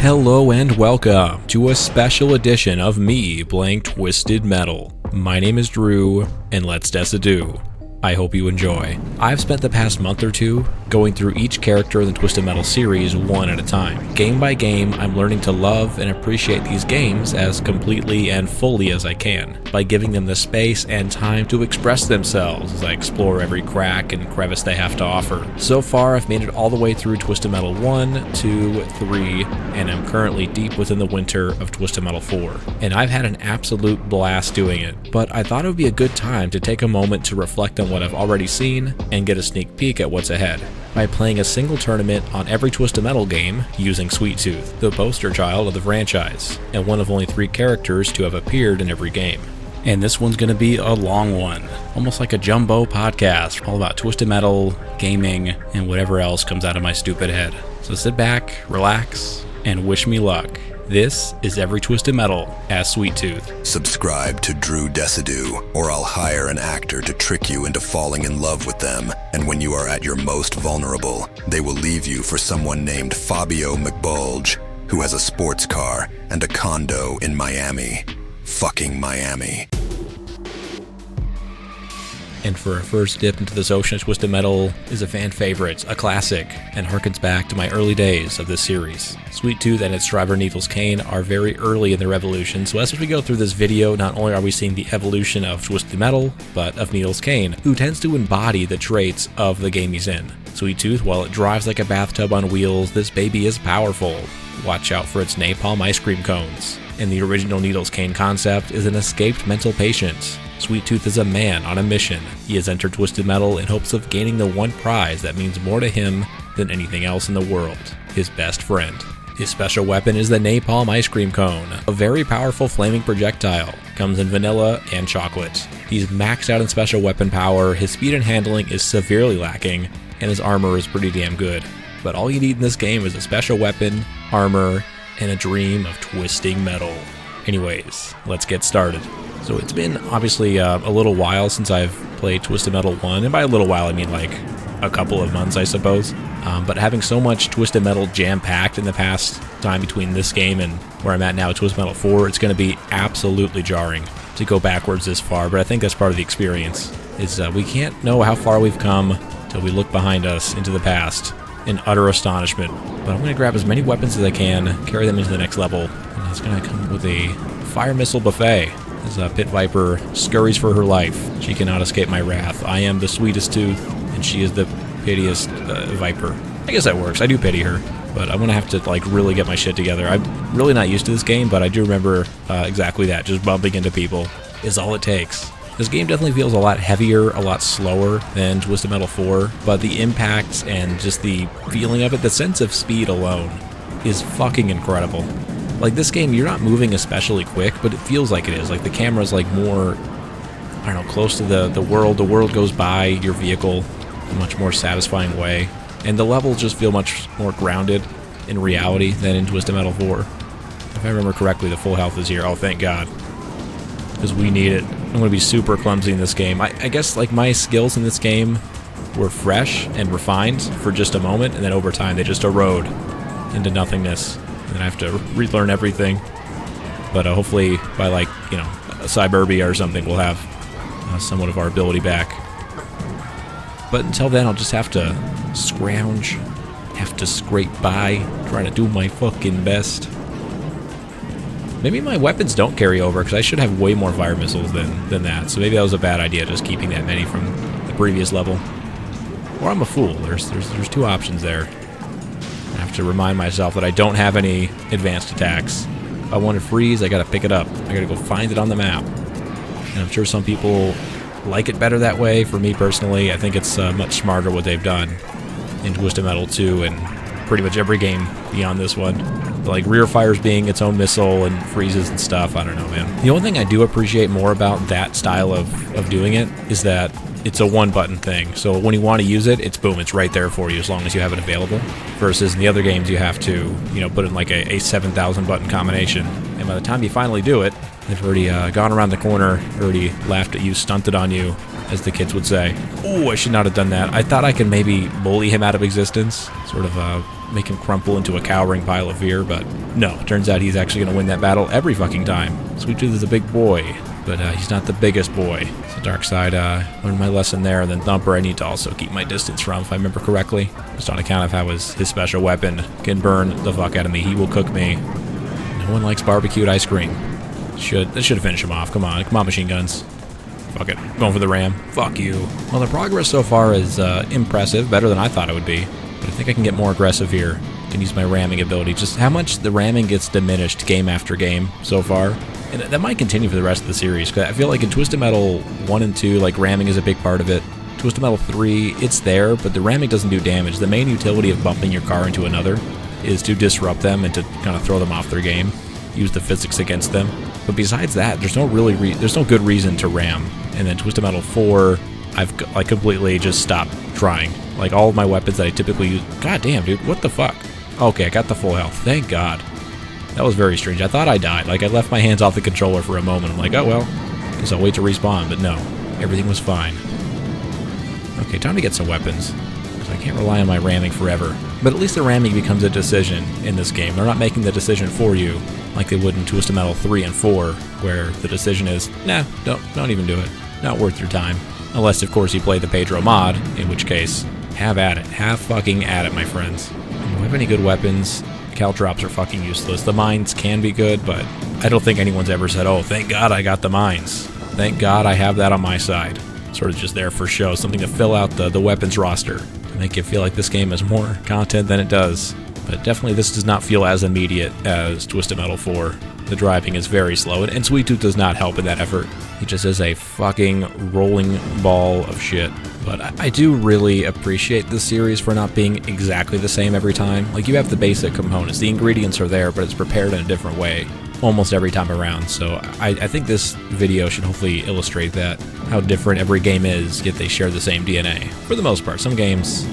Hello and welcome to a special edition of me playing Twisted Metal. My name is Drew, and let's do. I hope you enjoy. I've spent the past month or two going through each character in the Twisted Metal series one at a time. Game by game, I'm learning to love and appreciate these games as completely and fully as I can, by giving them the space and time to express themselves as I explore every crack and crevice they have to offer. So far, I've made it all the way through Twisted Metal 1, 2, 3, and I'm currently deep within the winter of Twisted Metal 4. And I've had an absolute blast doing it, but I thought it would be a good time to take a moment to reflect on what I've already seen and get a sneak peek at what's ahead by playing a single tournament on every Twisted Metal game using Sweet Tooth, the poster child of the franchise, and one of only 3 characters to have appeared in every game. And this one's going to be a long one, almost like a jumbo podcast, all about Twisted Metal, gaming, and whatever else comes out of my stupid head. So sit back, relax, and wish me luck. This is Every Twisted Metal as Sweet Tooth. Subscribe to Drew Desidue, or I'll hire an actor to trick you into falling in love with them, and when you are at your most vulnerable, they will leave you for someone named Fabio McBulge, who has a sports car and a condo in Miami. Fucking Miami. And for our first dip into this ocean of Twisted Metal is a fan favorite, a classic, and harkens back to my early days of this series. Sweet Tooth and its driver Needles Cane are very early in their evolution, so as we go through this video, not only are we seeing the evolution of Twisted Metal, but of Needles Cane, who tends to embody the traits of the game he's in. Sweet Tooth, while it drives like a bathtub on wheels, this baby is powerful. Watch out for its napalm ice cream cones. And the original Needles Cane concept is an escaped mental patient. Sweet Tooth is a man on a mission. He has entered Twisted Metal in hopes of gaining the one prize that means more to him than anything else in the world, his best friend. His special weapon is the napalm ice cream cone, a very powerful flaming projectile. Comes in vanilla and chocolate. He's maxed out in special weapon power, his speed and handling is severely lacking, and his armor is pretty damn good. But all you need in this game is a special weapon, armor, and a dream of twisting metal. Anyways, let's get started. So it's been obviously a little while since I've played Twisted Metal 1, and by a little while I mean like a couple of months I suppose. But having so much Twisted Metal jam-packed in the past time between this game and where I'm at now at Twisted Metal 4, it's going to be absolutely jarring to go backwards this far, but I think that's part of the experience. Is we can't know how far we've come till we look behind us into the past in utter astonishment. But I'm going to grab as many weapons as I can, carry them into the next level, and it's going to come with a fire missile buffet. As Pit Viper scurries for her life, she cannot escape my wrath. I am the sweetest Tooth, and she is the pitiest Viper. I guess that works. I do pity her, but I'm going to have to like really get my shit together. I'm really not used to this game, but I do remember exactly that. Just bumping into people is all it takes. This game definitely feels a lot heavier, a lot slower than Twisted Metal 4, but the impact and just the feeling of it, the sense of speed alone, is fucking incredible. Like this game, you're not moving especially quick, but it feels like it is. Like the camera's like more, I don't know, close to the world. The world goes by your vehicle in a much more satisfying way. And the levels just feel much more grounded in reality than in Twisted Metal 4. If I remember correctly, the full health is here. Oh, thank God. Because we need it. I'm going to be super clumsy in this game. I guess like my skills in this game were fresh and refined for just a moment, and then over time they just erode into nothingness. And I have to relearn everything. But hopefully by like, you know, Cyberbia or something, we'll have somewhat of our ability back. But until then, I'll just have to scrounge, have to scrape by, trying to do my fucking best. Maybe my weapons don't carry over, because I should have way more fire missiles than that. So maybe that was a bad idea, just keeping that many from the previous level. Or I'm a fool. There's 2 options there. I have to remind myself that I don't have any advanced attacks. If I want to freeze, I gotta pick it up. I gotta go find it on the map. And I'm sure some people like it better that way. For me personally, I think it's much smarter what they've done in Twisted Metal 2 and pretty much every game beyond this one. Like rear fires being its own missile and freezes and stuff. I don't know, man. The only thing I do appreciate more about that style of doing it is that it's a one-button thing. So when you want to use it, it's boom, it's right there for you as long as you have it available. Versus in the other games, you have to, you know, put in like a 7,000 button combination. And by the time you finally do it, they've already gone around the corner, already laughed at you, stunted on you, as the kids would say. Oh, I should not have done that. I thought I could maybe bully him out of existence, sort of make him crumple into a cowering pile of fear, but no, turns out he's actually going to win that battle every fucking time. Sweet Tooth is a big boy, but he's not the biggest boy. So Darkseid learned my lesson there, and then Thumper I need to also keep my distance from, if I remember correctly. Just on account of how his special weapon can burn the fuck out of me. He will cook me. No one likes barbecued ice cream. That should finish him off. Come on, machine guns. Fuck it, going for the ram. Fuck you. Well, the progress so far is impressive, better than I thought it would be. But I think I can get more aggressive here. I can use my ramming ability. Just how much the ramming gets diminished game after game so far. And that might continue for the rest of the series, because I feel like in Twisted Metal 1 and 2, like, ramming is a big part of it. Twisted Metal 3, it's there, but the ramming doesn't do damage. The main utility of bumping your car into another is to disrupt them and to kind of throw them off their game. Use the physics against them. But besides that, there's no good reason to ram. And then Twisted Metal 4, I've like completely just stopped trying. Like all of my weapons that I typically use. God damn, dude, what the fuck? Okay, I got the full health. Thank God. That was very strange. I thought I died. Like I left my hands off the controller for a moment. I'm like, oh well, guess I'll wait to respawn. But no, everything was fine. Okay, time to get some weapons. Because I can't rely on my ramming forever. But at least the ramming becomes a decision in this game. They're not making the decision for you like they would in Twisted Metal 3 and 4, where the decision is, nah, don't even do it. Not worth your time. Unless, of course, you play the Pedro mod, in which case, have at it. Have fucking at it, my friends. Do we have any good weapons? Caltrops are fucking useless. The mines can be good, but I don't think anyone's ever said, oh, thank God I got the mines. Thank God I have that on my side. Sort of just there for show, something to fill out the weapons roster. To make it feel like this game has more content than it does. But definitely this does not feel as immediate as Twisted Metal 4. The driving is very slow, and Sweet Tooth does not help in that effort. He just is a fucking rolling ball of shit. But I do really appreciate this series for not being exactly the same every time. Like, you have the basic components, the ingredients are there, but it's prepared in a different way almost every time around. So I think this video should hopefully illustrate that, how different every game is, yet they share the same DNA. For the most part, some games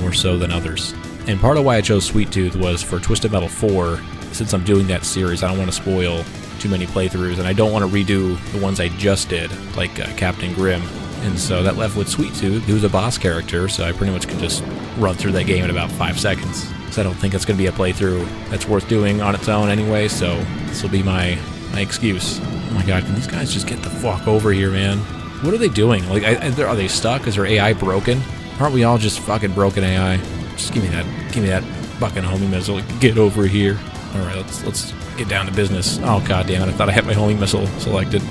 more so than others. And part of why I chose Sweet Tooth was for Twisted Metal 4, since I'm doing that series, I don't want to spoil too many playthroughs, and I don't want to redo the ones I just did, like Captain Grimm. And so that left with Sweet Tooth, who's a boss character, so I pretty much can just run through that game in about 5 seconds. So I don't think it's going to be a playthrough that's worth doing on its own anyway, so this will be my excuse. Oh my god, can these guys just get the fuck over here, man? What are they doing? Like, are they stuck? Is their AI broken? Aren't we all just fucking broken AI? Just give me that fucking homing missile. Get over here. Alright, let's get down to business. Oh god damn it, I thought I had my homing missile selected.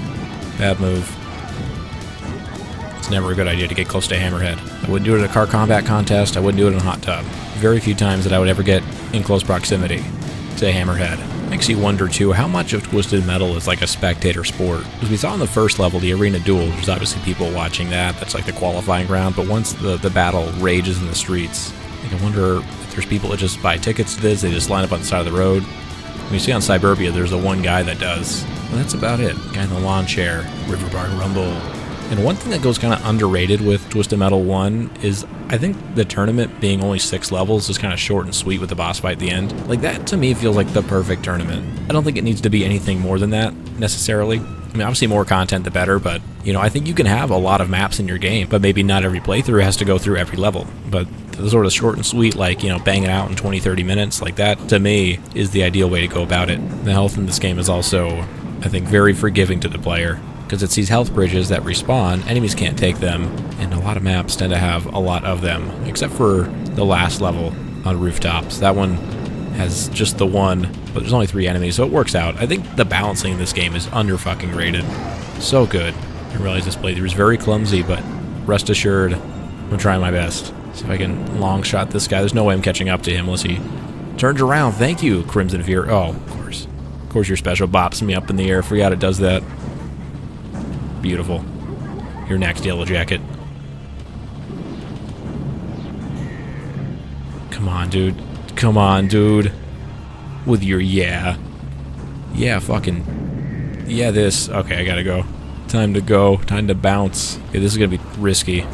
Bad move. It's never a good idea to get close to Hammerhead. I wouldn't do it at a car combat contest, I wouldn't do it in a hot tub. Very few times that I would ever get in close proximity to Hammerhead. Makes you wonder too, how much of Twisted Metal is like a spectator sport? Because we saw in the first level, the arena duel, there's obviously people watching that's like the qualifying ground, but once the battle rages in the streets, I wonder if there's people that just buy tickets to this, they just line up on the side of the road. When you see on Cyberbia, there's the one guy that does. Well, that's about it. Guy in the lawn chair, River Bar Rumble. And one thing that goes kind of underrated with Twisted Metal 1 is I think the tournament being only 6 levels is kind of short and sweet with the boss fight at the end. Like, that to me feels like the perfect tournament. I don't think it needs to be anything more than that necessarily. I mean, obviously more content the better, but, you know, I think you can have a lot of maps in your game, but maybe not every playthrough has to go through every level. But the sort of short and sweet, like, you know, bang it out in 20-30 minutes, like that, to me, is the ideal way to go about it. The health in this game is also, I think, very forgiving to the player, because it's these health bridges that respawn, enemies can't take them, and a lot of maps tend to have a lot of them, except for the last level on rooftops. That one has just the one, but there's only 3 enemies, so it works out. I think the balancing in this game is under-fucking rated. So good. I realize this playthrough is very clumsy, but rest assured, I'm trying my best. See if I can long shot this guy. There's no way I'm catching up to him unless he turns around. Thank you, Crimson Fear. Oh, of course. Of course your special bops me up in the air. Forgot it does that. Beautiful. You're next, Yellow Jacket. Come on, dude. Come on, dude. With your yeah. Yeah, fucking. Yeah, this. Okay, I gotta go. Time to go. Time to bounce. Okay, this is gonna be risky.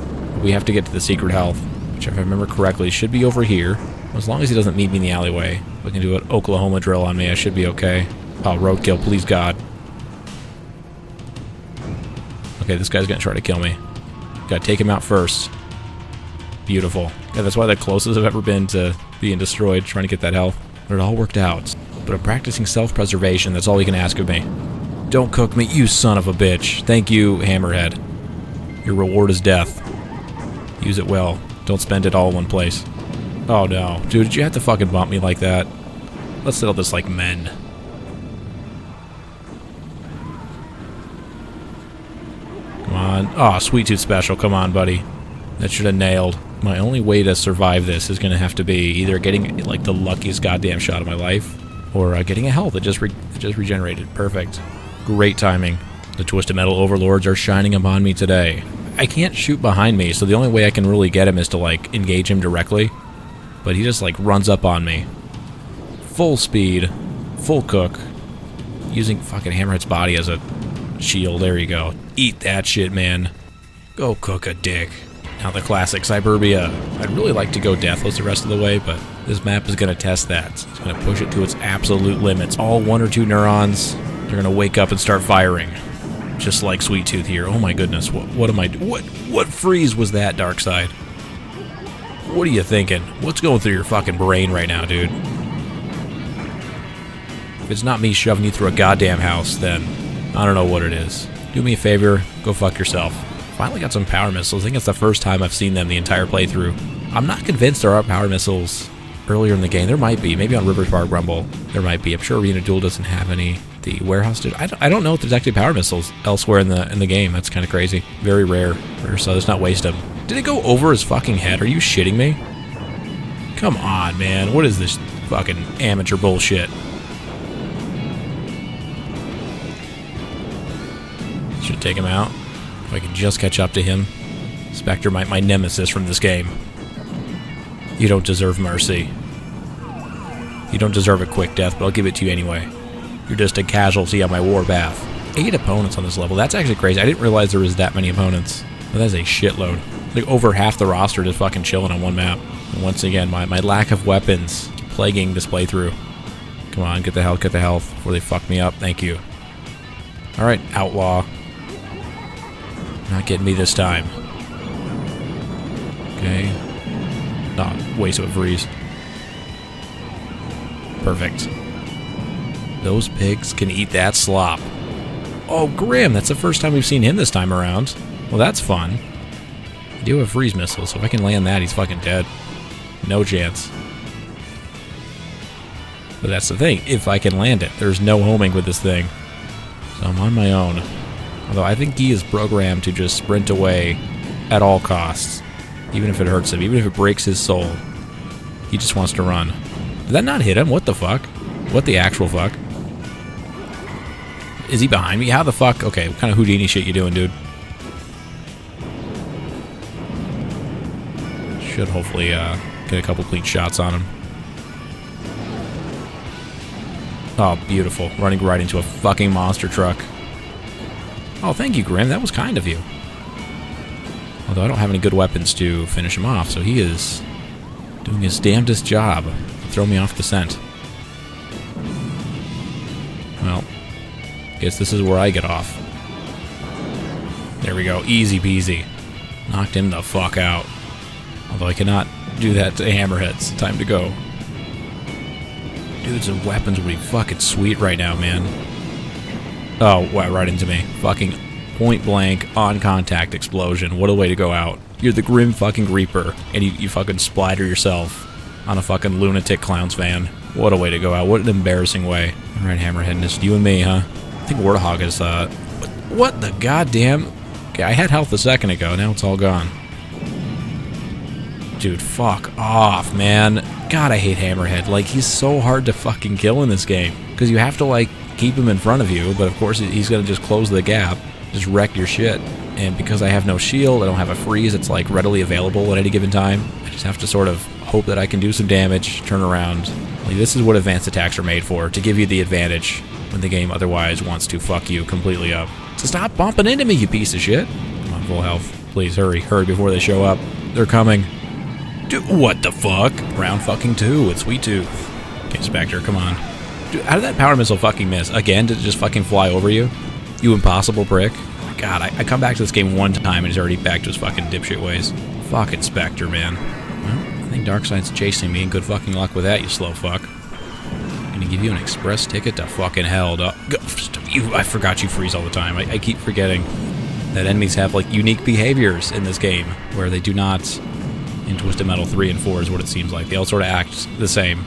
We have to get to the secret health, which, if I remember correctly, should be over here. As long as he doesn't meet me in the alleyway. We can do an Oklahoma drill on me. I should be okay. Oh, roadkill, please God. Okay, this guy's gonna try to kill me. Gotta take him out first. Beautiful. Yeah, that's why the closest I've ever been to being destroyed, trying to get that health. But it all worked out. But I'm practicing self-preservation. That's all you can ask of me. Don't cook me, you son of a bitch. Thank you, Hammerhead. Your reward is death. Use it well. Don't spend it all in one place. Oh no. Dude, did you have to fucking bump me like that? Let's settle this like men. Come on. Oh, Sweet Tooth special. Come on, buddy. That should have nailed. My only way to survive this is going to have to be either getting like the luckiest goddamn shot of my life, or getting a health that just regenerated. Perfect. Great timing. The Twisted Metal Overlords are shining upon me today. I can't shoot behind me, so the only way I can really get him is to like engage him directly. But he just like runs up on me. Full speed, full cook, using fucking Hammerhead's body as a shield. There you go. Eat that shit, man. Go cook a dick. Now the classic Cyberbia. I'd really like to go deathless the rest of the way, but this map is going to test that. It's going to push it to its absolute limits. All 1 or 2 neurons, they're going to wake up and start firing. Just like Sweet Tooth here. Oh my goodness, what am I doing? What freeze was that, Darkside? What are you thinking? What's going through your fucking brain right now, dude? If it's not me shoving you through a goddamn house, then I don't know what it is. Do me a favor, go fuck yourself. Finally got some power missiles. I think it's the first time I've seen them the entire playthrough. I'm not convinced there are power missiles earlier in the game. There might be. Maybe on Rivers Park Rumble there might be. I'm sure Arena Duel doesn't have any. The warehouse did. I don't know if there's actually power missiles elsewhere in the game. That's kind of crazy. Very rare. So let's not waste them. Did it go over his fucking head? Are you shitting me? Come on, man. What is this fucking amateur bullshit? Should take him out. If I can just catch up to him. Spectre, my nemesis from this game. You don't deserve mercy. You don't deserve a quick death, but I'll give it to you anyway. You're just a casualty on my warpath. 8 opponents on this level. That's actually crazy. I didn't realize there was that many opponents. But that's a shitload. Like over half the roster just fucking chilling on one map. And once again, my lack of weapons plaguing this playthrough. Come on, get the health before they fuck me up. Thank you. Alright, Outlaw. Not getting me this time. Okay. Not waste of a freeze. Perfect. Those pigs can eat that slop. Oh, Grim, that's the first time we've seen him this time around. Well, that's fun. I do have freeze missiles, so if I can land that, he's fucking dead. No chance. But that's the thing, if I can land it. There's no homing with this thing. So I'm on my own. Although I think he is programmed to just sprint away at all costs. Even if it hurts him, even if it breaks his soul. He just wants to run. Did that not hit him? What the fuck? What the actual fuck? Is he behind me? How the fuck? Okay, what kind of Houdini shit you doing, dude? Should hopefully get a couple clean shots on him. Oh, beautiful. Running right into a fucking monster truck. Oh, thank you, Grim. That was kind of you. Although I don't have any good weapons to finish him off, so he is doing his damnedest job to throw me off the scent. Well, guess this is where I get off. There we go. Easy peasy. Knocked him the fuck out. Although I cannot do that to Hammerheads. Time to go. Dudes and weapons would be fucking sweet right now, man. Oh, wow, right into me. Fucking point blank, on contact explosion. What a way to go out. You're the Grim fucking Reaper, and you fucking splatter yourself on a fucking lunatic clown's van. What a way to go out. What an embarrassing way. Alright, Hammerhead, it's you and me, huh? I think Warthog is, what the goddamn... Okay, I had health a second ago, now it's all gone. Dude, fuck off, man. God, I hate Hammerhead. Like, he's so hard to fucking kill in this game. Because you have to, like, keep him in front of you, but of course he's gonna just close the gap. Just wreck your shit. And because I have no shield, I don't have a freeze that's, like, readily available at any given time, I just have to sort of hope that I can do some damage, turn around. Like, this is what advanced attacks are made for, to give you the advantage when the game otherwise wants to fuck you completely up. So stop bumping into me, you piece of shit. I'm on full health. Please, hurry before they show up. They're coming. Dude, what the fuck? Round fucking 2 with Sweet Tooth. Okay, Spectre, come on. Dude, how did that power missile fucking miss? Again, did it just fucking fly over you? You impossible prick. God, I come back to this game one time and he's already back to his fucking dipshit ways. Fucking Spectre, man. Well, I And Darkseid's chasing me, and good fucking luck with that, you slow fuck. Gonna give you an express ticket to fucking hell. I forgot you freeze all the time. I keep forgetting that enemies have, like, unique behaviors in this game, where they do not in Twisted Metal 3 and 4 is what it seems like. They all sort of act the same.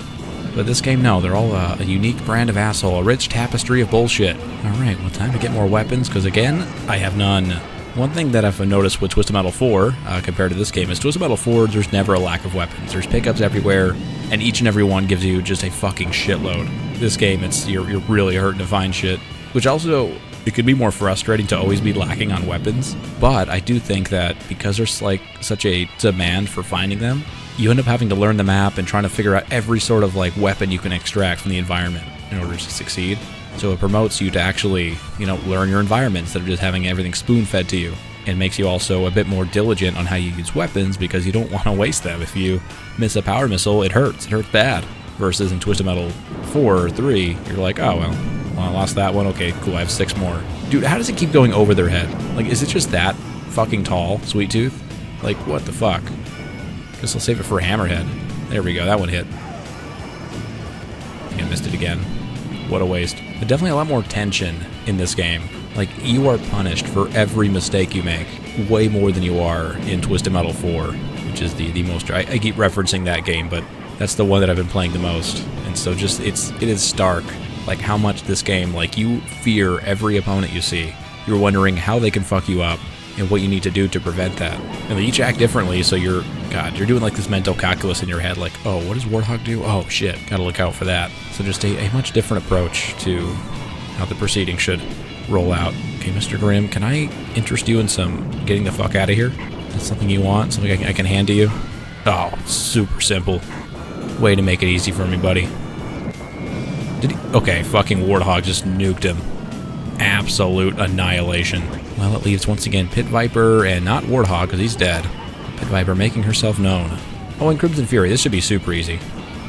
But this game, no, they're all a unique brand of asshole, a rich tapestry of bullshit. Alright, well, time to get more weapons, because again, I have none. One thing that I've noticed with Twisted Metal 4, compared to this game, is Twisted Metal 4, there's never a lack of weapons. There's pickups everywhere, and each and every one gives you just a fucking shitload. This game, you're really hurting to find shit. Which also, it could be more frustrating to always be lacking on weapons, but I do think that because there's, like, such a demand for finding them, you end up having to learn the map and trying to figure out every sort of, like, weapon you can extract from the environment in order to succeed. So it promotes you to actually, learn your environment instead of just having everything spoon-fed to you. It makes you also a bit more diligent on how you use weapons because you don't want to waste them. If you miss a power missile, it hurts. It hurts bad. Versus in Twisted Metal 4 or 3, you're like, oh, well, I lost that one. Okay, cool, I have 6 more. Dude, how does it keep going over their head? Like, is it just that fucking tall, Sweet Tooth? Like, what the fuck? Guess I'll save it for Hammerhead. There we go, that one hit. I think I missed it again. What a waste. But definitely a lot more tension in this game. Like, you are punished for every mistake you make, way more than you are in Twisted Metal 4, which is the most... I keep referencing that game, but that's the one that I've been playing the most. And so just, it is stark, like, how much this game, like, you fear every opponent you see. You're wondering how they can fuck you up and what you need to do to prevent that. And they each act differently, so you're doing, like, this mental calculus in your head, like, oh, what does Warthog do? Oh, shit, gotta look out for that. So just a much different approach to how the proceedings should roll out. Okay, Mr. Grimm, can I interest you in some getting the fuck out of here? That's something you want? Something I can hand to you? Oh, super simple. Way to make it easy for me, buddy. Okay, fucking Warthog just nuked him. Absolute annihilation. Well, it leaves once again Pit Viper and not Warthog because he's dead. Pit Viper making herself known. Oh, and Crimson Fury. This should be super easy.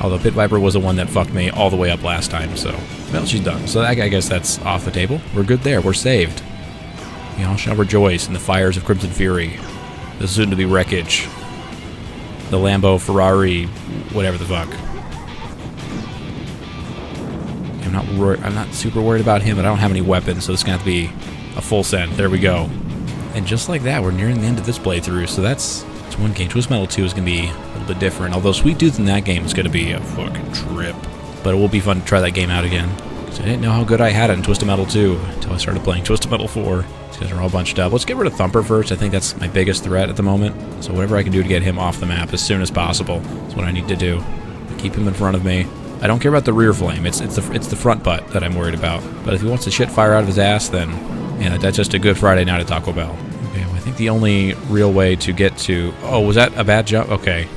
Although Pit Viper was the one that fucked me all the way up last time, so... Well, she's done. So I guess that's off the table. We're good there. We're saved. We all shall rejoice in the fires of Crimson Fury. The soon-to-be wreckage. The Lambo, Ferrari, whatever the fuck. I'm not super worried about him, but I don't have any weapons, so it's going to have to be a full send. There we go. And just like that, we're nearing the end of this playthrough, so that's one game. Twisted Metal 2 is going to be a little bit different, although Sweet Tooth in that game is going to be a fucking trip. But it will be fun to try that game out again, because I didn't know how good I had it in Twisted Metal 2 until I started playing Twisted Metal 4. These guys are all bunched up. Let's get rid of Thumper first. I think that's my biggest threat at the moment, so whatever I can do to get him off the map as soon as possible is what I need to do. Keep him in front of me. I don't care about the rear flame. It's the front butt that I'm worried about. But if he wants to shit fire out of his ass, then yeah, that's just a good Friday night at Taco Bell. Okay, well, I think the only real way to get to... Oh, was that a bad jump? Okay.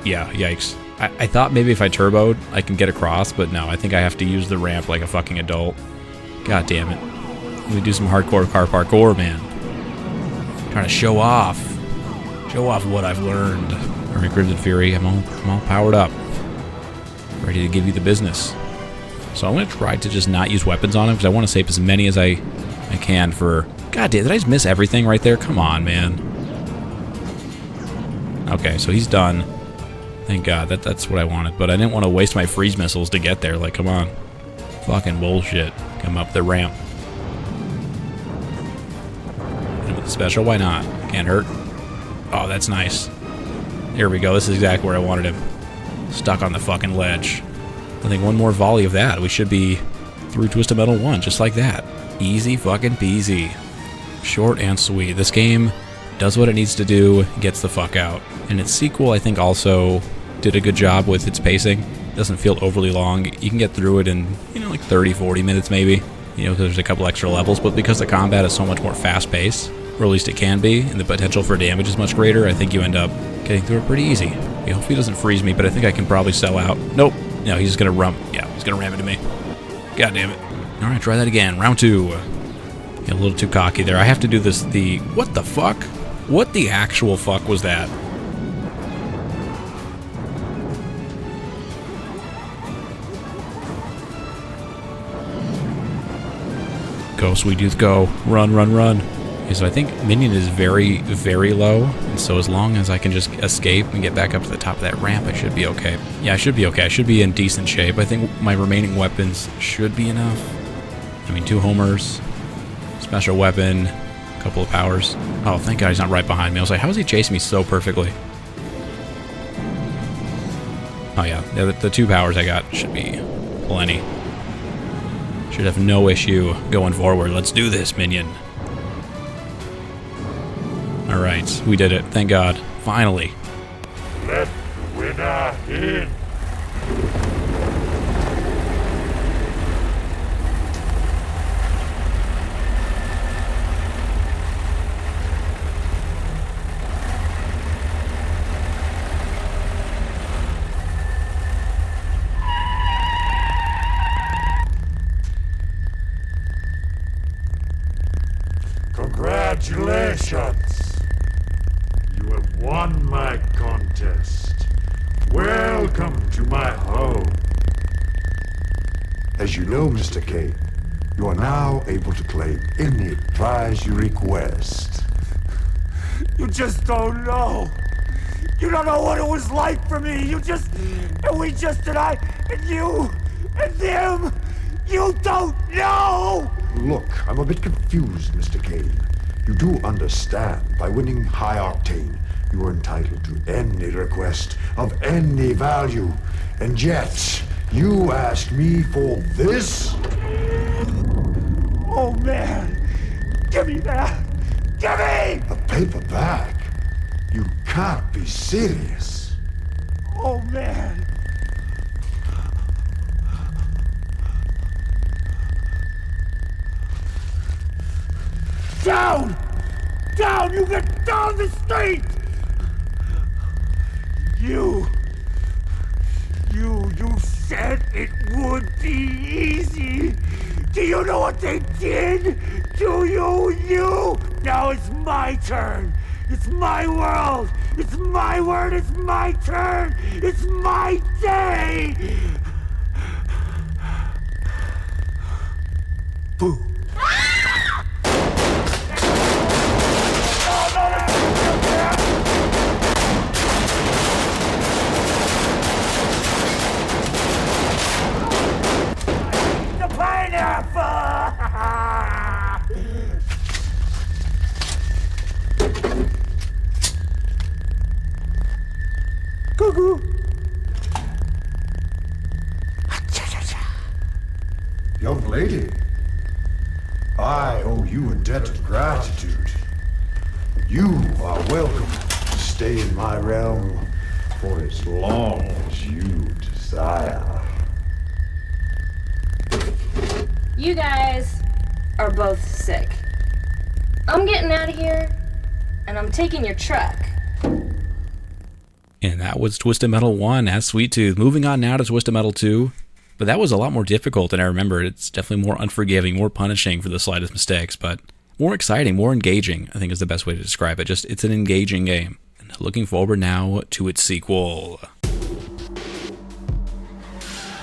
Yeah, yikes. I thought maybe if I turboed, I can get across, but no, I think I have to use the ramp like a fucking adult. God damn it. Let me do some hardcore car parkour, man. I'm trying to show off. Show off what I've learned. Alright, Crimson Fury, I'm all powered up. Ready to give you the business. So I'm going to try to just not use weapons on him because I want to save as many as I can for... God damn, did I just miss everything right there? Come on, man. Okay, so he's done. Thank God, that's what I wanted. But I didn't want to waste my freeze missiles to get there. Like, come on. Fucking bullshit. Come up the ramp. And with the special, why not? Can't hurt. Oh, that's nice. Here we go. This is exactly where I wanted him. Stuck on the fucking ledge. I think one more volley of that. We should be through Twisted Metal 1, just like that. Easy fucking peasy. Short and sweet. This game does what it needs to do, gets the fuck out. And its sequel, I think, also did a good job with its pacing. It doesn't feel overly long. You can get through it in, like 30, 40 minutes maybe. There's a couple extra levels, but because the combat is so much more fast-paced, or at least it can be, and the potential for damage is much greater, I think you end up getting through it pretty easy. Hopefully he doesn't freeze me, but I think I can probably sell out. Nope. No, he's just going to he's going to ram into me. God damn it. All right, try that again. Round 2. A little too cocky there. I have to do this, what the fuck? What the actual fuck was that? Go, Sweet Tooth, go. Run, run, run. Okay, so I think Minion is very, very low, and so as long as I can just escape and get back up to the top of that ramp, I should be okay. Yeah, I should be okay. I should be in decent shape. I think my remaining weapons should be enough. I mean, 2 homers, special weapon, a couple of powers. Oh, thank God he's not right behind me. I was like, how is he chasing me so perfectly? Oh yeah, the 2 powers I got should be plenty. Should have no issue going forward. Let's do this, Minion. Alright, we did it. Thank God. Finally. Let the winner in. Congratulations! You have won my contest. Welcome to my home. As you know, Mr. K, you are now able to claim any prize you request. You just don't know. You don't know what it was like for me. And I, and you, and them. You don't know! Look, I'm a bit confused, Mr. Kane. You do understand, by winning High Octane, you are entitled to any request of any value. And yet, you ask me for this? Oh, man. Give me that. Give me! A paper bag? You can't be serious. Oh, man. Down! Down! You get down the street! You said it would be easy. Do you know what they did? Do you? Now it's my turn. It's my world. It's my word. It's my turn. It's my day. Boo. Cuckoo. Young lady, I owe you a debt of gratitude. You are welcome to stay in my realm for as long as you desire. You guys are both sick. I'm getting out of here, and I'm taking your truck. And that was Twisted Metal 1 as Sweet Tooth. Moving on now to Twisted Metal 2. But that was a lot more difficult than I remember. It's definitely more unforgiving, more punishing for the slightest mistakes, but more exciting, more engaging, I think is the best way to describe it. Just, it's an engaging game. And looking forward now to its sequel.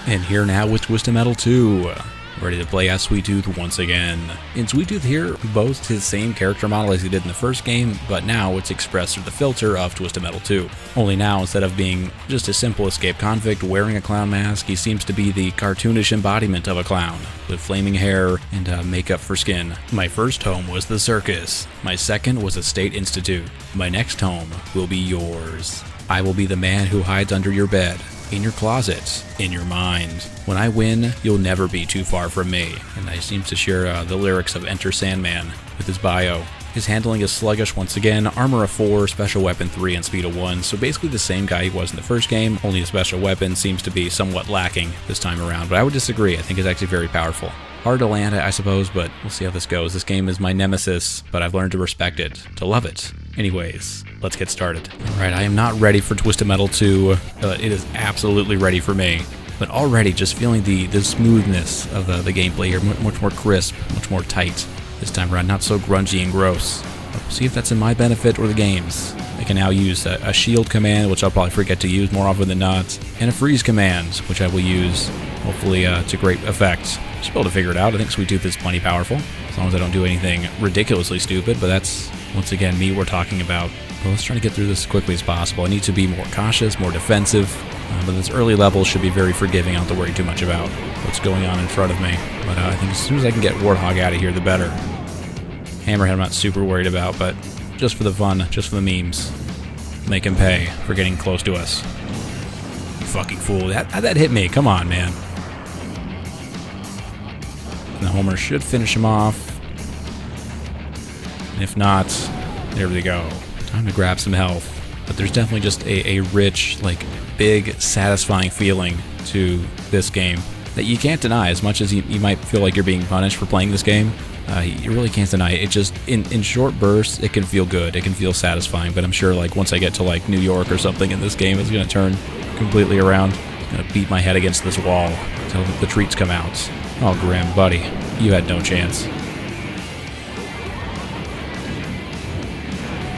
And here now with Twisted Metal 2. Ready to play as Sweet Tooth once again. In Sweet Tooth here boasts his same character model as he did in the first game, but now it's expressed through the filter of Twisted Metal 2. Only now, instead of being just a simple escape convict wearing a clown mask, he seems to be the cartoonish embodiment of a clown, with flaming hair and makeup for skin. My first home was the circus. My second was a state institute. My next home will be yours. I will be the man who hides under your bed, in your closet, in your mind. When I win, you'll never be too far from me. And I seems to share the lyrics of Enter Sandman with his bio. His handling is sluggish once again, armor of 4, special weapon 3, and speed of 1, so basically the same guy he was in the first game, only his special weapon seems to be somewhat lacking this time around, but I would disagree. I think it's actually very powerful. Hard to land, I suppose, but we'll see how this goes. This game is my nemesis, but I've learned to respect it, to love it. Anyways, let's get started. Alright, I am not ready for Twisted Metal 2, but it is absolutely ready for me. But already just feeling the smoothness of the gameplay here, much more crisp, much more tight this time around, not so grungy and gross. We'll see if that's in my benefit or the game's. I can now use a shield command, which I'll probably forget to use more often than not, and a freeze command, which I will use, hopefully to great effect. Should be able to figure it out. I think Sweet Tooth is plenty powerful, as long as I don't do anything ridiculously stupid, but that's, once again, me we're talking about. Well, let's try to get through this as quickly as possible. I need to be more cautious, more defensive, but this early level should be very forgiving. I don't have to worry too much about what's going on in front of me. But I think as soon as I can get Warthog out of here, the better. Hammerhead I'm not super worried about, but just for the fun, just for the memes, make him pay for getting close to us. You fucking fool. That hit me. Come on, man. And the Homer should finish him off. And if not, there we go. Time to grab some health. But there's definitely just a rich, like, big, satisfying feeling to this game that you can't deny. As much as you might feel like you're being punished for playing this game, you really can't deny it. It just, in short bursts, it can feel good. It can feel satisfying. But I'm sure, like, once I get to, like, New York or something in this game, it's going to turn completely around. I'm going to beat my head against this wall until the treats come out. Oh, Grim, buddy, you had no chance.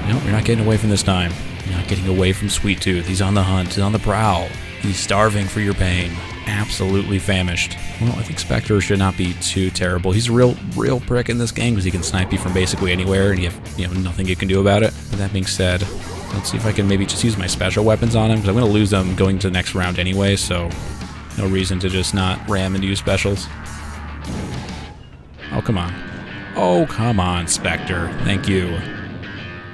Nope, you're not getting away from this time. You're not getting away from Sweet Tooth. He's on the hunt. He's on the prowl. He's starving for your pain. Absolutely famished. Well, I think Spectre should not be too terrible. He's a real prick in this game because he can snipe you from basically anywhere and you have nothing you can do about it. But that being said, let's see if I can maybe just use my special weapons on him because I'm going to lose them going to the next round anyway, so no reason to just not ram and use specials. Oh, come on. Oh, come on, Spectre. Thank you.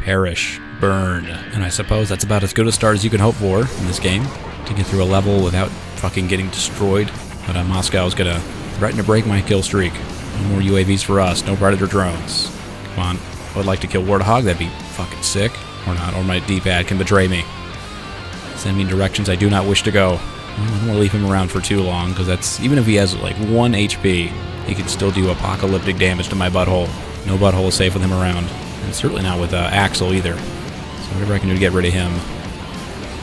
Perish. Burn. And I suppose that's about as good a start as you can hope for in this game, to get through a level without fucking getting destroyed. But Moscow's gonna threaten to break my kill streak. No more UAVs for us, no Predator drones. Come on, I would like to kill Warthog, that'd be fucking sick. Or not, or my D-pad can betray me. Send me in directions I do not wish to go. I don't want to leave him around for too long, because that's, even if he has like 1 HP, he can still do apocalyptic damage to my butthole. No butthole is safe with him around. And certainly not with Axel either. So whatever I can do to get rid of him,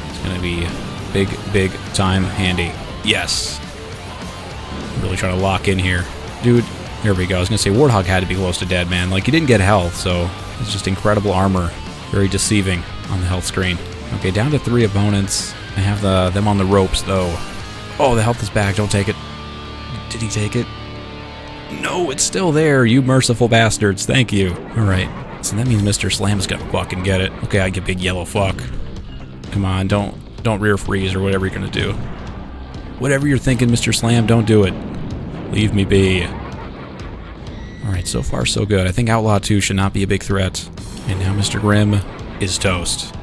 it's going to be big time handy. Yes. I'm really trying to lock in here. Dude, here we go. I was going to say Warthog had to be close to dead, man. Like, he didn't get health, so it's just incredible armor. Very deceiving on the health screen. Okay, down to 3 opponents. I have them on the ropes, though. Oh, the health is back. Don't take it. Did he take it? No, it's still there, you merciful bastards. Thank you. All right. So that means Mr. Slam's gonna fucking get it. Okay, I get big yellow fuck. Come on, don't rear freeze or whatever you're gonna do. Whatever you're thinking, Mr. Slam, don't do it. Leave me be. Alright, so far so good. I think Outlaw 2 should not be a big threat. And now Mr. Grimm is toast.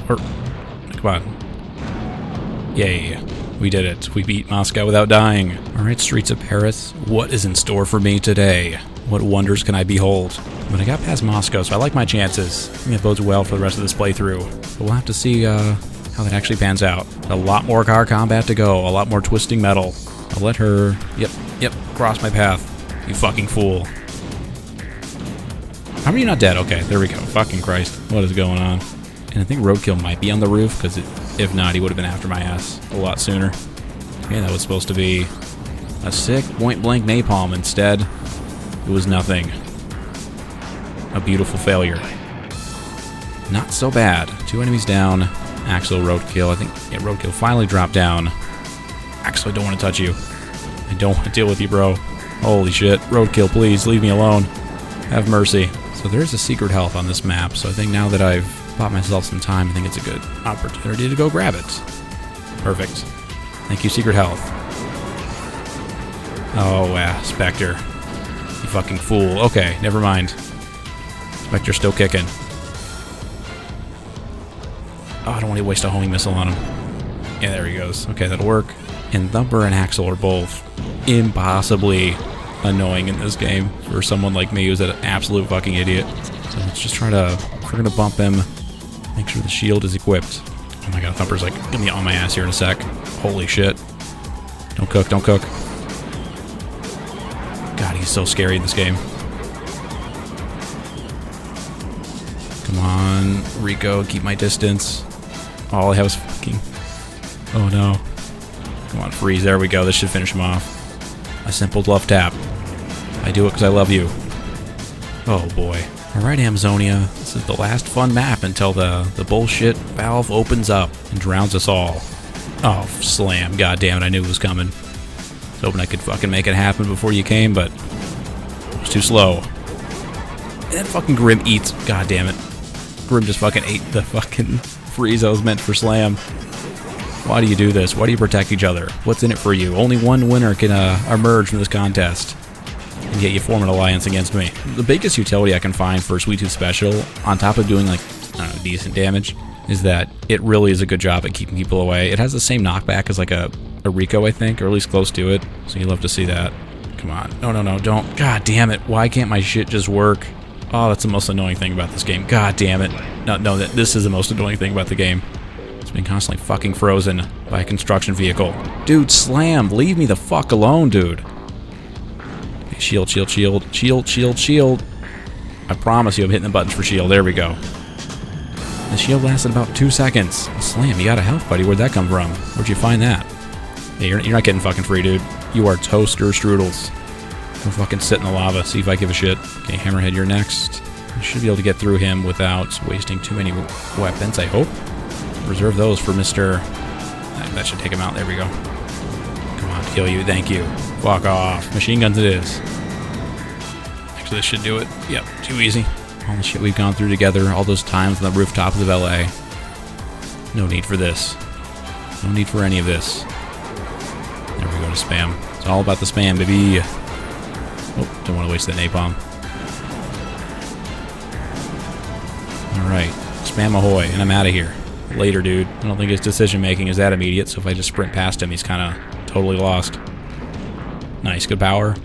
Come on. Yay. We did it. We beat Moscow without dying. Alright, Streets of Paris. What is in store for me today? What wonders can I behold? But I got past Moscow, so I like my chances. I think that bodes well for the rest of this playthrough. But we'll have to see how that actually pans out. A lot more car combat to go. A lot more twisting metal. I'll let her... Yep, cross my path. You fucking fool. How are you not dead? Okay, there we go. Fucking Christ. What is going on? And I think Roadkill might be on the roof, because if not, he would have been after my ass a lot sooner. Okay, that was supposed to be a sick point-blank napalm. Instead, it was nothing. A beautiful failure. Not so bad. 2 enemies down. Axel, Roadkill. I think Roadkill finally dropped down. Axel, I don't want to touch you. I don't want to deal with you, bro. Holy shit. Roadkill, please, leave me alone. Have mercy. So there's a secret health on this map, so I think now that I've bought myself some time, I think it's a good opportunity to go grab it. Perfect. Thank you, secret health. Oh, Spectre. You fucking fool. Okay, never mind. Spectre's still kicking. Oh, I don't want to waste a homing missile on him. Yeah, there he goes. Okay, that'll work. And Thumper and Axel are both impossibly annoying in this game for someone like me who's an absolute fucking idiot. So let's just try to... If we're going to bump him, make sure the shield is equipped. Oh my god, Thumper's like gonna be on my ass here in a sec. Holy shit. Don't cook, don't cook. God, he's so scary in this game. Come on, Rico, keep my distance. All I have is fucking... Oh no. Come on, freeze. There we go. This should finish him off. A simple glove tap. I do it because I love you. Oh boy. Alright, Amazonia. This is the last fun map until the bullshit valve opens up and drowns us all. Oh, slam. God damn it, I knew it was coming. was hoping I could fucking make it happen before you came, but it was too slow. And then fucking Grim eats. God damn it. Grim just fucking ate the fucking freeze I was meant for Slam. Why do you do this? Why do you protect each other? What's in it for you? Only one winner can emerge from this contest. And yet you form an alliance against me. The biggest utility I can find for Sweet Tooth Special, on top of doing, like, I don't know, decent damage, is that it really is a good job at keeping people away. It has the same knockback as, like, a Rico, I think, or at least close to it. So you love to see that. Come on. No, don't. God damn it. Why can't my shit just work? Oh, that's the most annoying thing about this game. God damn it. No, this is the most annoying thing about the game. It's been constantly fucking frozen by a construction vehicle. Dude, Slam, leave me the fuck alone, dude. Okay, shield. I promise you I'm hitting the buttons for shield. There we go. The shield lasted about 2 seconds. Slam, you got a health, buddy. Where'd that come from? Where'd you find that? Yeah, you're not getting fucking free, dude. You are toaster strudels. Go fucking sit in the lava, see if I give a shit. Okay, Hammerhead, you're next. I should be able to get through him without wasting too many weapons, I hope. Reserve those for Mr. That should take him out. There we go. Come on, kill you. Thank you. Fuck off. Machine guns it is. Actually, this should do it. Yep, too easy. All the shit we've gone through together, all those times on the rooftops of LA. No need for this. No need for any of this. There we go to spam. It's all about the spam, baby. Oh, don't want to waste that napalm. Alright, spam ahoy, and I'm out of here. Later, dude. I don't think his decision making is that immediate, so if I just sprint past him, he's kind of totally lost. Nice, good power.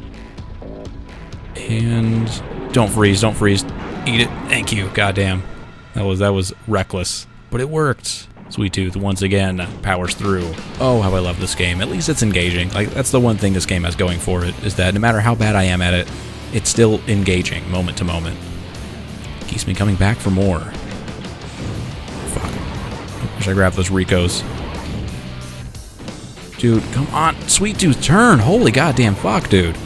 And don't freeze. Eat it. Thank you. Goddamn. That was reckless. But it worked. Sweet Tooth once again powers through. Oh, how I love this game. At least it's engaging. Like, that's the one thing this game has going for it, is that no matter how bad I am at it, it's still engaging moment to moment. Keeps me coming back for more. Fuck. Wish I grabbed those Ricos. Dude, come on. Sweet Tooth, turn. Holy goddamn fuck, dude.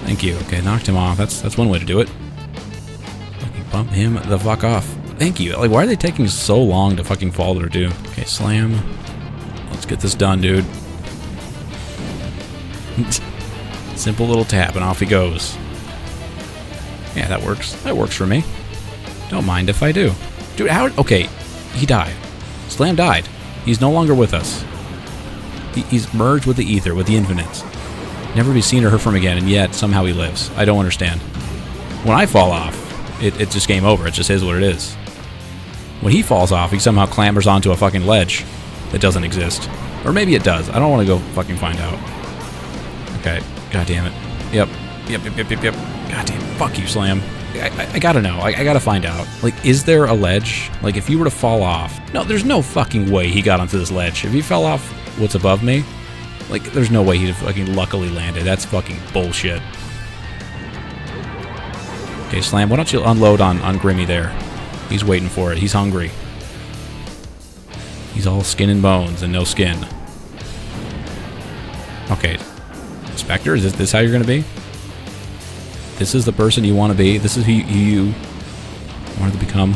Thank you. Okay, knocked him off. That's one way to do it. Fucking bump him the fuck off. Thank you. Like, why are they taking so long to fucking fall to their doom? Okay, Slam. Let's get this done, dude. Simple little tap, and off he goes. Yeah, that works. That works for me. Don't mind if I do. Dude, how... Okay, he died. Slam died. He's no longer with us. He's merged with the ether, with the infinite. Never be seen or heard from again, and yet somehow he lives. I don't understand. When I fall off, it's just game over. It just is what it is. When he falls off, he somehow clambers onto a fucking ledge that doesn't exist. Or maybe it does. I don't want to go fucking find out. Okay. God damn it. Yep. God damn. Fuck you, Slam. I gotta know. I gotta find out. Like, is there a ledge? Like, if you were to fall off... No, there's no fucking way he got onto this ledge. If he fell off what's above me, like, there's no way he'd have fucking luckily landed. That's fucking bullshit. Okay, Slam, why don't you unload on Grimmy there? He's waiting for it. He's hungry. He's all skin and bones and no skin. Okay. Spectre, is this how you're going to be? This is the person you want to be? This is who you wanted to become?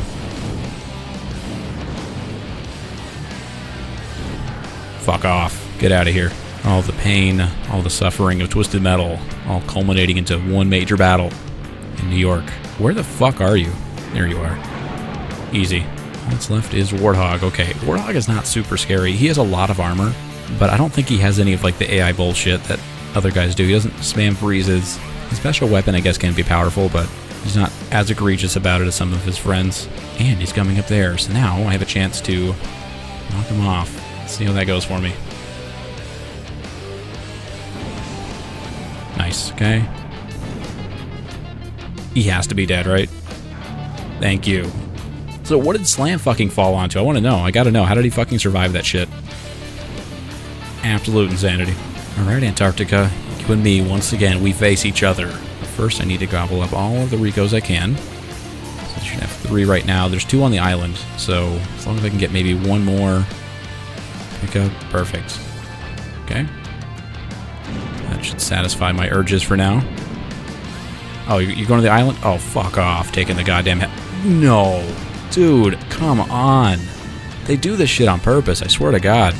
Fuck off. Get out of here. All the pain, all the suffering of Twisted Metal, all culminating into one major battle in New York. Where the fuck are you? There you are. Easy. All that's left is Warthog. Okay, Warthog is not super scary. He has a lot of armor, but I don't think he has any of like the AI bullshit that other guys do. He doesn't spam freezes. His special weapon, I guess, can be powerful, but he's not as egregious about it as some of his friends. And he's coming up there, so now I have a chance to knock him off. Let's see how that goes for me. Nice, okay. He has to be dead, right? Thank you. So what did Slam fucking fall onto? I want to know. I gotta know. How did he fucking survive that shit? Absolute insanity. Alright, Antarctica. You and me, once again, we face each other. But first, I need to gobble up all of the Ricos I can. So I should have 3 right now. There's 2 on the island, so as long as I can get maybe 1 more pick up, perfect. Okay. That should satisfy my urges for now. Oh, you're going to the island? Oh, fuck off. Taking the goddamn No. Dude, come on. They do this shit on purpose, I swear to God.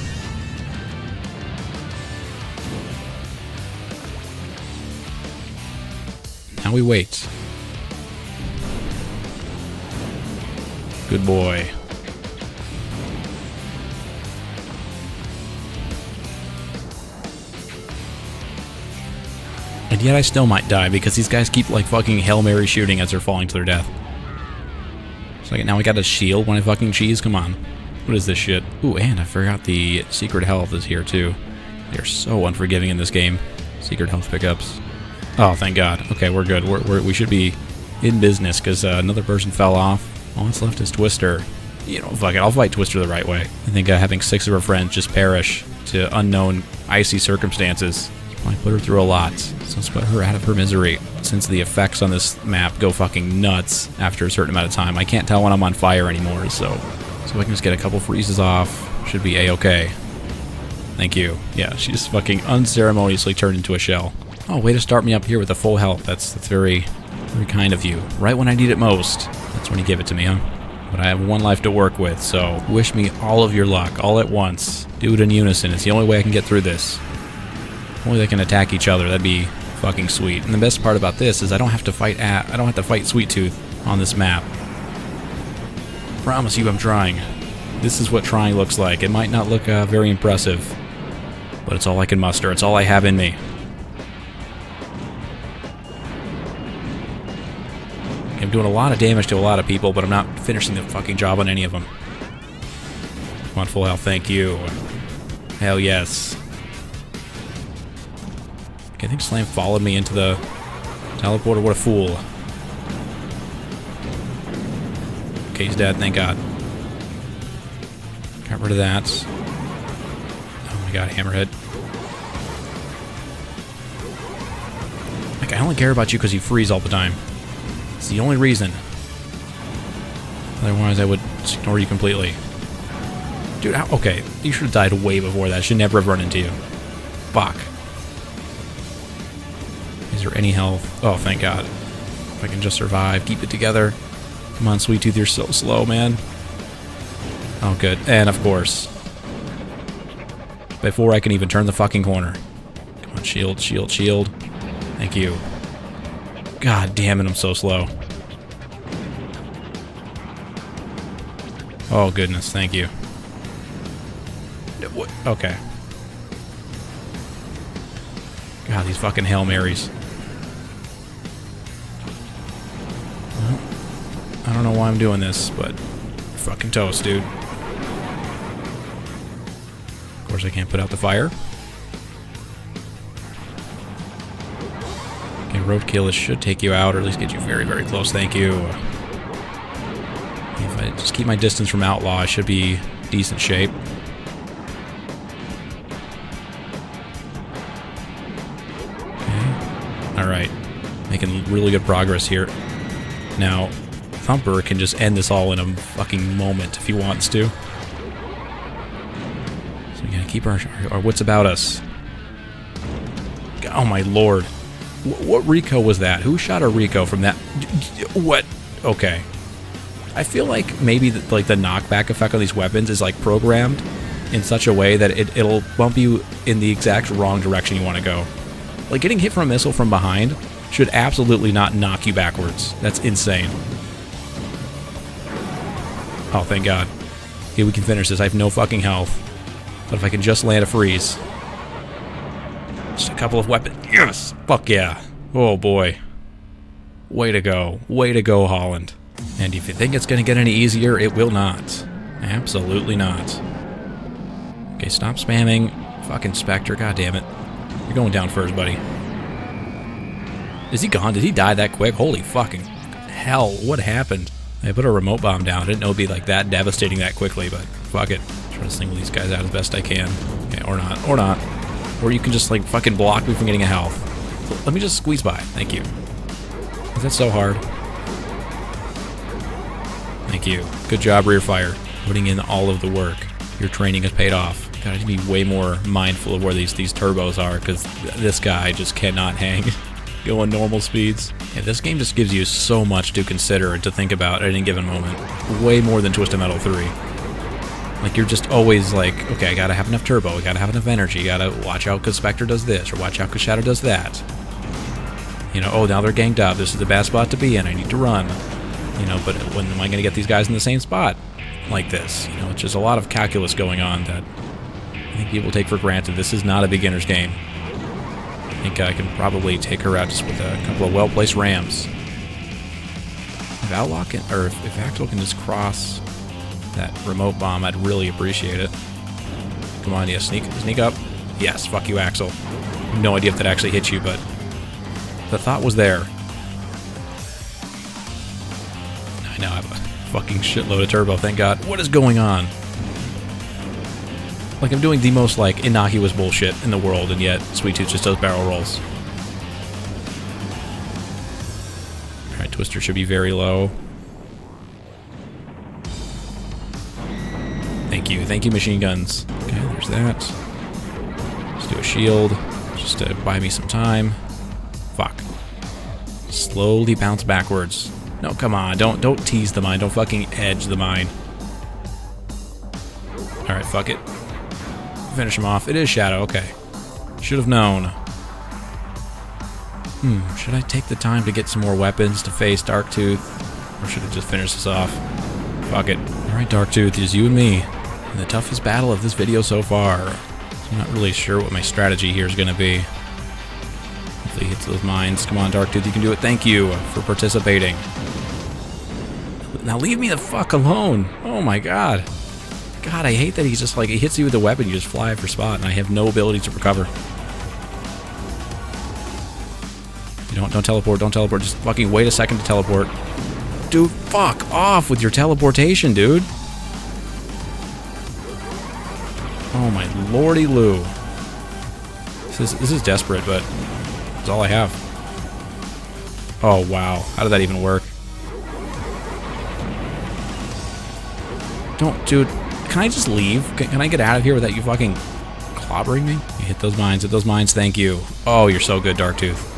Now we wait. Good boy. And yet I still might die because these guys keep like fucking Hail Mary shooting as they're falling to their death. So now I got a shield when I fucking cheese? Come on. What is this shit? Ooh, and I forgot the secret health is here too. They're so unforgiving in this game. Secret health pickups. Oh, thank God. Okay, we're good. We should be in business because another person fell off. All that's left is Twister. You know, fuck it. I'll fight Twister the right way. I think having 6 of her friends just perish to unknown, icy circumstances. I put her through a lot, so let's put her out of her misery. Since the effects on this map go fucking nuts after a certain amount of time, I can't tell when I'm on fire anymore, so I can just get a couple freezes off. Should be A-okay. Thank you. Yeah, she just fucking unceremoniously turned into a shell. Oh, way to start me up here with a full health. That's very, very kind of you. Right when I need it most. That's when you give it to me, huh? But I have 1 life to work with, so wish me all of your luck, all at once. Do it in unison. It's the only way I can get through this. Only they can attack each other. That'd be fucking sweet. And the best part about this is I don't have to fight Sweet Tooth on this map. Promise you I'm trying. This is what trying looks like. It might not look very impressive, but it's all I can muster. It's all I have in me. I'm doing a lot of damage to a lot of people, but I'm not finishing the fucking job on any of them. Come on, full health. Thank you. Hell yes. I think Slam followed me into the teleporter. What a fool. Okay, he's dead, thank God. Got rid of that. Oh my God, Hammerhead. Like, I only care about you because you freeze all the time. It's the only reason. Otherwise, I would just ignore you completely. Dude, okay, you should have died way before that. I should never have run into you. Fuck. Is there any health? Oh, thank God. If I can just survive, keep it together. Come on, Sweet Tooth, you're so slow, man. Oh, good. And, of course, before I can even turn the fucking corner. Come on, shield, shield, shield. Thank you. God damn it, I'm so slow. Oh, goodness, thank you. What? Okay. God, these fucking Hail Marys. Well, I don't know why I'm doing this, but fucking toast, dude. Of course, I can't put out the fire. Okay, roadkill. This should take you out, or at least get you very, very close. Thank you. If I just keep my distance from Outlaw, I should be decent shape. Alright, making really good progress here. Now, Thumper can just end this all in a fucking moment if he wants to. So we gotta keep our wits about us. Oh my lord. What Rico was that? Who shot a Rico from that? What? Okay. I feel like maybe the knockback effect on these weapons is like programmed in such a way that it'll bump you in the exact wrong direction you want to go. Like, getting hit from a missile from behind should absolutely not knock you backwards. That's insane. Oh, thank God. Okay, we can finish this. I have no fucking health. But if I can just land a freeze. Just a couple of weapons. Yes! Fuck yeah. Oh, boy. Way to go. Way to go, Holland. And if you think it's going to get any easier, it will not. Absolutely not. Okay, stop spamming. Fucking Spectre. God damn it. You're going down first, buddy. Is he gone? Did he die that quick? Holy fucking hell, what happened? I put a remote bomb down. I didn't know it'd be like that devastating that quickly, but fuck it. Try to single these guys out as best I can. Okay, or not. Or not. Or you can just like fucking block me from getting a health. So let me just squeeze by. Thank you. Is that so hard? Thank you. Good job, rear fire. Putting in all of the work. Your training has paid off. Gotta be way more mindful of where these turbos are, because this guy just cannot hang. Going normal speeds. Yeah, this game just gives you so much to consider and to think about at any given moment. Way more than Twisted Metal 3. Like, you're just always like, okay, I gotta have enough turbo, I gotta have enough energy, gotta watch out because Spectre does this, or watch out because Shadow does that. You know, oh, now they're ganged up. This is the bad spot to be in. I need to run. You know, but when am I going to get these guys in the same spot like this? You know, it's just a lot of calculus going on that I think people take for granted. This is not a beginner's game. I think I can probably take her out just with a couple of well-placed rams. If Outlaw can, or if Axel can just cross that remote bomb, I'd really appreciate it. Come on, yeah, sneak up. Yes, fuck you, Axel. No idea if that actually hit you, but the thought was there. I now have a fucking shitload of turbo, thank God. What is going on? Like, I'm doing the most, like, innocuous bullshit in the world, and yet Sweet Tooth just does barrel rolls. Alright, Twister should be very low. Thank you, machine guns. Okay, there's that. Let's do a shield, just to buy me some time. Fuck. Slowly bounce backwards. No, come on, don't tease the mine, don't fucking edge the mine. Alright, fuck it. Finish him off. It is Shadow, okay. Should have known. Should I take the time to get some more weapons to face Darktooth? Or should I just finish this off? Fuck it. Alright, Darktooth, it's you and me. In the toughest battle of this video so far. I'm not really sure what my strategy here is going to be. Hopefully he hits those mines. Come on, Darktooth, you can do it. Thank you for participating. Now leave me the fuck alone. Oh my god. God, I hate that he's just like, he hits you with a weapon, you just fly for spot, and I have no ability to recover. You don't teleport, just fucking wait a second to teleport. Dude, fuck off with your teleportation, dude. Oh my lordy Lou. This is desperate, but it's all I have. Oh wow, how did that even work? Don't, dude. Can I just leave? Can I get out of here without you fucking clobbering me? You hit those mines, thank you. Oh, you're so good, Darktooth.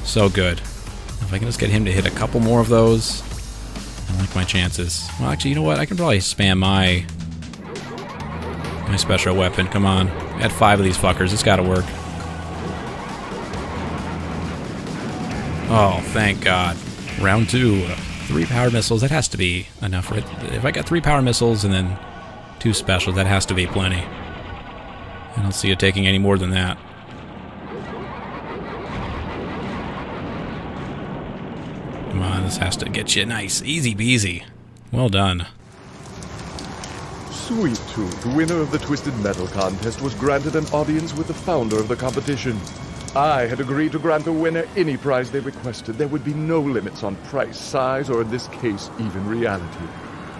So good. If I can just get him to hit a couple more of those, I like my chances. Well, actually, you know what? I can probably spam my special weapon. Come on. Add 5 of these fuckers. It's gotta work. Oh, thank God. Round 2. 3 power missiles. That has to be enough, right? If I got 3 power missiles and then 2 specials, that has to be plenty. I don't see it taking any more than that. Come on, this has to get you nice. Easy peasy. Well done. Sweet Tooth, winner of the Twisted Metal contest, was granted an audience with the founder of the competition. I had agreed to grant the winner any prize they requested. There would be no limits on price, size, or in this case, even reality.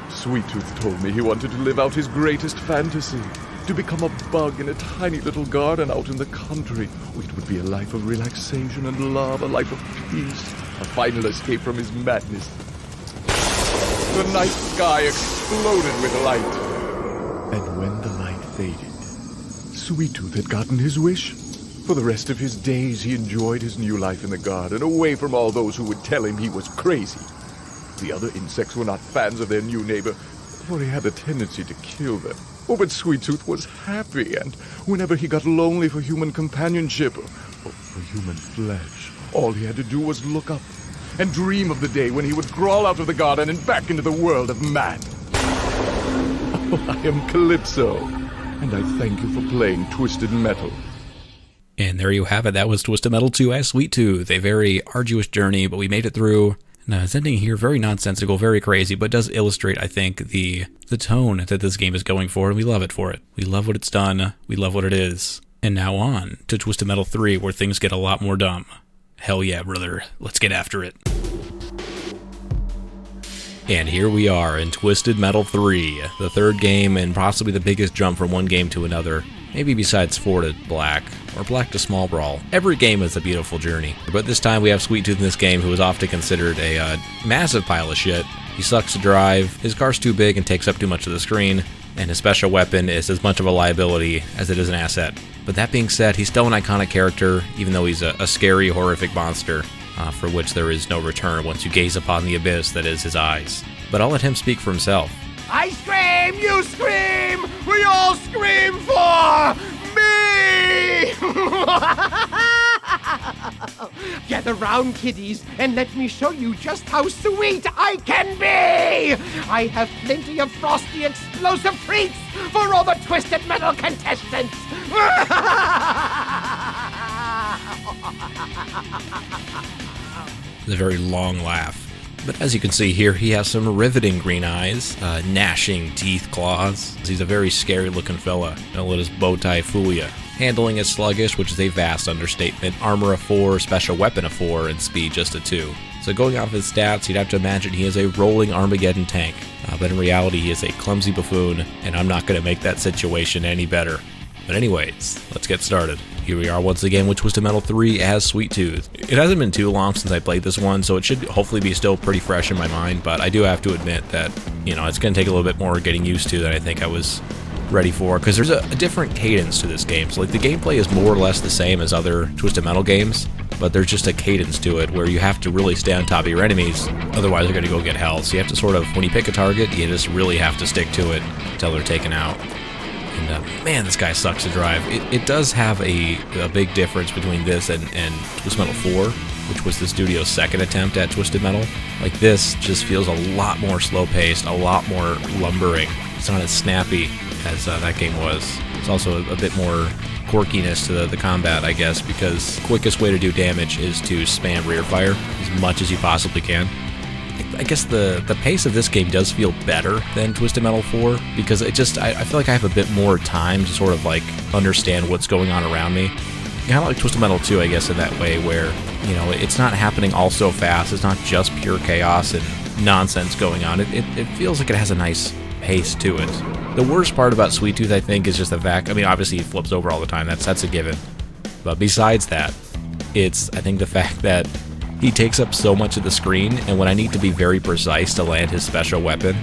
Sweet Tooth told me he wanted to live out his greatest fantasy, to become a bug in a tiny little garden out in the country. It would be a life of relaxation and love, a life of peace, a final escape from his madness. The night sky exploded with light. And when the light faded, Sweet Tooth had gotten his wish. For the rest of his days, he enjoyed his new life in the garden, away from all those who would tell him he was crazy. The other insects were not fans of their new neighbor, for he had a tendency to kill them. Oh, but Sweet Tooth was happy, and whenever he got lonely for human companionship, or for human flesh, all he had to do was look up and dream of the day when he would crawl out of the garden and back into the world of man. Oh, I am Calypso, and I thank you for playing Twisted Metal. And there you have it. That was Twisted Metal 2 as Sweet Tooth. A very arduous journey, but we made it through. Now, it's ending here very nonsensical, very crazy, but does illustrate, I think, the tone that this game is going for, and we love it for it. We love what it's done. We love what it is. And now on to Twisted Metal 3, where things get a lot more dumb. Hell yeah, brother. Let's get after it. And here we are in Twisted Metal 3, the third game and possibly the biggest jump from one game to another. Maybe besides 4 to Black, or Black to Small Brawl. Every game is a beautiful journey. But this time we have Sweet Tooth in this game, who is often considered a massive pile of shit. He sucks to drive, his car's too big and takes up too much of the screen, and his special weapon is as much of a liability as it is an asset. But that being said, he's still an iconic character, even though he's a scary, horrific monster, for which there is no return once you gaze upon the abyss that is his eyes. But I'll let him speak for himself. I scream, you scream, we all scream for me! Gather round, kiddies, and let me show you just how sweet I can be! I have plenty of frosty, explosive treats for all the Twisted Metal contestants! It's a very long laugh. But as you can see here, he has some riveting green eyes, gnashing teeth claws. He's a very scary looking fella. Don't let his bow tie fool ya. Handling is sluggish, which is a vast understatement. Armor a 4, special weapon a 4, and speed just a 2. So going off his stats, you'd have to imagine he is a rolling Armageddon tank. But in reality, he is a clumsy buffoon, and I'm not going to make that situation any better. But anyways, let's get started. Here we are once again with Twisted Metal 3 as Sweet Tooth. It hasn't been too long since I played this one, so it should hopefully be still pretty fresh in my mind, but I do have to admit that, it's going to take a little bit more getting used to than I think I was ready for, because there's a different cadence to this game. So like the gameplay is more or less the same as other Twisted Metal games, but there's just a cadence to it where you have to really stay on top of your enemies, otherwise they're going to go get held. So you have to sort of, when you pick a target, you just really have to stick to it until they're taken out. And man, this guy sucks to drive. It does have a big difference between this and Twisted Metal 4, which was the studio's second attempt at Twisted Metal. Like this just feels a lot more slow-paced, a lot more lumbering. It's not as snappy as that game was. It's also a bit more quirkiness to the combat, I guess, because the quickest way to do damage is to spam rear fire as much as you possibly can. I guess the pace of this game does feel better than Twisted Metal 4, because I feel like I have a bit more time to sort of like understand what's going on around me. Kind of like Twisted Metal 2, I guess, in that way where, it's not happening all so fast. It's not just pure chaos and nonsense going on. It feels like it has a nice pace to it. The worst part about Sweet Tooth, I think, is just the fact, obviously he flips over all the time. That's a given. But besides that, it's, I think, the fact that he takes up so much of the screen, and when I need to be very precise to land his special weapon,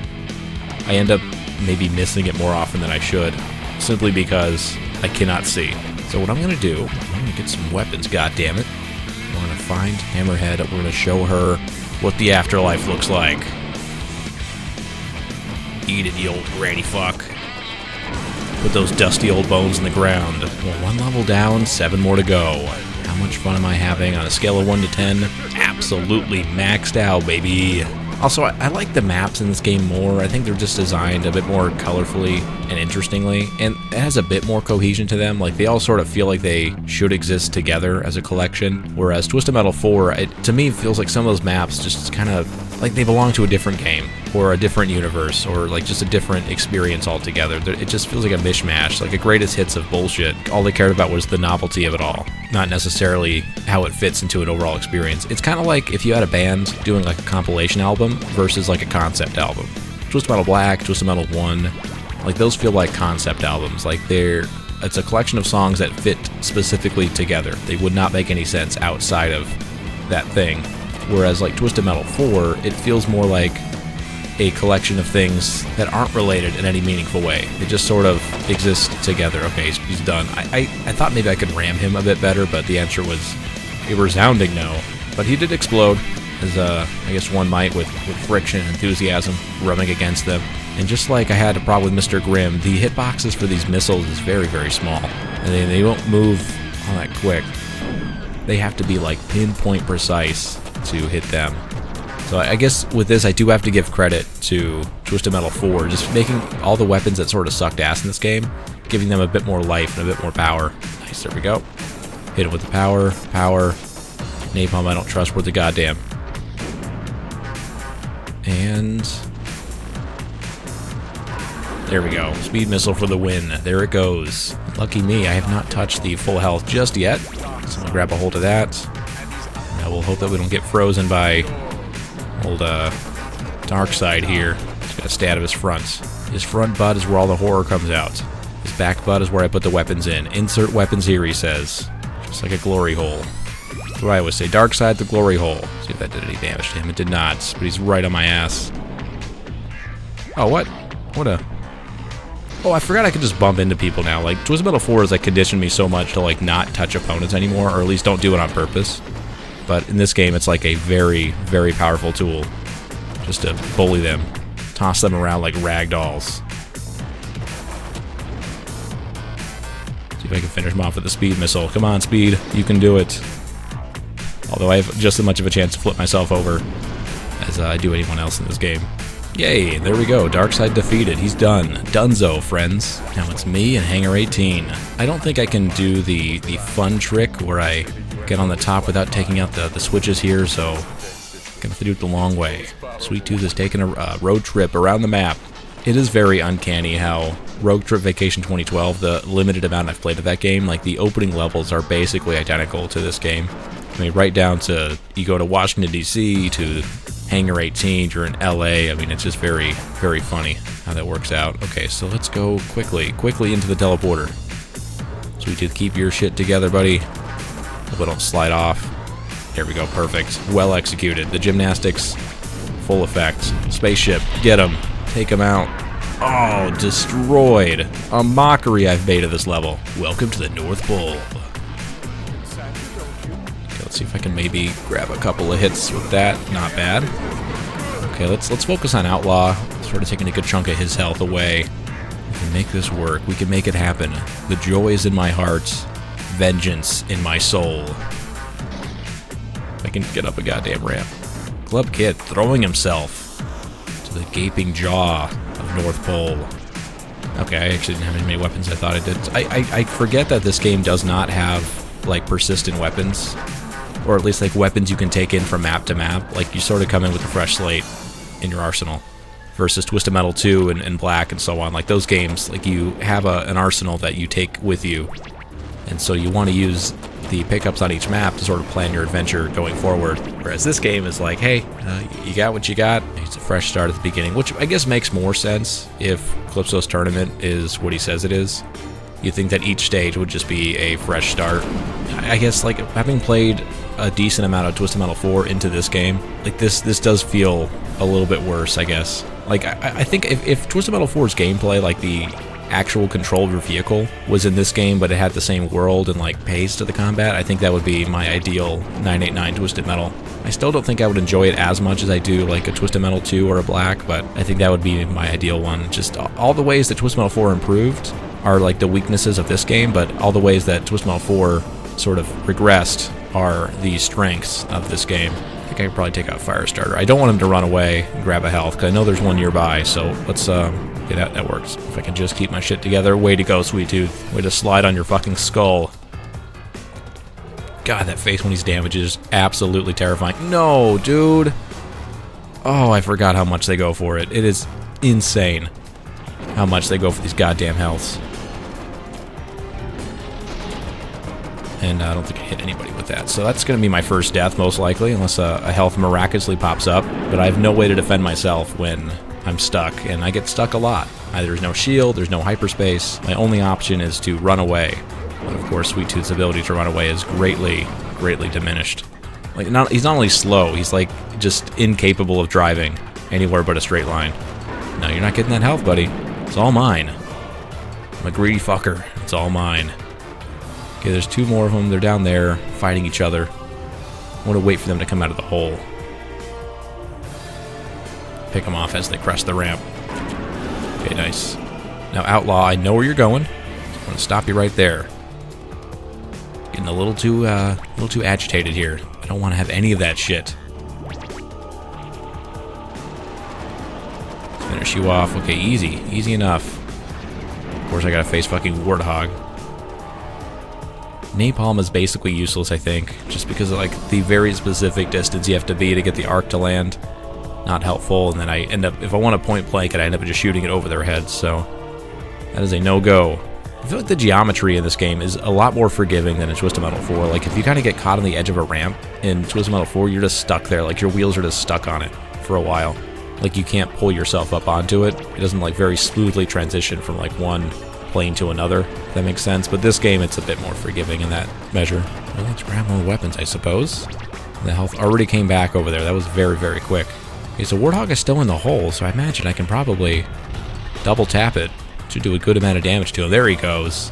I end up maybe missing it more often than I should, simply because I cannot see. So what I'm going to do, I'm going to get some weapons, goddammit. We're going to find Hammerhead, we're going to show her what the afterlife looks like. Eat it, you old granny fuck. Put those dusty old bones in the ground. Well, 1 level down, 7 more to go. How much fun am I having on a scale of 1 to 10? Absolutely maxed out, baby. Also, I like the maps in this game more. I think they're just designed a bit more colorfully and interestingly, and it has a bit more cohesion to them. Like, they all sort of feel like they should exist together as a collection, whereas Twisted Metal 4, to me, feels like some of those maps just kind of like they belong to a different game, or a different universe, or like just a different experience altogether. It just feels like a mishmash, like a greatest hits of bullshit. All they cared about was the novelty of it all, not necessarily how it fits into an overall experience. It's kind of like if you had a band doing like a compilation album versus like a concept album. Twisted Metal Black, Twisted Metal 1, like those feel like concept albums. Like it's a collection of songs that fit specifically together. They would not make any sense outside of that thing. Whereas like Twisted Metal 4, it feels more like a collection of things that aren't related in any meaningful way. They just sort of exist together. Okay, he's done. I thought maybe I could ram him a bit better, but the answer was a resounding no. But he did explode, as I guess one might, with friction and enthusiasm rubbing against them. And just like I had a problem with Mr. Grimm, the hitboxes for these missiles is very, very small. And they don't move all that quick. They have to be like pinpoint precise to hit them. So I guess with this, I do have to give credit to Twisted Metal 4, just making all the weapons that sort of sucked ass in this game, giving them a bit more life and a bit more power. Nice, there we go. Hit it with the power. Napalm I don't trust worth the goddamn. And there we go. Speed missile for the win. There it goes. Lucky me, I have not touched the full health just yet. So I'm gonna grab a hold of that. Now we'll hope that we don't get frozen by old Dark Side here. He's got to stay out of his front. His front butt is where all the horror comes out. His back butt is where I put the weapons in. Insert weapons here, he says. Just like a glory hole. That's what I always say. Dark Side, the glory hole. See if that did any damage to him. It did not, but he's right on my ass. Oh, what? Oh, I forgot I could just bump into people now. Like, Twisted Metal 4 has like conditioned me so much to like not touch opponents anymore, or at least don't do it on purpose. But in this game, it's like a very, very powerful tool just to bully them, toss them around like rag dolls. See if I can finish him off with the speed missile. Come on, Speed. You can do it. Although I have just as much of a chance to flip myself over as I do anyone else in this game. Yay, there we go. Darkseid defeated. He's done. Dunzo, friends. Now it's me and Hangar 18. I don't think I can do the fun trick where I get on the top without taking out the switches here, so I'm gonna have to do it the long way. Sweet Tooth is taking a road trip around the map. It is very uncanny how Road Trip Vacation 2012, the limited amount I've played of that game, like the opening levels are basically identical to this game. I mean, right down to, you go to Washington, D.C., to Hangar 18, you're in LA. I mean, it's just very, very funny how that works out. Okay, so let's go quickly into the teleporter. Sweet Tooth, keep your shit together, buddy. Hope I don't slide off. There we go, perfect. Well executed. The gymnastics, full effect. Spaceship, get him. Take him out. Oh, destroyed. A mockery I've made of this level. Welcome to the North Pole. Okay, let's see if I can maybe grab a couple of hits with that. Not bad. Okay, let's focus on Outlaw. Sort of taking a good chunk of his health away. We can make this work. We can make it happen. The joy is in my heart. Vengeance in my soul. I can get up a goddamn ramp. Club Kid throwing himself to the gaping jaw of North Pole. Okay, I actually didn't have as many weapons as I thought I did. I forget that this game does not have, like, persistent weapons. Or at least, like, weapons you can take in from map to map. Like, you sort of come in with a fresh slate in your arsenal. Versus Twisted Metal 2 and Black and so on. Like, those games, like, you have an arsenal that you take with you. And so you want to use the pickups on each map to sort of plan your adventure going forward. Whereas this game is like, hey, you got what you got. It's a fresh start at the beginning, which I guess makes more sense if Calypso's tournament is what he says it is. You'd think that each stage would just be a fresh start. I guess, like, having played a decent amount of Twisted Metal 4 into this game, like, this does feel a little bit worse, I guess. Like, I think if Twisted Metal 4's gameplay, like the actual control of your vehicle, was in this game, but it had the same world and, like, pace to the combat, I think that would be my ideal 989 Twisted Metal. I still don't think I would enjoy it as much as I do, like, a Twisted Metal 2 or a Black, but I think that would be my ideal one. Just all the ways that Twisted Metal 4 improved are, like, the weaknesses of this game, but all the ways that Twisted Metal 4 sort of regressed are the strengths of this game. I think I could probably take out Firestarter. I don't want him to run away and grab a health, because I know there's one nearby, so let's, okay, that works. If I can just keep my shit together. Way to go, Sweet Tooth. Way to slide on your fucking skull. God, that face when he's damaged is absolutely terrifying. No, dude. Oh, I forgot how much they go for it. It is insane how much they go for these goddamn healths. And I don't think I hit anybody with that. So that's going to be my first death, most likely, unless a health miraculously pops up. But I have no way to defend myself when I'm stuck, and I get stuck a lot. Either there's no shield, there's no hyperspace. My only option is to run away. But of course, Sweet Tooth's ability to run away is greatly, greatly diminished. Like, he's not only slow, he's, like, just incapable of driving anywhere but a straight line. No, you're not getting that health, buddy. It's all mine. I'm a greedy fucker. It's all mine. Okay, there's two more of them. They're down there fighting each other. I want to wait for them to come out of the hole. Pick them off as they crest the ramp. Okay, nice. Now, Outlaw, I know where you're going. I'm going to stop you right there. Getting a little too agitated here. I don't want to have any of that shit. Let's finish you off. Okay, easy enough. Of course, I gotta face fucking Warthog. Napalm is basically useless, I think, just because of, like, the very specific distance you have to be to get the arc to land. Not helpful, and then I end up, if I want to point blank it, I end up just shooting it over their heads, so that is a no-go. I feel like the geometry in this game is a lot more forgiving than in Twisted Metal 4. Like, if you kind of get caught on the edge of a ramp in Twisted Metal 4, you're just stuck there. Like, your wheels are just stuck on it for a while. Like, you can't pull yourself up onto it. It doesn't, like, very smoothly transition from, like, one plane to another, if that makes sense. But this game, it's a bit more forgiving in that measure. Well, let's grab more weapons, I suppose. The health already came back over there. That was very, very quick. Okay, so Warthog is still in the hole, so I imagine I can probably double tap it. Should do a good amount of damage to him. There he goes.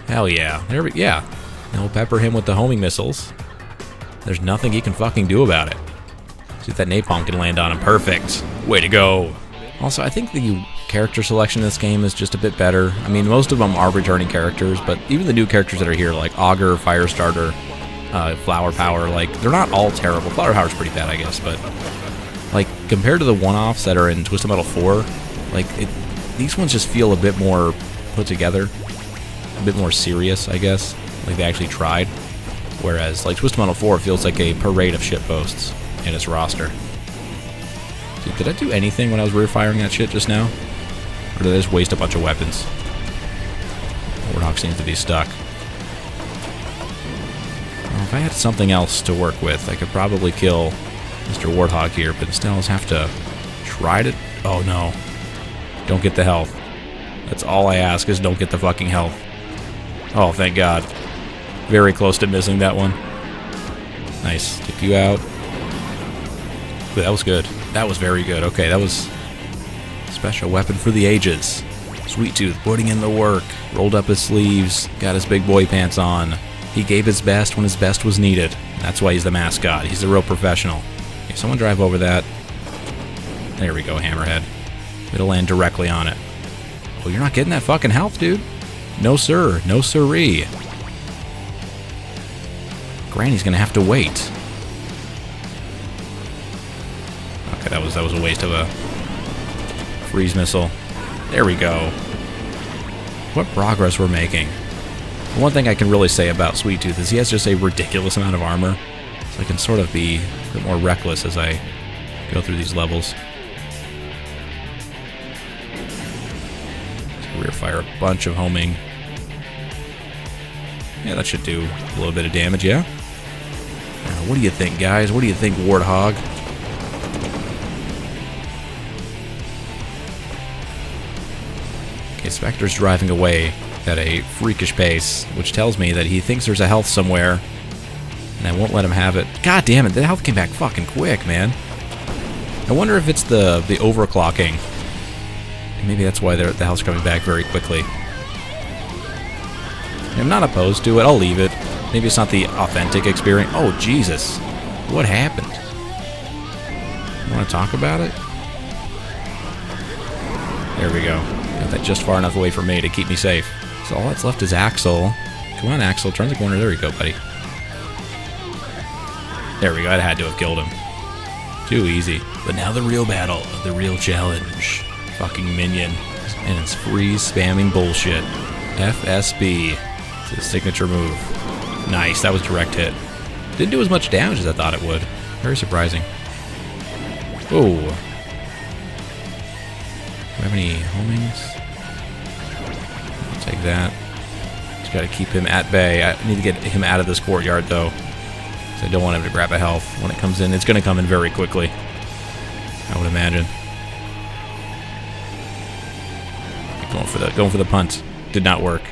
Hell yeah. Yeah. Now we'll pepper him with the homing missiles. There's nothing he can fucking do about it. See if that napalm can land on him. Perfect. Way to go. Also, I think the character selection in this game is just a bit better. I mean, most of them are returning characters, but even the new characters that are here, like Augur, Firestarter, Flower Power. Like, they're not all terrible. Flower Power's pretty bad, I guess, but like compared to the one-offs that are in Twisted Metal 4, like these ones just feel a bit more put together, a bit more serious, I guess. Like they actually tried. Whereas like Twisted Metal 4 feels like a parade of shitposts in its roster. Dude, did I do anything when I was rear firing that shit just now? Or did I just waste a bunch of weapons? Warthog seems to be stuck. Well, if I had something else to work with, I could probably kill Mr. Warthog here, but instead I'll just have to try to... Oh no. Don't get the health. That's all I ask, is don't get the fucking health. Oh, thank God. Very close to missing that one. Nice. Take you out. Ooh, that was good. That was very good. Okay, that was a special weapon for the ages. Sweet Tooth putting in the work. Rolled up his sleeves. Got his big boy pants on. He gave his best when his best was needed. That's why he's the mascot. He's a real professional. Okay, someone drive over that. There we go, Hammerhead. It'll land directly on it. Oh, you're not getting that fucking health, dude. No sir. No siree. Granny's gonna have to wait. Okay, that was a waste of a freeze missile. There we go. What progress we're making. The one thing I can really say about Sweet Tooth is he has just a ridiculous amount of armor, so I can sort of be a bit more reckless as I go through these levels. Rear fire a bunch of homing. Yeah, that should do a little bit of damage, yeah? What do you think, guys? What do you think, Warthog? Okay, Spectre's driving away at a freakish pace, which tells me that he thinks there's a health somewhere, and I won't let him have it. God damn it, the health came back fucking quick, man. I wonder if it's the overclocking. Maybe that's why the health's coming back very quickly. I'm not opposed to it. I'll leave it. Maybe it's not the authentic experience. Oh, Jesus. What happened? You want to talk about it? There we go. Got that just far enough away from me to keep me safe. So all that's left is Axel. Come on, Axel. Turn the corner. There we go, buddy. There we go. I had to have killed him. Too easy. But now the real battle. The real challenge. Fucking minion. And it's freeze spamming bullshit. FSB. It's his signature move. Nice, that was direct hit. Didn't do as much damage as I thought it would. Very surprising. Oh. Do I have any homings? I'll take that. Just gotta keep him at bay. I need to get him out of this courtyard though. So I don't want him to grab a health. When it comes in, it's gonna come in very quickly, I would imagine. Going for the punt. Did not work.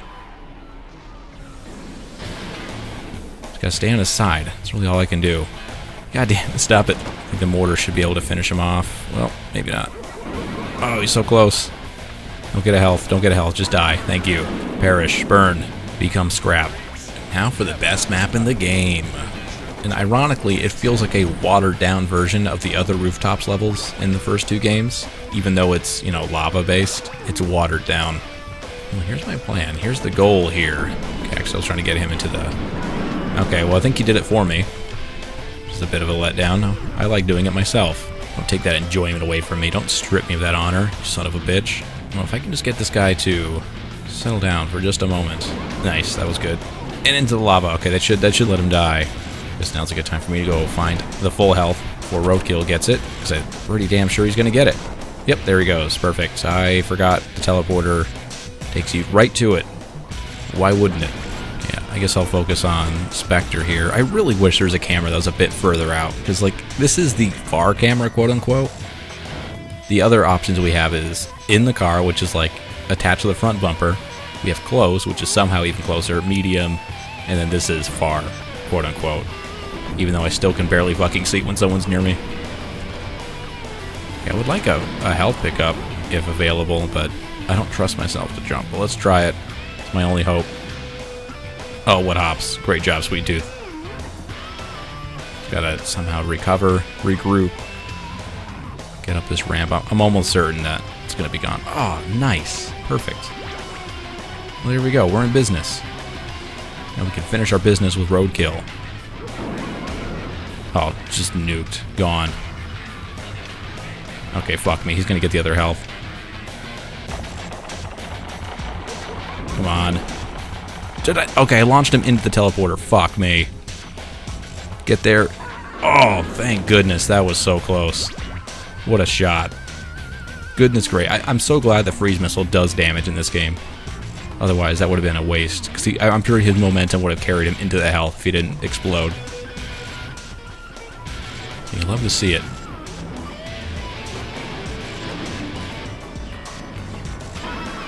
Just gotta stay on his side. That's really all I can do. God damn it, stop it. I think the mortar should be able to finish him off. Well, maybe not. Oh, he's so close. Don't get a health. Don't get a health. Just die. Thank you. Perish. Burn. Become scrap. Now for the best map in the game. And ironically, it feels like a watered-down version of the other rooftops levels in the first two games. Even though it's, you know, lava-based, it's watered down. Well, here's my plan. Here's the goal here. Okay, actually, I was trying to get him into the... Okay, well, I think he did it for me. Which is a bit of a letdown. I like doing it myself. Don't take that enjoyment away from me. Don't strip me of that honor, you son of a bitch. Well, if I can just get this guy to settle down for just a moment. Nice, that was good. And into the lava. Okay, that should let him die. This now's a good time for me to go find the full health before Roadkill gets it, because I'm pretty damn sure he's going to get it. Yep, there he goes. Perfect. I forgot the teleporter takes you right to it. Why wouldn't it? Yeah, I guess I'll focus on Spectre here. I really wish there was a camera that was a bit further out, because, like, this is the far camera, quote-unquote. The other options we have is in the car, which is, like, attached to the front bumper. We have close, which is somehow even closer, medium, and then this is far, quote-unquote. Even though I still can barely fucking see when someone's near me. Yeah, I would like a health pickup, if available, but I don't trust myself to jump. But let's try it. It's my only hope. Oh, what hops. Great job, Sweet Tooth. Gotta somehow recover, regroup, get up this ramp. I'm almost certain that it's gonna be gone. Oh, nice. Perfect. Well, there we go. We're in business. Now we can finish our business with Roadkill. Oh, just nuked. Gone. Okay, fuck me. He's gonna get the other health. Come on. Did I? Okay, I launched him into the teleporter. Fuck me. Get there. Oh, thank goodness. That was so close. What a shot. Goodness great. I'm so glad the freeze missile does damage in this game. Otherwise, that would have been a waste. Because I'm sure his momentum would have carried him into the health if he didn't explode. You love to see it.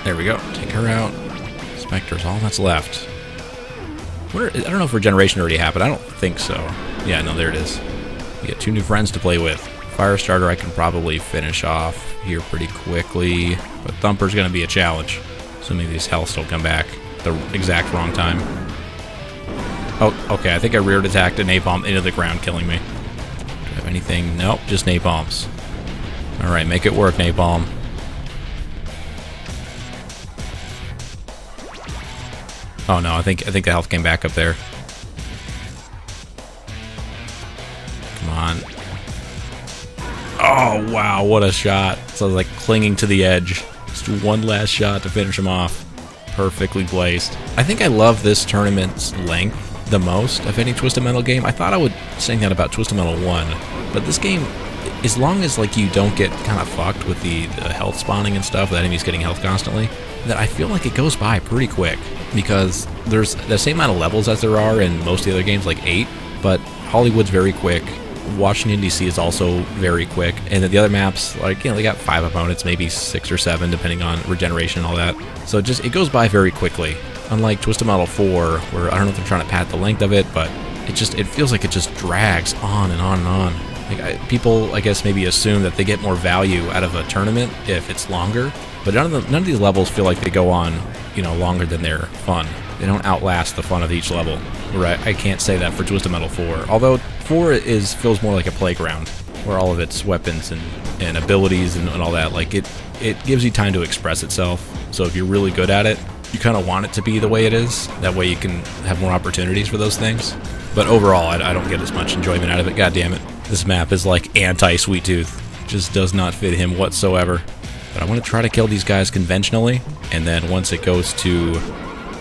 There we go. Take her out. Spectre's all that's left. I don't know if regeneration already happened. I don't think so. Yeah, no, there it is. We get 2 new friends to play with. Firestarter I can probably finish off here pretty quickly, but Thumper's going to be a challenge, assuming these healths don't come back at the exact wrong time. Oh, okay, I think I reared attacked a napalm into the ground, killing me. Do I have anything? Nope, just napalms. Alright, make it work, napalm. Oh no, I think the health came back up there. Come on. Oh wow, what a shot. So I was like clinging to the edge. Just one last shot to finish him off. Perfectly placed. I think I love this tournament's length the most of any Twisted Metal game. I thought I would say that about Twisted Metal 1, but this game, as long as like you don't get kind of fucked with the health spawning and stuff, the enemies getting health constantly, that I feel like it goes by pretty quick, because there's the same amount of levels as there are in most of the other games, like 8, but Hollywood's very quick. Washington, D.C. is also very quick, and then the other maps, like, you know, they got 5 opponents, maybe 6 or 7, depending on regeneration and all that. So it goes by very quickly. Unlike Twisted Metal 4, where I don't know if they're trying to pad the length of it, but it feels like it just drags on and on and on. Like people, I guess, maybe assume that they get more value out of a tournament if it's longer, but none of these levels feel like they go on, you know, longer than they're fun. They don't outlast the fun of each level. Right? I can't say that for Twisted Metal 4. Although 4 feels more like a playground, where all of its weapons and abilities and all that, like it gives you time to express itself. So if you're really good at it, you kind of want it to be the way it is. That way you can have more opportunities for those things. But overall, I don't get as much enjoyment out of it. God damn it. This map is like anti-Sweet Tooth. Just does not fit him whatsoever. But I want to try to kill these guys conventionally, and then once it goes to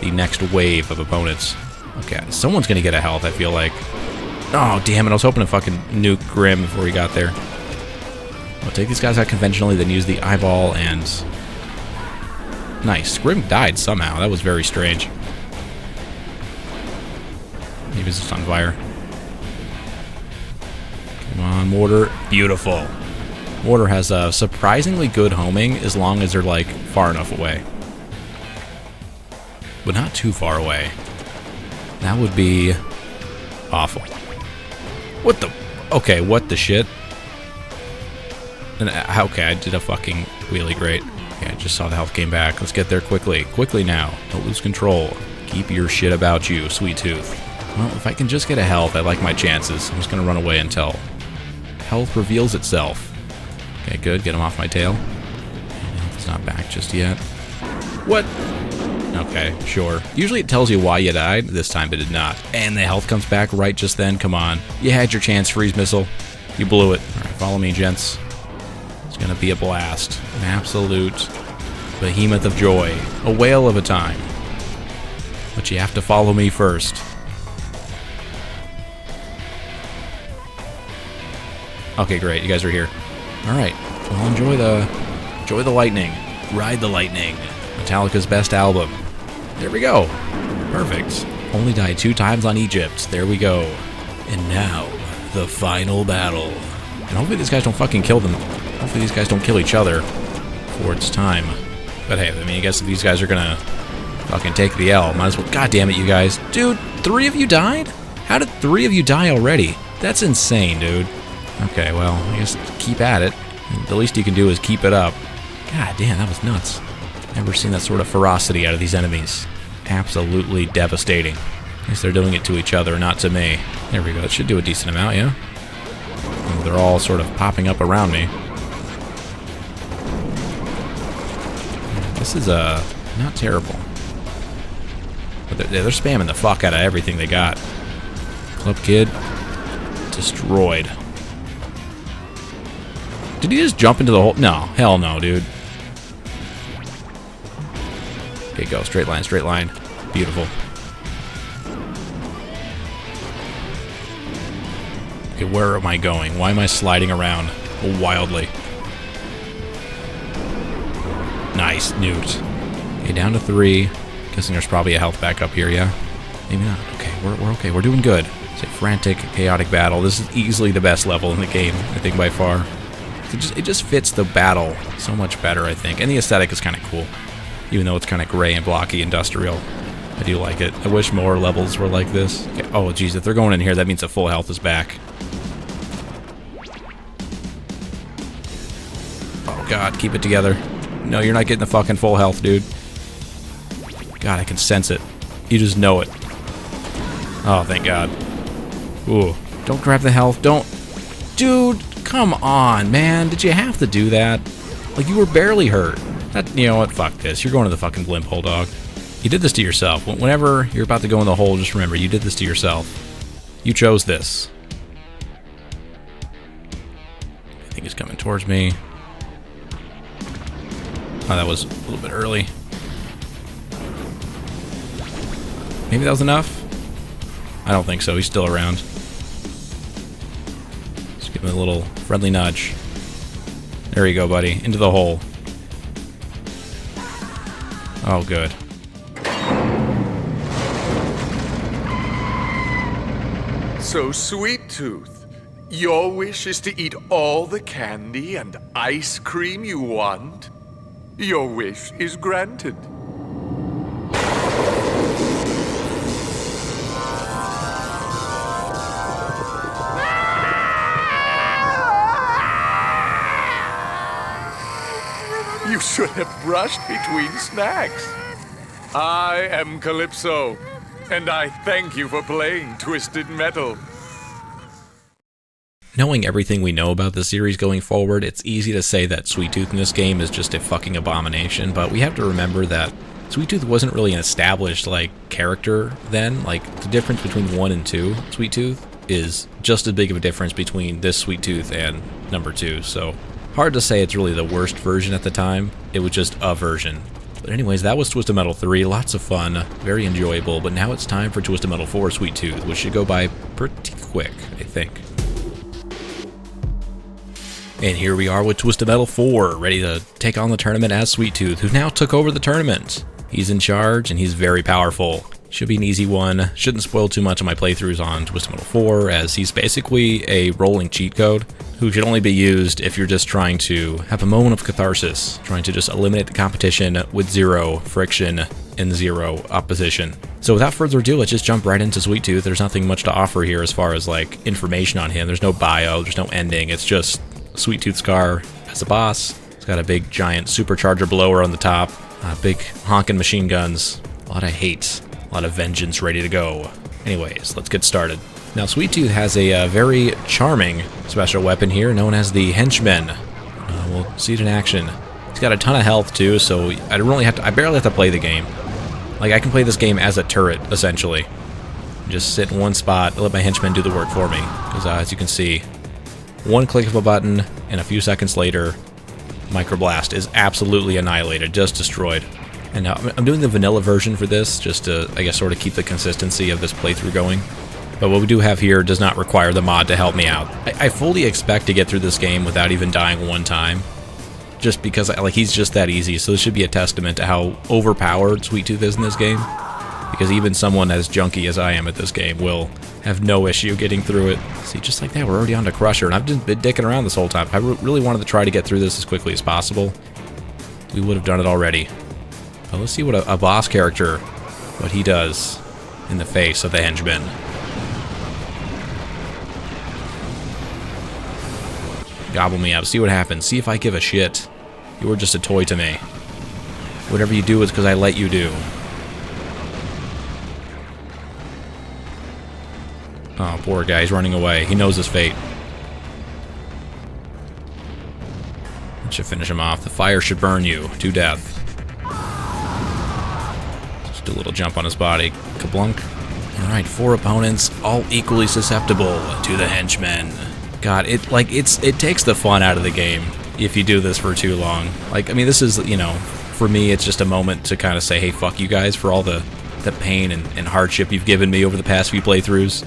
the next wave of opponents. Okay, someone's going to get a health, I feel like. Oh, damn it. I was hoping to fucking nuke Grim before he got there. I'll take these guys out conventionally, then use the eyeball, and... Nice. Grim died somehow. That was very strange. He was just on fire. Come on, Mortar. Beautiful. Mortar has a surprisingly good homing as long as they're, like, far enough away. But not too far away. That would be awful. What the... Okay, what the shit? And, okay, I did a fucking wheelie great. Okay, I just saw the health came back. Let's get there quickly. Quickly now. Don't lose control. Keep your shit about you, Sweet Tooth. Well, if I can just get a health, I like my chances. I'm just going to run away until health reveals itself. Okay, good. Get him off my tail. It's not back just yet. What? Okay, sure. Usually it tells you why you died. This time it did not. And the health comes back right just then. Come on. You had your chance, Freeze Missile. You blew it. All right, follow me, gents. It's going to be a blast. An absolute behemoth of joy. A whale of a time. But you have to follow me first. Okay, great. You guys are here. All right. Well, enjoy the lightning. Ride the lightning. Metallica's best album. There we go. Perfect. Only died 2 times on Egypt. There we go. And now, the final battle. And hopefully these guys don't fucking kill them. Hopefully these guys don't kill each other before it's time. But hey, I mean, I guess if these guys are gonna fucking take the L, might as well. God damn it, you guys. Dude, 3 of you died? How did 3 of you die already? That's insane, dude. Okay, well, I guess keep at it. The least you can do is keep it up. God damn, that was nuts. Never seen that sort of ferocity out of these enemies. Absolutely devastating. At least they're doing it to each other, not to me. There we go. That should do a decent amount, yeah? And they're all sort of popping up around me. This is, not terrible. But they're spamming the fuck out of everything they got. Club Kid. Destroyed. Did he just jump into the hole? No. Hell no, dude. Okay, go. Straight line, straight line. Beautiful. Okay, where am I going? Why am I sliding around wildly? Nice. Nuked. Okay, down to 3. Guessing there's probably a health back up here, yeah? Maybe not. Okay, we're okay. We're doing good. It's a frantic, chaotic battle. This is easily the best level in the game, I think, by far. It just fits the battle so much better, I think. And the aesthetic is kind of cool. Even though it's kind of gray and blocky, industrial. I do like it. I wish more levels were like this. Okay. Oh, geez, if they're going in here, that means the full health is back. Oh, God, keep it together. No, you're not getting the fucking full health, dude. God, I can sense it. You just know it. Oh, thank God. Ooh. Don't grab the health. Don't. Dude, come on, man. Did you have to do that? Like, you were barely hurt. You know what? Fuck this. You're going to the fucking blimp hole, dog. You did this to yourself. Whenever you're about to go in the hole, just remember, you did this to yourself. You chose this. I think he's coming towards me. Oh, that was a little bit early. Maybe that was enough? I don't think so. He's still around. Just give him a little friendly nudge. There you go, buddy. Into the hole. Oh, good. So, Sweet Tooth, your wish is to eat all the candy and ice cream you want? Your wish is granted. You should have brushed between snacks. I am Calypso, and I thank you for playing Twisted Metal. Knowing everything we know about the series going forward, it's easy to say that Sweet Tooth in this game is just a fucking abomination, but we have to remember that Sweet Tooth wasn't really an established, like, character then. Like, the difference between 1 and 2 Sweet Tooth is just as big of a difference between this Sweet Tooth and number 2, so hard to say it's really the worst version at the time. It was just a version. But anyways, that was Twisted Metal 3. Lots of fun, very enjoyable, but now it's time for Twisted Metal 4 Sweet Tooth, which should go by pretty quick, I think. And here we are with Twisted Metal 4, ready to take on the tournament as Sweet Tooth, who now took over the tournament. He's in charge, and he's very powerful. Should be an easy one. Shouldn't spoil too much of my playthroughs on Twisted Metal 4, as he's basically a rolling cheat code, who should only be used if you're just trying to have a moment of catharsis, trying to just eliminate the competition with 0 friction and 0 opposition. So without further ado, let's just jump right into Sweet Tooth. There's nothing much to offer here as far as, like, information on him. There's no bio, there's no ending. It's just Sweet Tooth's car as a boss. He's got a big giant supercharger blower on the top, big honking machine guns, a lot of hate, a lot of vengeance ready to go. Anyways, let's get started. Now, Sweet Tooth has a very charming special weapon here known as the Henchman. We'll see it in action. He's got a ton of health too, so I barely have to play the game. Like, I can play this game as a turret, essentially. Just sit in one spot, let my henchmen do the work for me. Because as you can see, one click of a button, and a few seconds later, Microblast is absolutely annihilated, just destroyed. And now I'm doing the vanilla version for this, just to, I guess, sort of keep the consistency of this playthrough going. But what we do have here does not require the mod to help me out. I fully expect to get through this game without even dying one time, just because, like, he's just that easy. So this should be a testament to how overpowered Sweet Tooth is in this game, because even someone as junky as I am at this game will have no issue getting through it. See, just like that, we're already on to Crusher, and I've just been dicking around this whole time. I really wanted to try to get through this as quickly as possible. We would have done it already. But let's see what a boss character, what he does in the face of the henchman. Gobble me up, see what happens, see if I give a shit. You were just a toy to me. Whatever you do is because I let you do. Oh, poor guy, he's running away. He knows his fate. That should finish him off. The fire should burn you to death. Just a little jump on his body. Kablunk. Alright, 4 opponents, all equally susceptible to the henchmen. God, it takes the fun out of the game if you do this for too long. Like, I mean, this is, you know, for me, it's just a moment to kind of say, hey, fuck you guys for all the pain and hardship you've given me over the past few playthroughs.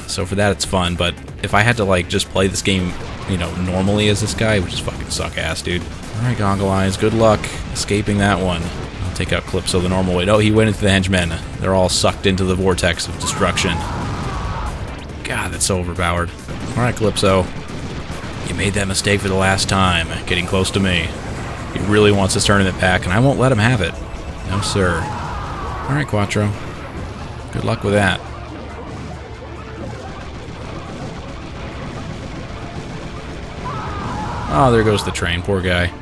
So for that, it's fun, but if I had to, like, just play this game, you know, normally as this guy, it would just fucking suck ass, dude. Alright, Goggle Eyes, good luck escaping that one. I'll take out Calypso the normal way. No, he went into the henchmen. They're all sucked into the vortex of destruction. God, that's so overpowered. Alright, Calypso. You made that mistake for the last time, getting close to me. He really wants this tournament back, and I won't let him have it. No, sir. Alright, Quattro. Good luck with that. Oh, there goes the train. Poor guy.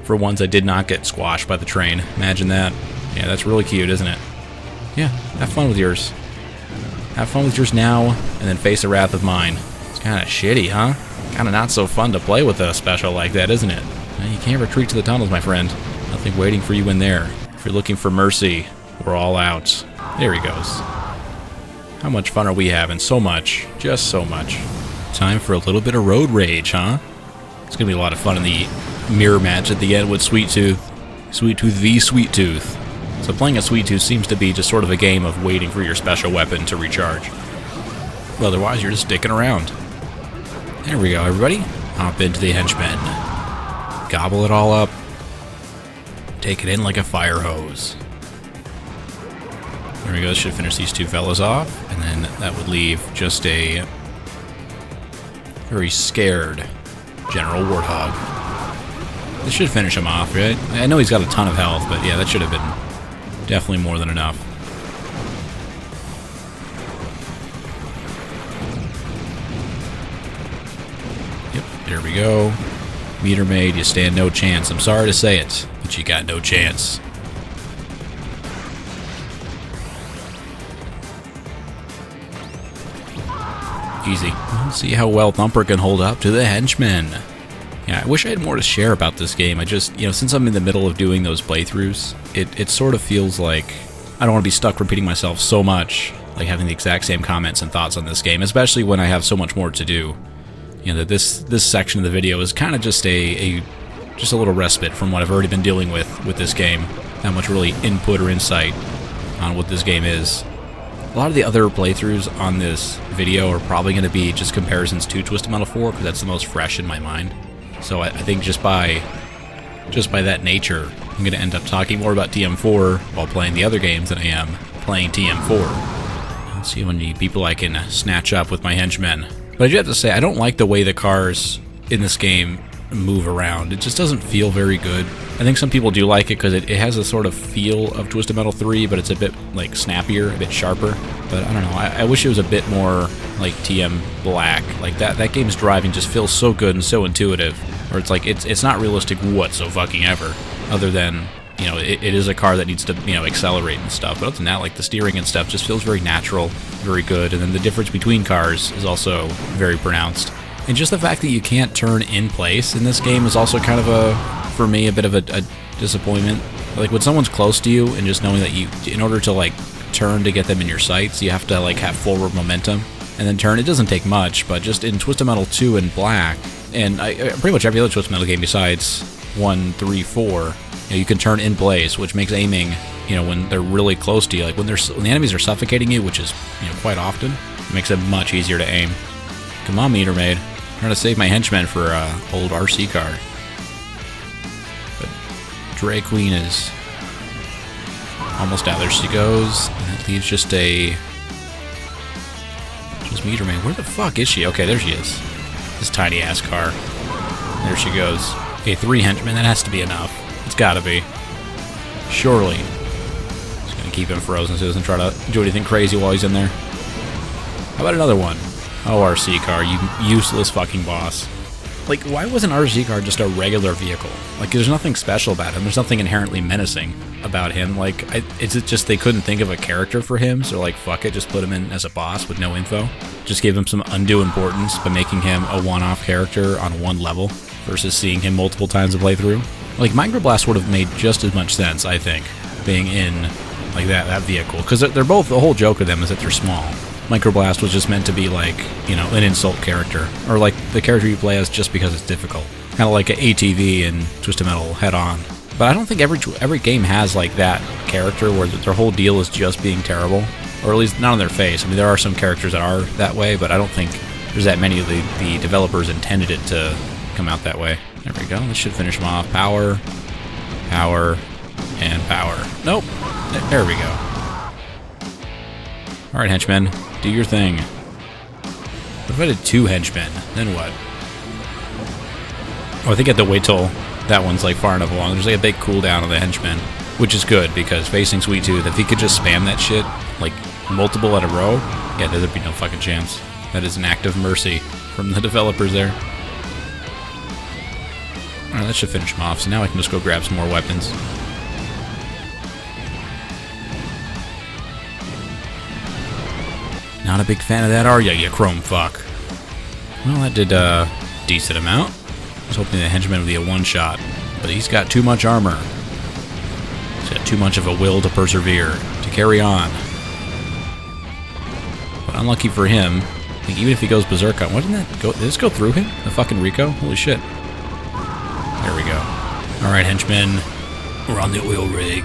For once, I did not get squashed by the train. Imagine that. Yeah, that's really cute, isn't it? Yeah, have fun with yours. Have fun with yours now, and then face the wrath of mine. It's kind of shitty, huh? Kind of not so fun to play with a special like that, isn't it? You can't retreat to the tunnels, my friend. Nothing waiting for you in there. If you're looking for mercy, we're all out. There he goes. How much fun are we having? So much. Just so much. Time for a little bit of road rage, huh? It's going to be a lot of fun in the mirror match at the end with Sweet Tooth. Sweet Tooth v. Sweet Tooth. So playing a Sweet Tooth seems to be just sort of a game of waiting for your special weapon to recharge. But otherwise, you're just sticking around. There we go, everybody. Hop into the henchmen. Gobble it all up. Take it in like a fire hose. There we go, this should finish these two fellas off. And then that would leave just a very scared General Warthog. This should finish him off, right? I know he's got a ton of health, but yeah, that should have been definitely more than enough. Yep, there we go. Meter Maid, you stand no chance. I'm sorry to say it, but you got no chance. Easy. Let's see how well Thumper can hold up to the henchmen. Yeah, I wish I had more to share about this game. I just, you know, since I'm in the middle of doing those playthroughs, it sort of feels like I don't want to be stuck repeating myself so much, like having the exact same comments and thoughts on this game, especially when I have so much more to do. You know, that this section of the video is kind of just a little respite from what I've already been dealing with this game. Not much really input or insight on what this game is. A lot of the other playthroughs on this video are probably going to be just comparisons to Twisted Metal 4, because that's the most fresh in my mind. So I think just by that nature, I'm going to end up talking more about TM4 while playing the other games than I am playing TM4. Let's see how many people I can snatch up with my henchmen. But I do have to say, I don't like the way the cars in this game move around. It just doesn't feel very good. I think some people do like it because it has a sort of feel of Twisted Metal 3, but it's a bit like snappier, a bit sharper. But I don't know, I wish it was a bit more like TM Black. Like that game's driving just feels so good and so intuitive, where it's like it's not realistic whatsoever, other than, you know, it is a car that needs to, you know, accelerate and stuff. But other than that, like the steering and stuff just feels very natural, very good. And then the difference between cars is also very pronounced. And just the fact that you can't turn in place in this game is also kind of for me, a bit of a disappointment. Like when someone's close to you and just knowing that you, in order to like turn to get them in your sights, you have to like have forward momentum and then turn. It doesn't take much, but just in Twisted Metal 2 and Black, and pretty much every other Twisted Metal game besides 1, 3, 4, you know, you can turn in place, which makes aiming, you know, when they're really close to you, like when the enemies are suffocating you, which is, you know, quite often, it makes it much easier to aim. Come on, Meter Maid. I'm trying to save my henchmen for old RC car. But Dre Queen is almost out. There she goes. And that leaves just Meter Maid. Where the fuck is she? Okay, there she is. This tiny ass car. There she goes. Okay, 3 henchmen. That has to be enough. It's gotta be. Surely. Just gonna keep him frozen so he doesn't try to do anything crazy while he's in there. How about another one? Oh, RC car, you useless fucking boss. Like, why wasn't RC car just a regular vehicle? Like, there's nothing special about him. There's nothing inherently menacing about him. Like, is it just they couldn't think of a character for him? So, like, fuck it, just put him in as a boss with no info. Just give him some undue importance by making him a one-off character on one level versus seeing him multiple times to play through. Like, Microblast would have made just as much sense, I think, being in like that vehicle, because they're both, the whole joke of them is that they're small. Microblast was just meant to be like, you know, an insult character, or like the character you play as just because it's difficult, kind of like an ATV in Twisted Metal Head-On. But I don't think every game has like that character where their whole deal is just being terrible, or at least not on their face. I mean, there are some characters that are that way, but I don't think there's that many of the developers intended it to come out that way. There we go. This should finish them off. Power, power, and power. Nope. There we go. All right, henchmen, do your thing. What if I did 2 henchmen? Then what? Oh, I think I have to wait till that one's like far enough along. There's like a big cooldown on the henchmen, which is good because facing Sweet Tooth, if he could just spam that shit like multiple at a row, yeah, there'd be no fucking chance. That is an act of mercy from the developers there. Alright, that should finish him off, so now I can just go grab some more weapons. Not a big fan of that, are ya, you chrome fuck? Well, that did a decent amount. I was hoping the henchman would be a one-shot, but he's got too much armor. He's got too much of a will to persevere, to carry on. But unlucky for him, I think even if he goes berserk on, did this go through him? The fucking Rico? Holy shit. There we go. Alright, henchmen, we're on the oil rig.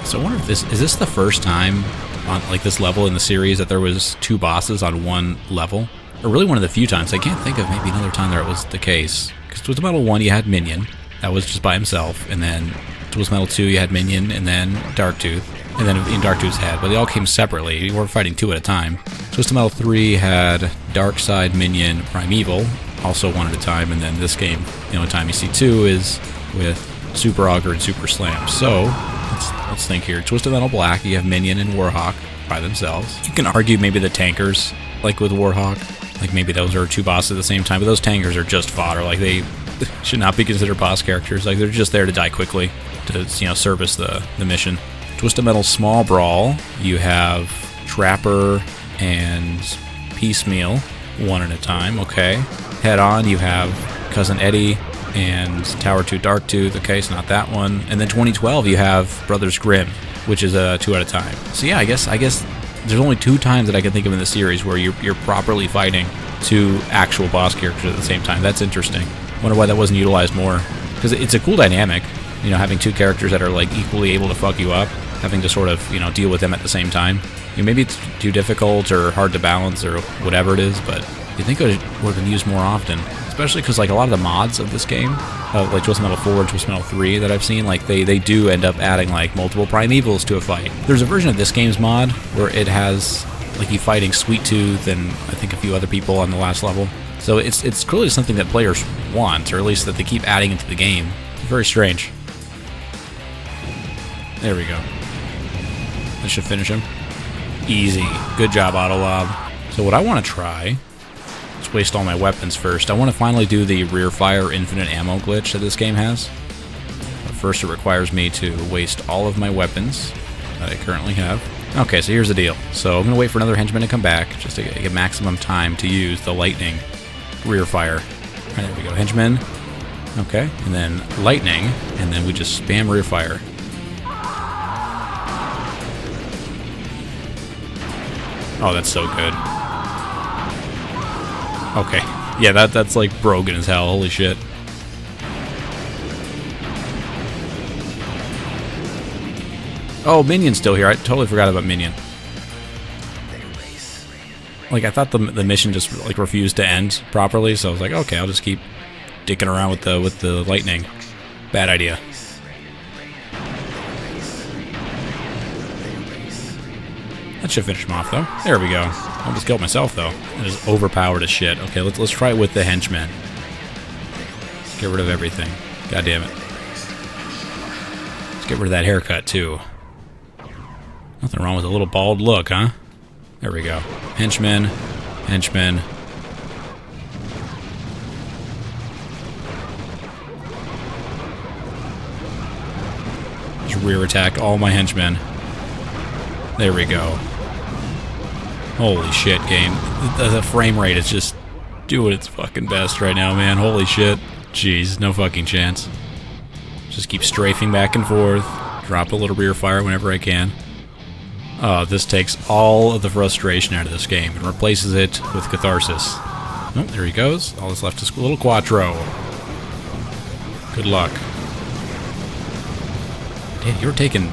So I wonder if is this the first time on like this level in the series that there was 2 bosses on one level? Or really one of the few times. I can't think of maybe another time that it was the case. Because Twisted Metal 1 you had Minion, that was just by himself, and then Twisted Metal 2 you had Minion, and then Darktooth, and then in Darktooth's head, but they all came separately. You were fighting 2 at a time. Twisted Metal 3 had Darkseid, Minion, Primeval, also 1 at a time, and then this game, the only time you see 2 is with Super Augur and Super Slam. So, let's think here. Twisted Metal Black, you have Minion and Warhawk by themselves. You can argue maybe the tankers, like with Warhawk, like maybe those are 2 bosses at the same time, but those tankers are just fodder. Like they should not be considered boss characters. Like they're just there to die quickly to, you know, service the mission. Twisted Metal Small Brawl, you have Trapper and Piecemeal, 1 at a time, okay. Head On, you have Cousin Eddie and Tower 2 Darktooth, okay, so not that one. And then 2012, you have Brothers Grimm, which is 2 at a time. So yeah, I guess there's only 2 times that I can think of in the series where you're properly fighting 2 actual boss characters at the same time. That's interesting. Wonder why that wasn't utilized more. Because it's a cool dynamic, you know, having 2 characters that are like equally able to fuck you up, having to sort of, you know, deal with them at the same time. You know, maybe it's too difficult or hard to balance or whatever it is, but you think it would have been used more often. Especially because like a lot of the mods of this game, like Twisted Metal 4 and Twisted Metal 3 that I've seen, like they do end up adding like multiple Primevals to a fight. There's a version of this game's mod where it has like you fighting Sweet Tooth and I think a few other people on the last level. So it's clearly something that players want, or at least that they keep adding into the game. It's very strange. There we go. That should finish him. Easy. Good job, Autolob. So what I want to try, let's waste all my weapons first. I want to finally do the rear fire infinite ammo glitch that this game has. But first it requires me to waste all of my weapons that I currently have. Okay, so here's the deal. So I'm going to wait for another henchman to come back just to get maximum time to use the lightning rear fire. All right, there we go. Henchman. Okay, and then lightning, and then we just spam rear fire. Oh, that's so good. Okay. Yeah, that's like broken as hell. Holy shit. Oh, Minion's still here. I totally forgot about Minion. Like, I thought the mission just like refused to end properly, so I was like, okay, I'll just keep dicking around with the lightning. Bad idea. That should finish him off, though. There we go. I almost killed myself, though. It is overpowered as shit. Okay, let's try it with the henchmen. Let's get rid of everything. God damn it. Let's get rid of that haircut, too. Nothing wrong with a little bald look, huh? There we go. Henchmen. Henchmen. Just rear attack all my henchmen. There we go. Holy shit, game. The frame rate is just doing its fucking best right now, man. Holy shit. Jeez, no fucking chance. Just keep strafing back and forth. Drop a little rear fire whenever I can. Oh, this takes all of the frustration out of this game and replaces it with catharsis. Oh, there he goes. All that's left is a little Quattro. Good luck. Damn, you were taking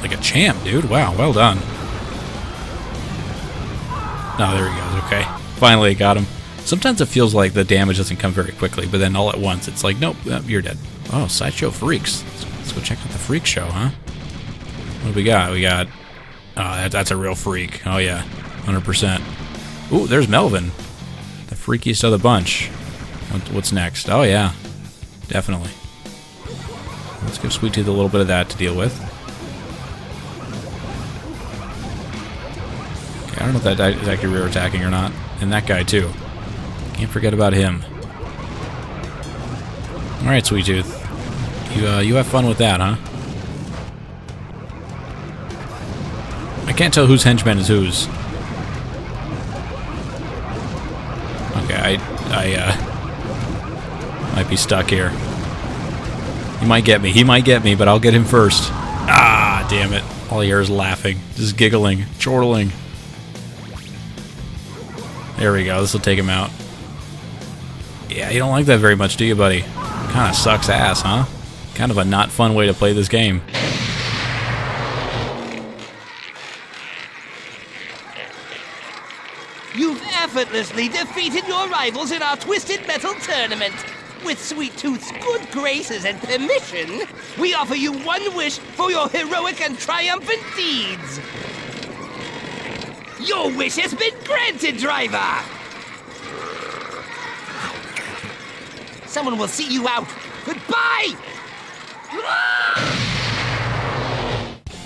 like a champ, dude. Wow, well done. Oh, there he goes. Okay. Finally got him. Sometimes it feels like the damage doesn't come very quickly, but then all at once it's like, nope, you're dead. Oh, Sideshow Freaks. Let's go check out the freak show, huh? What do we got? We got... Oh, that's a real freak. Oh, yeah. 100%. Ooh, there's Melvin. The freakiest of the bunch. What's next? Oh, yeah. Definitely. Let's give Sweet Tooth a little bit of that to deal with. Okay, I don't know if that is actually rear attacking or not. And that guy, too. Can't forget about him. Alright, Sweet Tooth. You have fun with that, huh? I can't tell whose henchman is whose. Okay, I might be stuck here. He might get me. He might get me, but I'll get him first. Ah, damn it. All I hear is laughing. Just giggling. Chortling. There we go. This will take him out. Yeah, you don't like that very much, do you, buddy? Kind of sucks ass, huh? Kind of a not fun way to play this game. You've effortlessly defeated your rivals in our Twisted Metal tournament. With Sweet Tooth's good graces and permission, we offer you one wish for your heroic and triumphant deeds. Your wish has been granted, driver! Someone will see you out. Goodbye!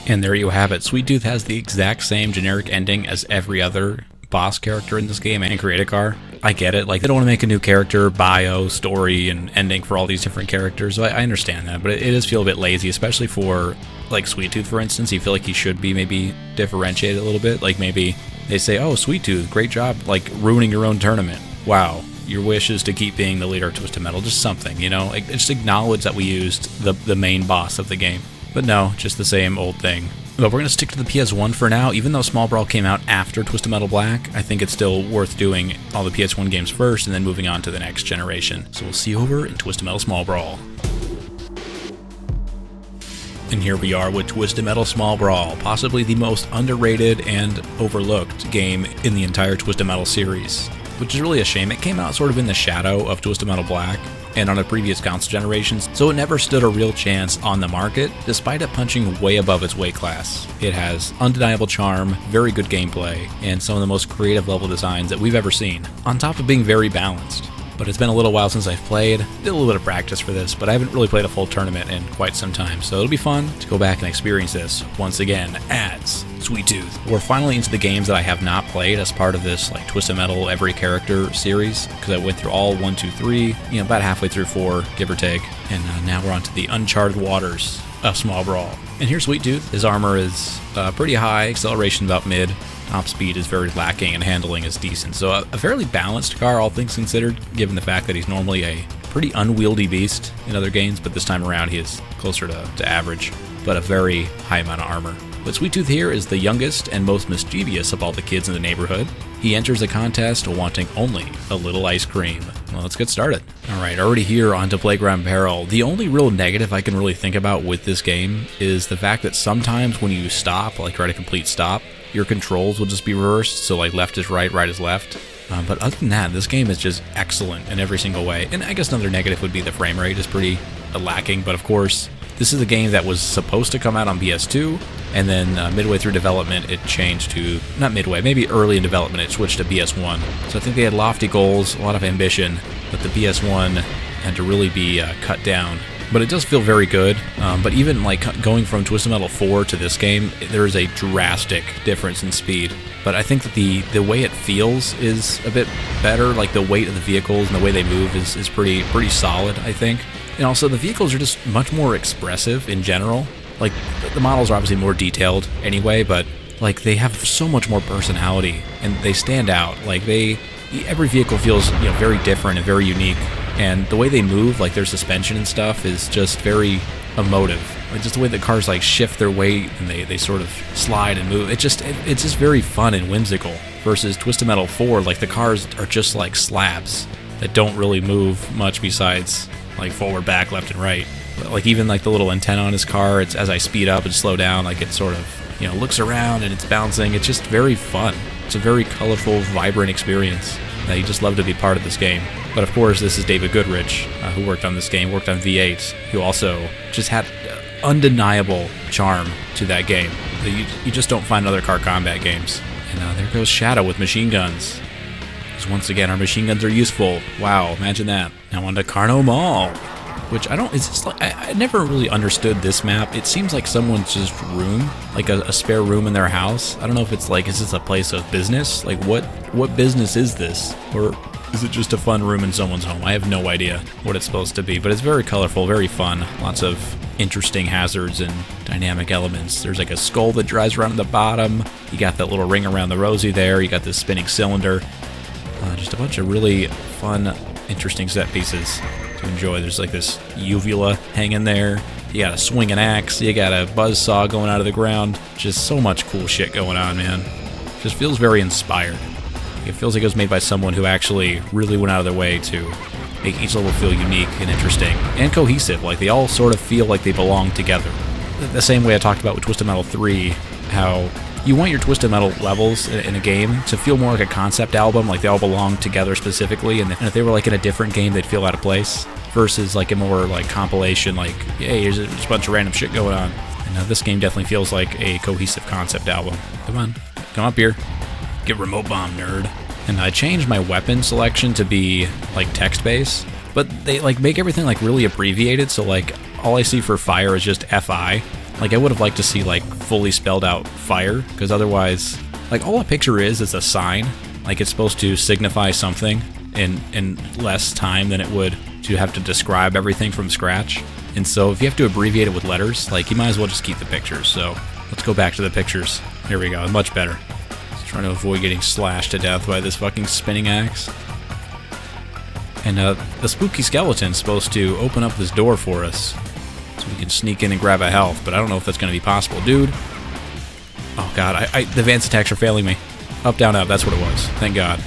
And there you have it. Sweet Tooth has the exact same generic ending as every other boss character in this game and Create a Car. I get it. Like, they don't want to make a new character, bio, story, and ending for all these different characters. So I understand that, but it does feel a bit lazy, especially for, like, Sweet Tooth, for instance. You feel like he should be maybe differentiated a little bit. Like, maybe they say, oh, Sweet Tooth, great job, like, ruining your own tournament. Wow. Your wish is to keep being the leader of Twisted Metal. Just something, you know? Like, just acknowledge that we used the main boss of the game. But no, just the same old thing. But we're going to stick to the PS1 for now. Even though Small Brawl came out after Twisted Metal Black, I think it's still worth doing all the PS1 games first and then moving on to the next generation. So we'll see you over in Twisted Metal Small Brawl. And here we are with Twisted Metal Small Brawl, possibly the most underrated and overlooked game in the entire Twisted Metal series. Which is really a shame. It came out sort of in the shadow of Twisted Metal Black and on the previous console generations, so it never stood a real chance on the market, despite it punching way above its weight class. It has undeniable charm, very good gameplay, and some of the most creative level designs that we've ever seen, on top of being very balanced. But it's been a little while since I've played. Did a little bit of practice for this, but I haven't really played a full tournament in quite some time, so it'll be fun to go back and experience this once again as Sweet Tooth. We're finally into the games that I have not played as part of this like Twisted Metal Every Character series, because I went through all 1, 2, 3, about halfway through 4, give or take, and now we're on to the uncharted waters of Small Brawl. And here's Sweet Tooth. His armor is pretty high, acceleration about mid. Top speed is very lacking and handling is decent. So a fairly balanced car, all things considered, given the fact that he's normally a pretty unwieldy beast in other games, but this time around he is closer to average, but a very high amount of armor. But Sweet Tooth here is the youngest and most mischievous of all the kids in the neighborhood. He enters the contest wanting only a little ice cream. Well, let's get started. Alright, already here onto Playground Peril. The only real negative I can really think about with this game is the fact that sometimes when you stop, like try to complete stop, your controls will just be reversed, so like left is right, right is left. But other than that, this game is just excellent in every single way. And I guess another negative would be the frame rate is pretty lacking, but of course, this is a game that was supposed to come out on PS2, and then midway through development it changed to, not midway, maybe early in development it switched to PS1. So I think they had lofty goals, a lot of ambition, but the PS1 had to really be cut down. But it does feel very good, but even like going from Twisted Metal 4 to this game, there is a drastic difference in speed. But I think that the way it feels is a bit better, like the weight of the vehicles and the way they move is pretty solid, I think. And also the vehicles are just much more expressive in general. Like the models are obviously more detailed anyway, but like they have so much more personality and they stand out. Like every vehicle feels, you know, very different and very unique. And the way they move, like their suspension and stuff, is just very emotive. Like just the way the cars like shift their weight and they sort of slide and move. It's just very fun and whimsical. Versus Twisted Metal 4, like the cars are just like slabs that don't really move much besides like forward, back, left, and right. Like even like the little antenna on his car, it's as I speed up and slow down, like it sort of, you know, looks around and it's bouncing. It's just very fun. It's a very colorful, vibrant experience that you just love to be part of this game. But of course, this is David Goodrich, who worked on this game, worked on V8, who also just had undeniable charm to that game that you just don't find in other car combat games. And there goes Shadow with machine guns. Because once again, our machine guns are useful. Wow, imagine that. Now on to Carno Mall, which is this like, I never really understood this map. It seems like someone's just room, like a spare room in their house. I don't know if it's like, is this a place of business? Like what business is this? Or is it just a fun room in someone's home? I have no idea what it's supposed to be, but it's very colorful, very fun. Lots of interesting hazards and dynamic elements. There's like a skull that drives around at the bottom. You got that little ring around the rosy there. You got this spinning cylinder. Just a bunch of really fun, interesting set pieces to enjoy. There's like this uvula hanging there. You got a swinging axe. You got a buzzsaw going out of the ground. Just so much cool shit going on, man. Just feels very inspired. It feels like it was made by someone who actually really went out of their way to make each level feel unique and interesting and cohesive. Like they all sort of feel like they belong together. The same way I talked about with Twisted Metal 3, how you want your Twisted Metal levels in a game to feel more like a concept album, like they all belong together specifically, and if they were like in a different game, they'd feel out of place, versus like a more like compilation, like, hey, here's a bunch of random shit going on. And this game definitely feels like a cohesive concept album. Come on, come up here. Get remote bomb, nerd. And I changed my weapon selection to be like text-based, but they like make everything like really abbreviated, so like all I see for fire is just FI. Like I would have liked to see like fully spelled out fire, because otherwise, like all a picture is a sign. Like it's supposed to signify something in less time than it would to have to describe everything from scratch. And so if you have to abbreviate it with letters, like you might as well just keep the pictures. So let's go back to the pictures. Here we go, much better. Trying to avoid getting slashed to death by this fucking spinning axe. And the spooky skeleton's supposed to open up this door for us so we can sneak in and grab a health, but I don't know if that's going to be possible. Dude. Oh god, the advanced attacks are failing me. Up, down, up, that's what it was. Thank god.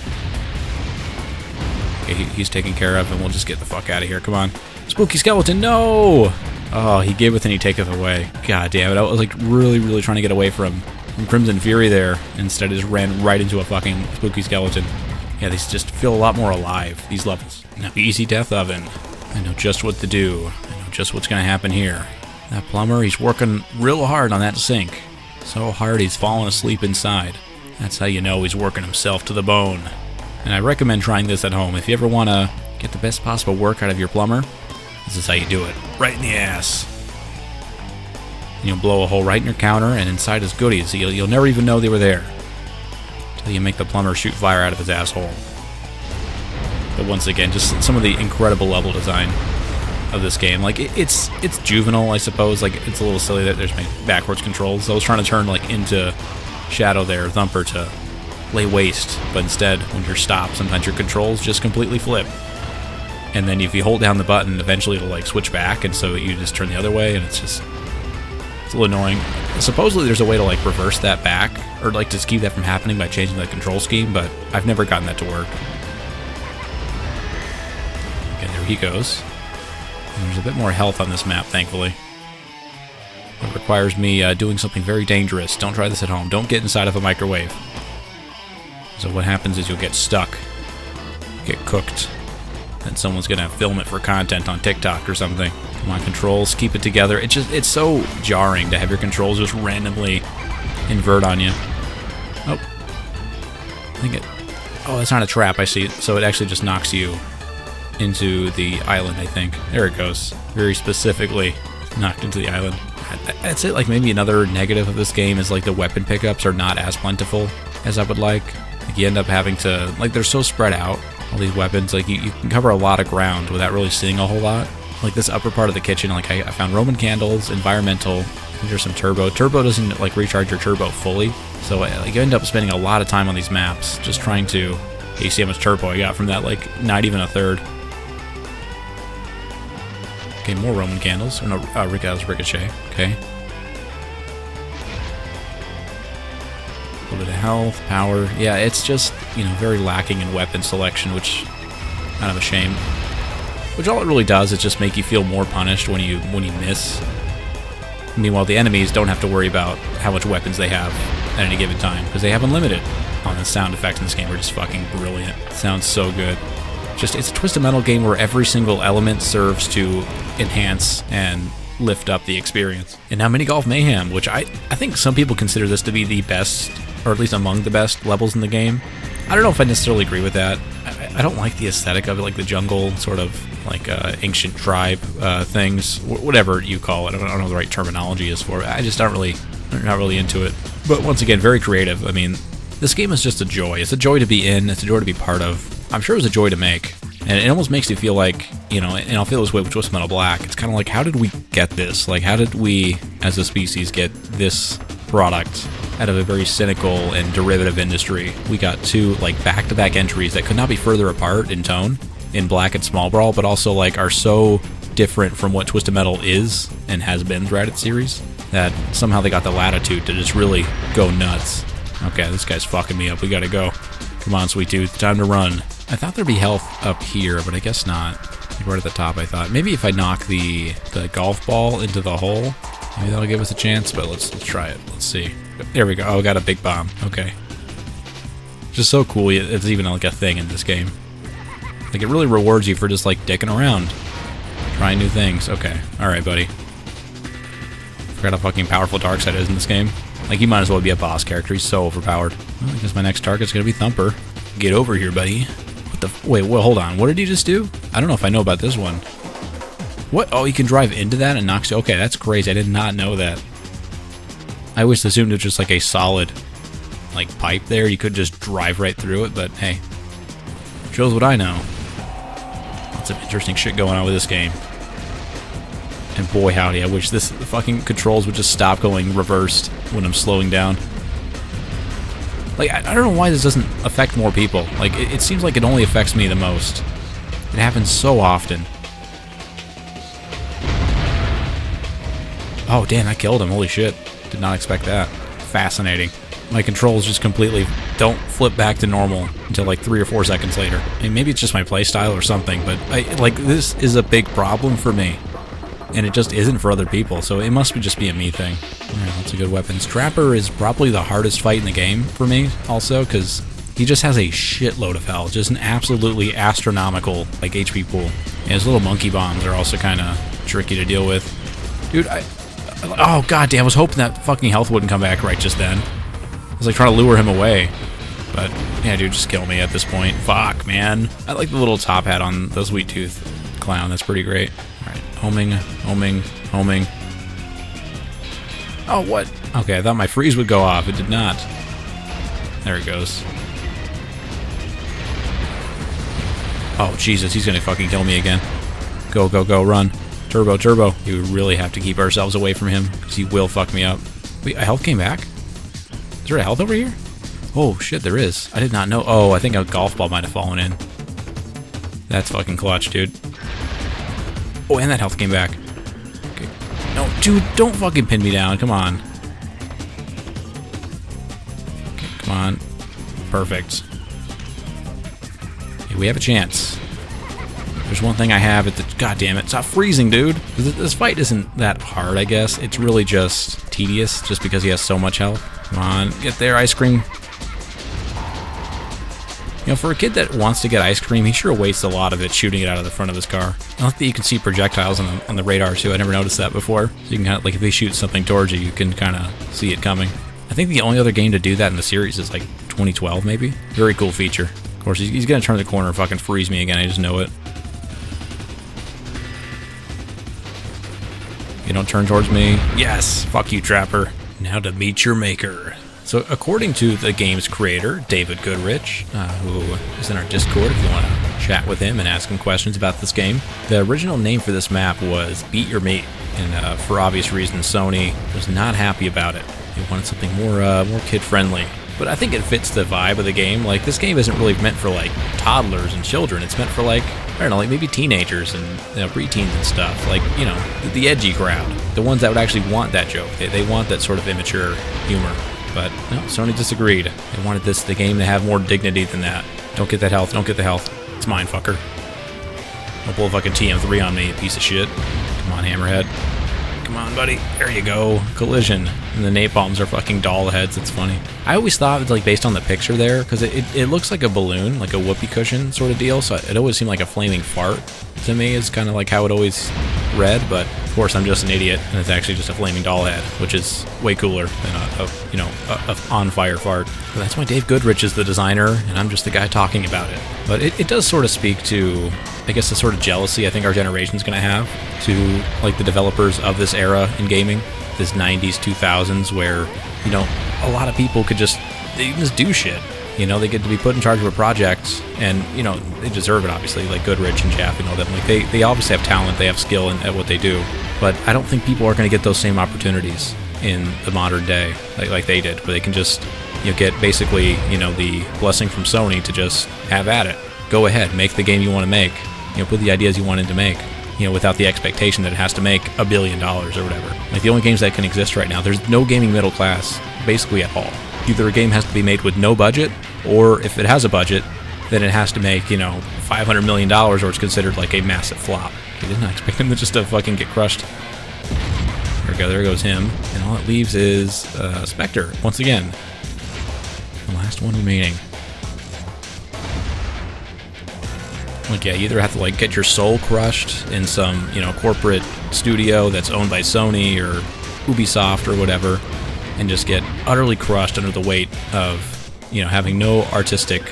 Okay, he's taken care of, and we'll just get the fuck out of here. Come on. Spooky skeleton, no! Oh, he giveth and he taketh away. God damn it, I was like really trying to get away from Crimson Fury there. Instead I just ran right into a fucking spooky skeleton. Yeah, these just feel a lot more alive, these levels. Now, easy death oven. I know just what to do. I know just what's gonna happen here. That plumber, he's working real hard on that sink. So hard he's falling asleep inside. That's how you know he's working himself to the bone. And I recommend trying this at home. If you ever want to get the best possible work out of your plumber, this is how you do it. Right in the ass. And you'll blow a hole right in your counter, and inside is goodies. You'll never even know they were there until you make the plumber shoot fire out of his asshole. But once again, just some of the incredible level design of this game. Like it's juvenile, I suppose. Like it's a little silly that there's backwards controls. So I was trying to turn like into Shadow there, Thumper, to lay waste, but instead when you're stopped, sometimes your controls just completely flip. And then if you hold down the button, eventually it'll like switch back, and so you just turn the other way, and it's a little annoying. Supposedly there's a way to like reverse that back, or like just keep that from happening by changing the control scheme, but I've never gotten that to work. Okay, there he goes. And there's a bit more health on this map, thankfully. It requires me doing something very dangerous. Don't try this at home. Don't get inside of a microwave. So what happens is you'll get stuck, get cooked, and someone's gonna film it for content on TikTok or something. Come on, controls, keep it together. It's so jarring to have your controls just randomly invert on you. Oh, that's not a trap, I see. So it actually just knocks you into the island, I think. There it goes. Very specifically knocked into the island. That's it. Like maybe another negative of this game is like the weapon pickups are not as plentiful as I would like. Like you end up having to, like they're so spread out, all these weapons, like you can cover a lot of ground without really seeing a whole lot. Like this upper part of the kitchen, like I found Roman candles, environmental, there's some turbo. Turbo doesn't like recharge your turbo fully, so like you end up spending a lot of time on these maps just trying to, you see how much turbo I got from that, like not even a third. Okay, more Roman candles. Oh, no, ricochet. Okay. A little bit of health, power. Yeah, it's just, you know, very lacking in weapon selection, which kind of a shame. Which all it really does is just make you feel more punished when you miss. Meanwhile, the enemies don't have to worry about how much weapons they have at any given time, because they have unlimited. Oh, the sound effects in this game are just fucking brilliant. It sounds so good. Just, it's a Twisted Metal game where every single element serves to enhance and lift up the experience. And now Mini Golf Mayhem, which I think some people consider this to be the best, or at least among the best levels in the game. I don't know if I necessarily agree with that. I don't like the aesthetic of it, like the jungle sort of like ancient tribe things, whatever you call it. I don't know what the right terminology is for it. I just not really into it. But once again, very creative. I mean, this game is just a joy. It's a joy to be in. It's a joy to be part of. I'm sure it was a joy to make. And it almost makes you feel like, you know, and I'll feel this way with Twisted Metal Black. It's kind of like, how did we get this? Like, how did we, as a species, get this product out of a very cynical and derivative industry? We got two, like, back-to-back entries that could not be further apart in tone, in Black and Small Brawl, but also, like, are so different from what Twisted Metal is and has been throughout its series, that somehow they got the latitude to just really go nuts. Okay, this guy's fucking me up. We gotta go. Come on, Sweet Tooth. Time to run. I thought there'd be health up here, but I guess not. Like right at the top, I thought. Maybe if I knock the golf ball into the hole, maybe that'll give us a chance, but let's try it. Let's see. There we go. Oh, got a big bomb. Okay. Just so cool. It's even like a thing in this game. Like, it really rewards you for just, like, dicking around. Trying new things. Okay. Alright, buddy. Forgot how fucking powerful Darkseid is in this game. Like, he might as well be a boss character. He's so overpowered. Well, I guess my next target's gonna be Thumper. Get over here, buddy. What the... Wait, well, hold on. What did he just do? I don't know if I know about this one. What? Oh, he can drive into that and knocks you... Okay, that's crazy. I did not know that. I always assumed it was just, like, a solid, like, pipe there. You could just drive right through it, but, hey. Shows what I know. Lots of interesting shit going on with this game. And boy howdy, I wish the fucking controls would just stop going reversed when I'm slowing down. Like, I don't know why this doesn't affect more people. Like, it seems like it only affects me the most. It happens so often. Oh, damn, I killed him. Holy shit. Did not expect that. Fascinating. My controls just completely don't flip back to normal until like 3 or 4 seconds later. I mean, maybe it's just my playstyle or something, but this is a big problem for me. And it just isn't for other people, so it must just be a me thing. Alright, lots of good weapons. Trapper is probably the hardest fight in the game for me, also, because he just has a shitload of health. Just an absolutely astronomical, like, HP pool. And his little monkey bombs are also kind of tricky to deal with. Dude, oh, goddamn, I was hoping that fucking health wouldn't come back right just then. I was, like, trying to lure him away. But, yeah, dude, just kill me at this point. Fuck, man. I like the little top hat on the Sweet Tooth clown. That's pretty great. Alright, homing. Oh, what? Okay, I thought my freeze would go off. It did not. There it goes. Oh, Jesus, he's gonna fucking kill me again. Go, go, go, run. Turbo, turbo. You really have to keep ourselves away from him, because he will fuck me up. Wait, a health came back? Is there a health over here? Oh, shit, there is. I did not know. Oh, I think a golf ball might have fallen in. That's fucking clutch, dude. Oh, and that health came back. Okay. No, dude, don't fucking pin me down. Come on. Okay, come on. Perfect. Okay, we have a chance. There's one thing I have. God damn it. Stop freezing, dude. This fight isn't that hard, I guess. It's really just tedious, just because he has so much health. Come on. Get there, ice cream. You know, for a kid that wants to get ice cream, he sure wastes a lot of it shooting it out of the front of his car. I like that you can see projectiles on the radar, too. I never noticed that before. So you can kind of, like, if they shoot something towards you, you can kind of see it coming. I think the only other game to do that in the series is, like, 2012, maybe? Very cool feature. Of course, he's going to turn the corner and fucking freeze me again. I just know it. You don't turn towards me. Yes! Fuck you, Trapper. Now to meet your maker. So, according to the game's creator, David Goodrich, who is in our Discord if you want to chat with him and ask him questions about this game, the original name for this map was Beat Your Meat, and for obvious reasons, Sony was not happy about it. They wanted something more kid-friendly. but I think it fits the vibe of the game. Like, this game isn't really meant for, like, toddlers and children. It's meant for, like, I don't know, like maybe teenagers and, you know, preteens and stuff. Like, you know, the edgy crowd. The ones that would actually want that joke. They want that sort of immature humor. But, no, Sony disagreed. They wanted the game to have more dignity than that. Don't get that health. Don't get the health. It's mine, fucker. Don't pull a fucking TM3 on me, you piece of shit. Come on, Hammerhead. Come on, buddy. There you go. Collision. And the napalms are fucking doll heads. It's funny. I always thought, like, based on the picture there, because it looks like a balloon, like a whoopee cushion sort of deal, so it always seemed like a flaming fart to me, is kind of like how it always read, but of course I'm just an idiot, and it's actually just a flaming doll head, which is way cooler than a on-fire fart. But that's why Dave Goodrich is the designer, and I'm just the guy talking about it. But it does sort of speak to, I guess, the sort of jealousy I think our generation's going to have to, like, the developers of this era in gaming, this 90s, 2000s, where, you know, a lot of people could just do shit. You know, they get to be put in charge of a project, and, you know, they deserve it, obviously, like Goodrich and Jaffe and all that. Like, they obviously have talent, they have skill at what they do, but I don't think people are going to get those same opportunities in the modern day, like they did, where they can just, you know, get basically, you know, the blessing from Sony to just have at it. Go ahead, make the game you want to make, you know, put the ideas you wanted to make, you know, without the expectation that it has to make $1 billion or whatever. Like, the only games that can exist right now, there's no gaming middle class, basically, at all. Either a game has to be made with no budget, or if it has a budget, then it has to make, you know, $500 million, or it's considered like a massive flop. I did not expect him to just fucking get crushed. There we go, there goes him. And all it leaves is Spectre, once again. The last one remaining. Like, yeah, you either have to, like, get your soul crushed in some, you know, corporate studio that's owned by Sony or Ubisoft or whatever, and just get utterly crushed under the weight of, you know, having no artistic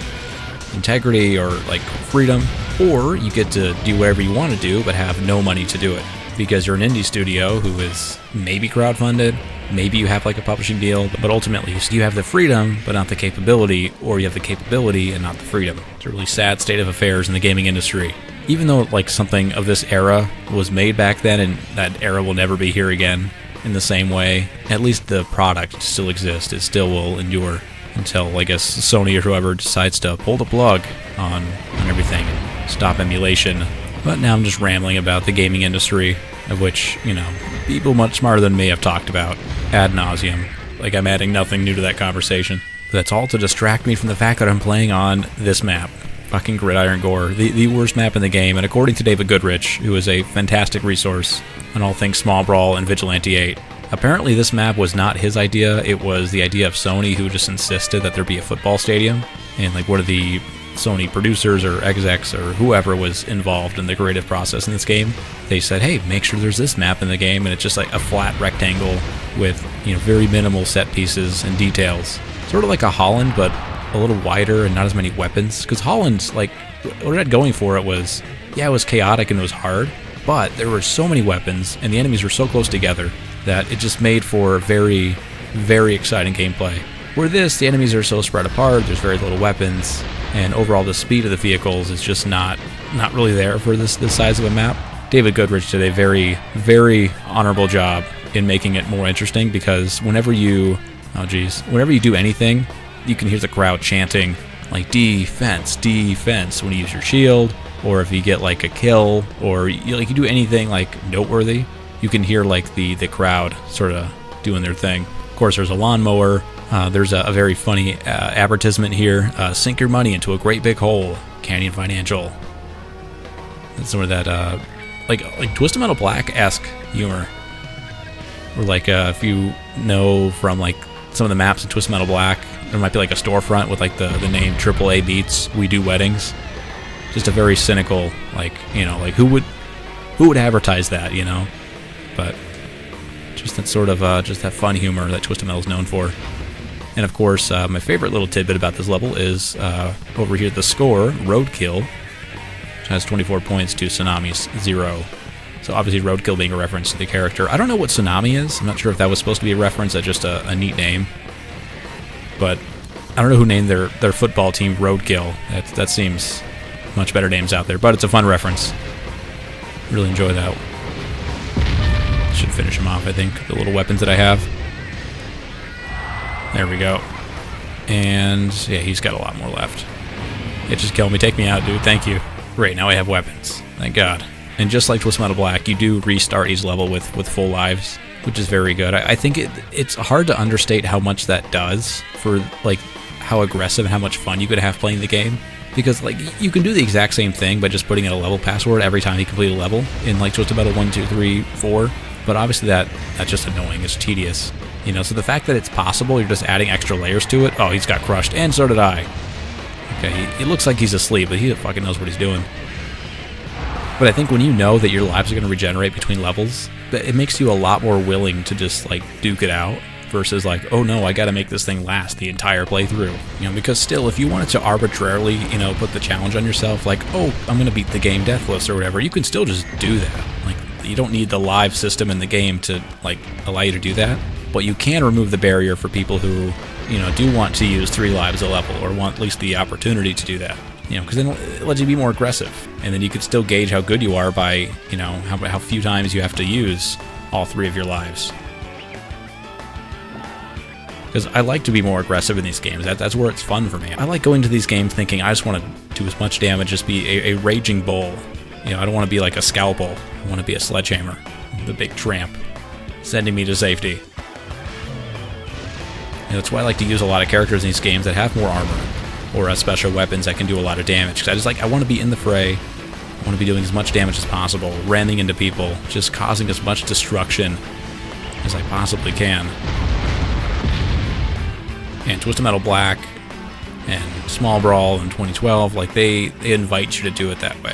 integrity or, like, freedom, or you get to do whatever you want to do but have no money to do it because you're an indie studio who is maybe crowdfunded, maybe you have, like, a publishing deal, but ultimately you have the freedom but not the capability, or you have the capability and not the freedom. It's a really sad state of affairs in the gaming industry. Even though, like, something of this era was made back then, and that era will never be here again in the same way, at least the product still exists. It still will endure until, I guess, Sony or whoever decides to pull the plug on everything and stop emulation. But now I'm just rambling about the gaming industry, of which, you know, people much smarter than me have talked about ad nauseum. Like, I'm adding nothing new to that conversation. But that's all to distract me from the fact that I'm playing on this map. Fucking Gridiron Gore, the worst map in the game, and according to David Goodrich, who is a fantastic resource on all things Small Brawl and Vigilante 8, apparently this map was not his idea. It was the idea of Sony, who just insisted that there be a football stadium, and, like, one of the Sony producers or execs or whoever was involved in the creative process in this game, they said, hey, make sure there's this map in the game, and it's just like a flat rectangle with, you know, very minimal set pieces and details. Sort of like a Holland, but a little wider and not as many weapons. Because Holland's, like, what it had going for it was, yeah, it was chaotic and it was hard, but there were so many weapons and the enemies were so close together that it just made for very, very exciting gameplay. Where this, the enemies are so spread apart, there's very little weapons, and overall the speed of the vehicles is just not really there for this size of a map. David Goodrich did a very, very honorable job in making it more interesting, because whenever you do anything, you can hear the crowd chanting, like, defense, defense, when you use your shield, or if you get, like, a kill, or you do anything, like, noteworthy, you can hear, like, the crowd sort of doing their thing. Of course, there's a lawnmower. There's a very funny advertisement here. Sink your money into a great big hole. Canyon Financial. That's sort of that, like Twisted Metal Black-esque humor. Or, like, if you know from, like, some of the maps in Twisted Metal Black, there might be, like, a storefront with, like, the name AAA Beats, We Do Weddings. Just a very cynical, like, you know, like, who would advertise that, you know? But just that sort of, just that fun humor that Twisted Metal is known for. And of course, my favorite little tidbit about this level is over here, the score, Roadkill, which has 24 points to Tsunami's 0. So obviously Roadkill being a reference to the character. I don't know what Tsunami is. I'm not sure if that was supposed to be a reference or just a neat name. But I don't know who named their football team Roadkill. That seems much better names out there. But it's a fun reference. Really enjoy that. Should finish him off, I think. The little weapons that I have. There we go. And yeah, he's got a lot more left. It just killed me. Take me out, dude. Thank you. Great, now I have weapons. Thank God. And just like Twisted Metal Black, you do restart each level with full lives, which is very good. I think it's hard to understate how much that does for like how aggressive and how much fun you could have playing the game. Because like you can do the exact same thing by just putting in a level password every time you complete a level in like Twisted Metal 1, 2, 3, 4. But obviously that's just annoying. It's tedious. You know, so the fact that it's possible, you're just adding extra layers to it. Oh, he's got crushed, and so did I. Okay, he looks like he's asleep, but he fucking knows what he's doing. But I think when you know that your lives are going to regenerate between levels, it makes you a lot more willing to just like duke it out versus like, oh no, I got to make this thing last the entire playthrough. You know, because still, if you wanted to arbitrarily, you know, put the challenge on yourself, like, oh, I'm going to beat the game deathless or whatever, you can still just do that. Like, you don't need the live system in the game to like allow you to do that. But you can remove the barrier for people who, you know, do want to use 3 lives a level or want at least the opportunity to do that. You know, because then it lets you be more aggressive, and then you could still gauge how good you are by, you know, how few times you have to use all 3 of your lives. Because I like to be more aggressive in these games. That's where it's fun for me. I like going to these games thinking I just want to do as much damage, just be a raging bull. You know, I don't want to be like a scalpel. I want to be a sledgehammer, the big tramp, sending me to safety. You know, that's why I like to use a lot of characters in these games that have more armor or special weapons that can do a lot of damage. Because I want to be in the fray. I want to be doing as much damage as possible, ramming into people, just causing as much destruction as I possibly can. And Twisted Metal Black and Small Brawl in 2012, like they invite you to do it that way.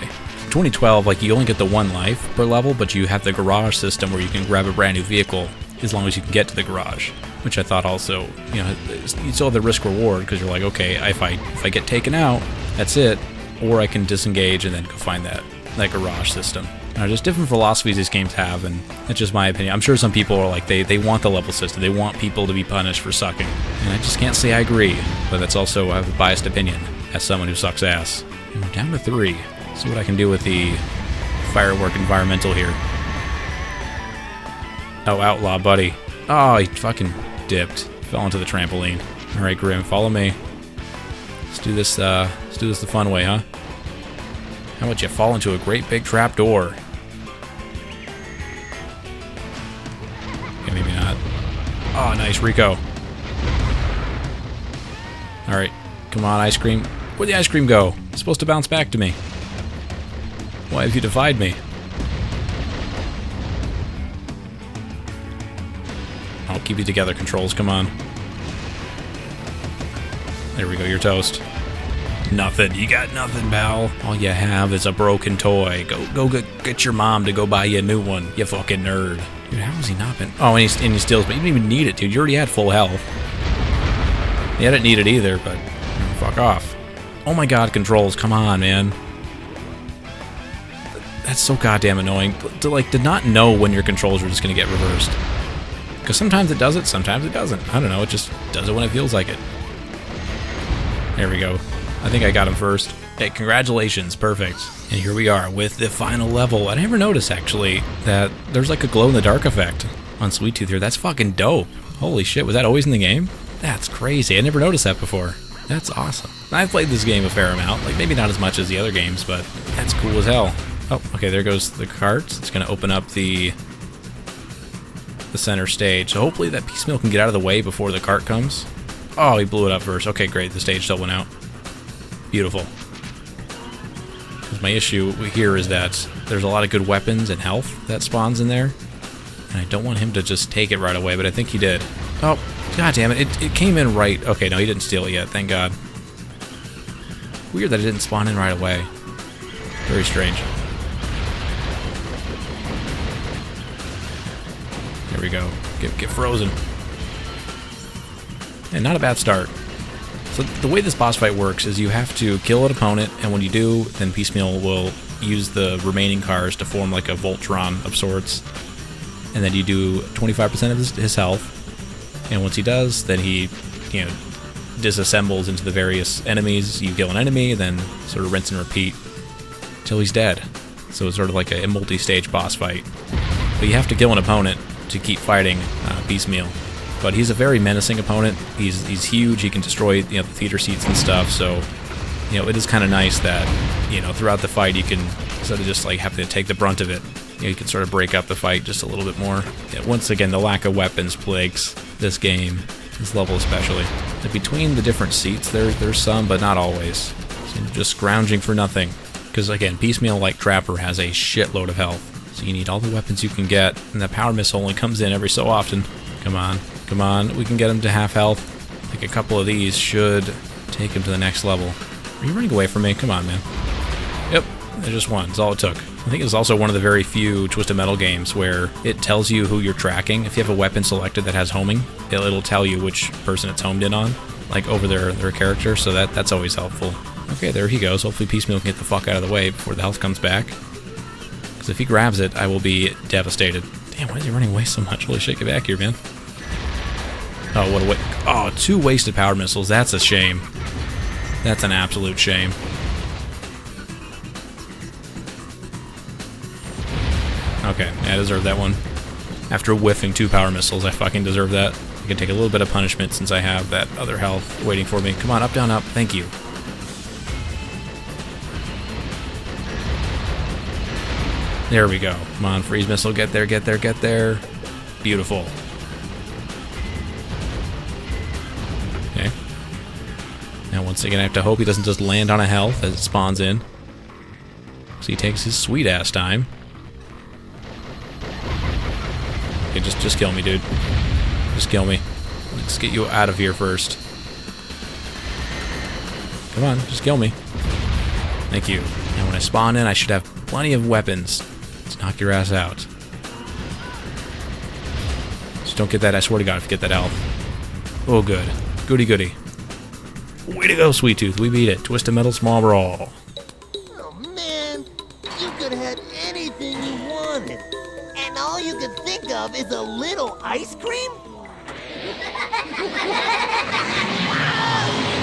2012, like you only get the 1 life per level, but you have the garage system where you can grab a brand new vehicle as long as you can get to the garage, which I thought also, you know, you still have the risk reward because you're like, okay, if I get taken out, that's it, or I can disengage and then go find that garage system. Just different philosophies these games have, and that's just my opinion. I'm sure some people are like, they want the level system, they want people to be punished for sucking, and I just can't say I agree, but that's also, I have a biased opinion as someone who sucks ass. And we're down to 3. See what I can do with the firework environmental here. Oh, outlaw, buddy. Oh, he fucking dipped. Fell into the trampoline. Alright, Grim, follow me. Let's do this the fun way, huh? How about you fall into a great big trap door? Okay, maybe not. Oh, nice, Rico. Alright, come on, ice cream. Where'd the ice cream go? It's supposed to bounce back to me. Why have you defied me? I'll keep you together, controls, come on. There we go, you're toast. Nothing, you got nothing, pal. All you have is a broken toy. Go get your mom to go buy you a new one, you fucking nerd. Dude, how has he not been? Oh, and he steals, but you didn't even need it, dude. You already had full health. Yeah, I didn't need it either, but fuck off. Oh my god, controls, come on, man. That's so goddamn annoying. To not know when your controls are just gonna get reversed. Because sometimes it does it, sometimes it doesn't. I don't know, it just does it when it feels like it. There we go. I think I got him first. Hey, congratulations, perfect. And here we are with the final level. I never noticed, actually, that there's like a glow-in-the-dark effect on Sweet Tooth here. That's fucking dope. Holy shit, was that always in the game? That's crazy, I never noticed that before. That's awesome. I've played this game a fair amount, like maybe not as much as the other games, but that's cool as hell. Oh, okay, there goes the cart. It's gonna open up the center stage. So hopefully that piecemeal can get out of the way before the cart comes. Oh, he blew it up first. Okay, great, the stage still went out. Beautiful. My issue here is that there's a lot of good weapons and health that spawns in there, and I don't want him to just take it right away, but I think he did. Oh, god damn it, it came in right. Okay, no, he didn't steal it yet, thank god. Weird that it didn't spawn in right away. Very strange. There we go. Get frozen. And not a bad start. So the way this boss fight works is you have to kill an opponent, and when you do, then Piecemeal will use the remaining cars to form like a Voltron of sorts. And then you do 25% of his health, and once he does, then he, you know, disassembles into the various enemies. You kill an enemy, and then sort of rinse and repeat till he's dead. So it's sort of like a multi-stage boss fight. But you have to kill an opponent to keep fighting Piecemeal. but he's a very menacing opponent. He's huge. He can destroy the theater seats and stuff. So it is kind of nice that throughout the fight you can, instead of just like having to take the brunt of it, you can sort of break up the fight just a little bit more. Once again, the lack of weapons plagues this game, this level especially. And between the different seats, there's some, but not always. So you're just scrounging for nothing. Because again, Piecemeal, like Trapper, has a shitload of health. So you need all the weapons you can get, and the power missile only comes in every so often. Come on, we can get him to half health. I think a couple of these should take him to the next level. Are you running away from me? Come on, man. Yep, there's just one. That's all it took. I think it's also one of the very few Twisted Metal games where it tells you who you're tracking. If you have a weapon selected that has homing, it'll tell you which person it's homed in on, like over their character, so that's always helpful. Okay, there he goes. Hopefully Piecemeal can get the fuck out of the way before the health comes back. Because if he grabs it, I will be devastated. Damn, why is he running away so much? Holy shit, get back here, man. Oh, what a waste. Oh, 2 wasted power missiles. That's a shame. That's an absolute shame. Okay, I deserve that one. After whiffing 2 power missiles, I fucking deserve that. I can take a little bit of punishment since I have that other health waiting for me. Come on, up, down, up. Thank you. There we go. Come on, freeze missile. Get there, get there, get there. Beautiful. Okay. Now once again, I have to hope he doesn't just land on a health as it spawns in. So he takes his sweet ass time. Okay, just kill me, dude. Just kill me. Let's get you out of here first. Come on, just kill me. Thank you. Now when I spawn in, I should have plenty of weapons to knock your ass out. Just don't get that, I swear to God, if you get that health. Oh, good. Goody goody. Way to go, Sweet Tooth. We beat it. Twisted Metal Small Brawl. Oh, man. You could have had anything you wanted. And all you could think of is a little ice cream?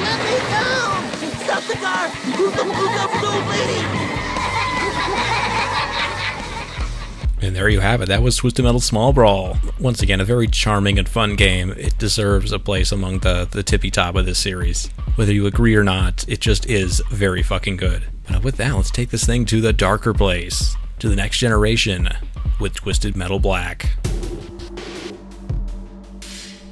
Let me down! Stop the car! Who's the old lady? And there you have it. That was Twisted Metal Small Brawl. Once again, a very charming and fun game. It deserves a place among the tippy top of this series. Whether you agree or not, it just is very fucking good. But with that, let's take this thing to the darker place, to the next generation with Twisted Metal Black.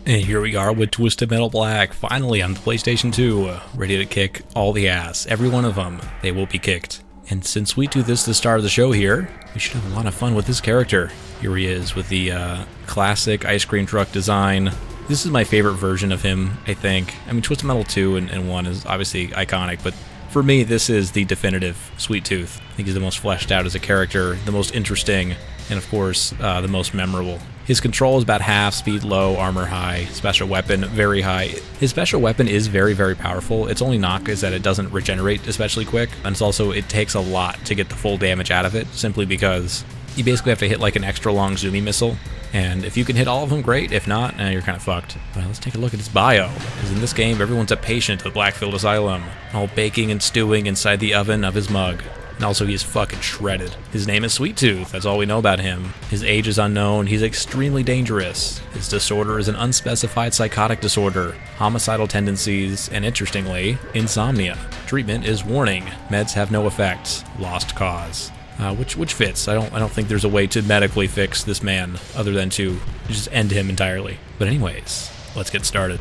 And here we are with Twisted Metal Black, finally on the PlayStation 2, ready to kick all the ass. Every one of them, they will be kicked. And since Sweet Tooth is the star of the show here, we should have a lot of fun with this character. Here he is with the classic ice cream truck design. This is my favorite version of him, I think. I mean, Twisted Metal 2 and 1 is obviously iconic, but for me, this is the definitive Sweet Tooth. I think he's the most fleshed out as a character, the most interesting, and of course, the most memorable. His control is about half, speed low, armor high, special weapon very high. His special weapon is very, very powerful. Its only knock is that it doesn't regenerate especially quick, and it's also, it takes a lot to get the full damage out of it, simply because you basically have to hit like an extra long zoomy missile, and if you can hit all of them, great. If not, you're kind of fucked. But let's take a look at his bio, because in this game, everyone's a patient at the Blackfield Asylum, all baking and stewing inside the oven of his mug. And also, he's fucking shredded. His name is Sweet Tooth, that's all we know about him. His age is unknown, he's extremely dangerous. His disorder is an unspecified psychotic disorder, homicidal tendencies, and interestingly, insomnia. Treatment is warning, meds have no effect, lost cause. Which fits. I don't think there's a way to medically fix this man other than to just end him entirely. But anyways, let's get started.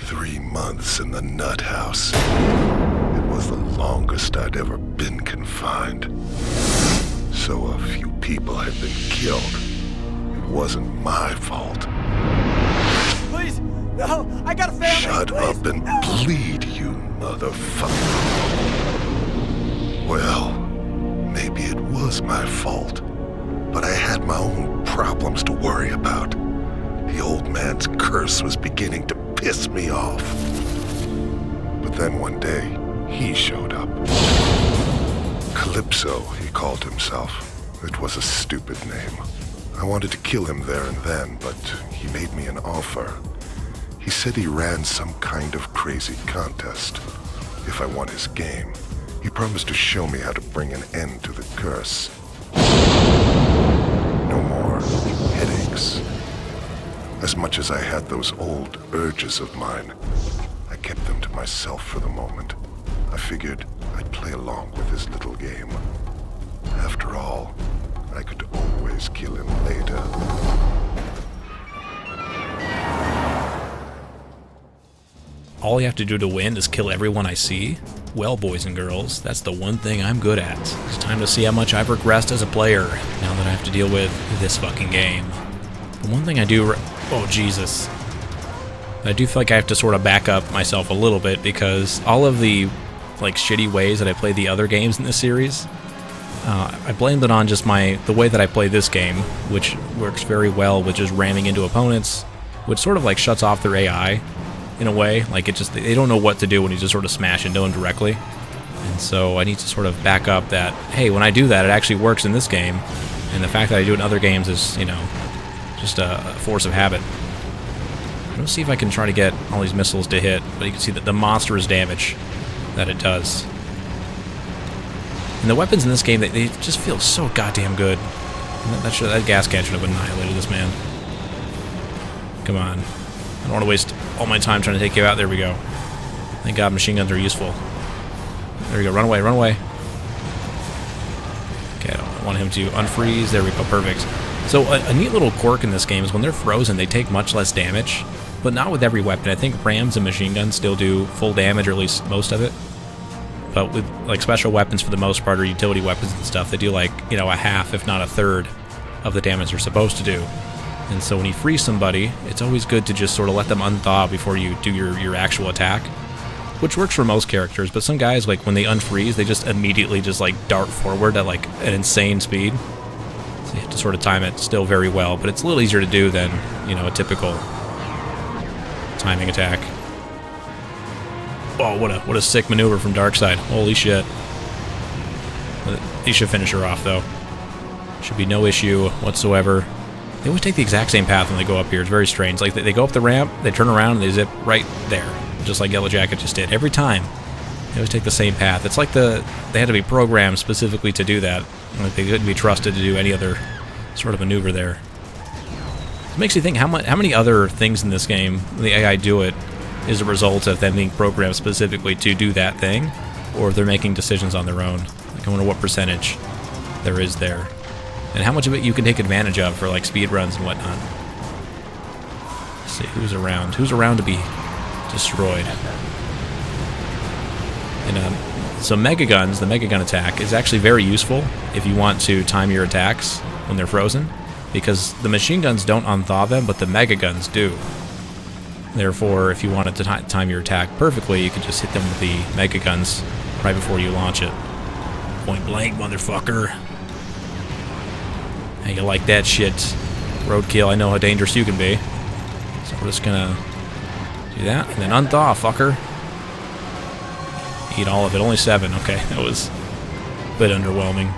3 months in the nut house. It was the longest I'd ever been confined. So a few people had been killed. It wasn't my fault. Please, no, I got a family. Shut up and bleed, you motherfucker. Well, maybe it was my fault, but I had my own problems to worry about. The old man's curse was beginning to piss me off. But then one day, he showed up. Calypso, he called himself. It was a stupid name. I wanted to kill him there and then, but he made me an offer. He said he ran some kind of crazy contest. If I won his game, he promised to show me how to bring an end to the curse. No more headaches. As much as I had those old urges of mine, I kept them to myself for the moment. I figured I'd play along with his little game. After all, I could always kill him later. All you have to do to win is kill everyone I see? Well, boys and girls, that's the one thing I'm good at. It's time to see how much I've regressed as a player, now that I have to deal with this fucking game. The one thing I do... Oh, Jesus. I do feel like I have to sort of back up myself a little bit, because all of the, like, shitty ways that I play the other games in this series, I blamed it on just the way that I play this game, which works very well with just ramming into opponents, which sort of, like, shuts off their AI, in a way. Like, they don't know what to do when you just sort of smash into them directly. And so I need to sort of back up that, hey, when I do that, it actually works in this game, and the fact that I do it in other games is, you know, just a force of habit. Let's see if I can try to get all these missiles to hit, but you can see that the monstrous damage that it does. And the weapons in this game, they just feel so goddamn good. That gas can should have annihilated this man. Come on. I don't want to waste all my time trying to take you out. There we go. Thank God machine guns are useful. There we go. Run away, run away. Okay, I don't want him to unfreeze. There we go. Perfect. So a neat little quirk in this game is when they're frozen, they take much less damage, but not with every weapon. I think rams and machine guns still do full damage, or at least most of it. But with, like, special weapons for the most part, or utility weapons and stuff, they do, like, you know, a half, if not a third, of the damage they're supposed to do. And so when you freeze somebody, it's always good to just sort of let them unthaw before you do your actual attack, which works for most characters. But some guys, like, when they unfreeze, they just immediately just, like, dart forward at, like, an insane speed. So you have to sort of time it still very well, but it's a little easier to do than, you know, a typical timing attack. Oh, what a sick maneuver from Darkseid. Holy shit. He should finish her off, though. Should be no issue whatsoever. They always take the exact same path when they go up here. It's very strange. Like, they go up the ramp, they turn around, and they zip right there, just like Yellow Jacket just did. Every time, they always take the same path. It's like they had to be programmed specifically to do that. Like, they couldn't be trusted to do any other sort of maneuver there. It makes you think how many other things in this game, when the AI do it, is a result of them being programmed specifically to do that thing, or if they're making decisions on their own. Like, I wonder what percentage there is there, and how much of it you can take advantage of for, like, speed runs and whatnot. Let's see who's around. Who's around to be destroyed? And so Mega Guns, the Mega Gun attack, is actually very useful if you want to time your attacks when they're frozen, because the machine guns don't unthaw them, but the Mega Guns do. Therefore, if you wanted to time your attack perfectly, you could just hit them with the Mega Guns right before you launch it. Point blank, motherfucker. How you like that shit? Roadkill, I know how dangerous you can be. So we're just gonna do that, and then unthaw, fucker. Eat all of it. Only 7. Okay, that was a bit underwhelming.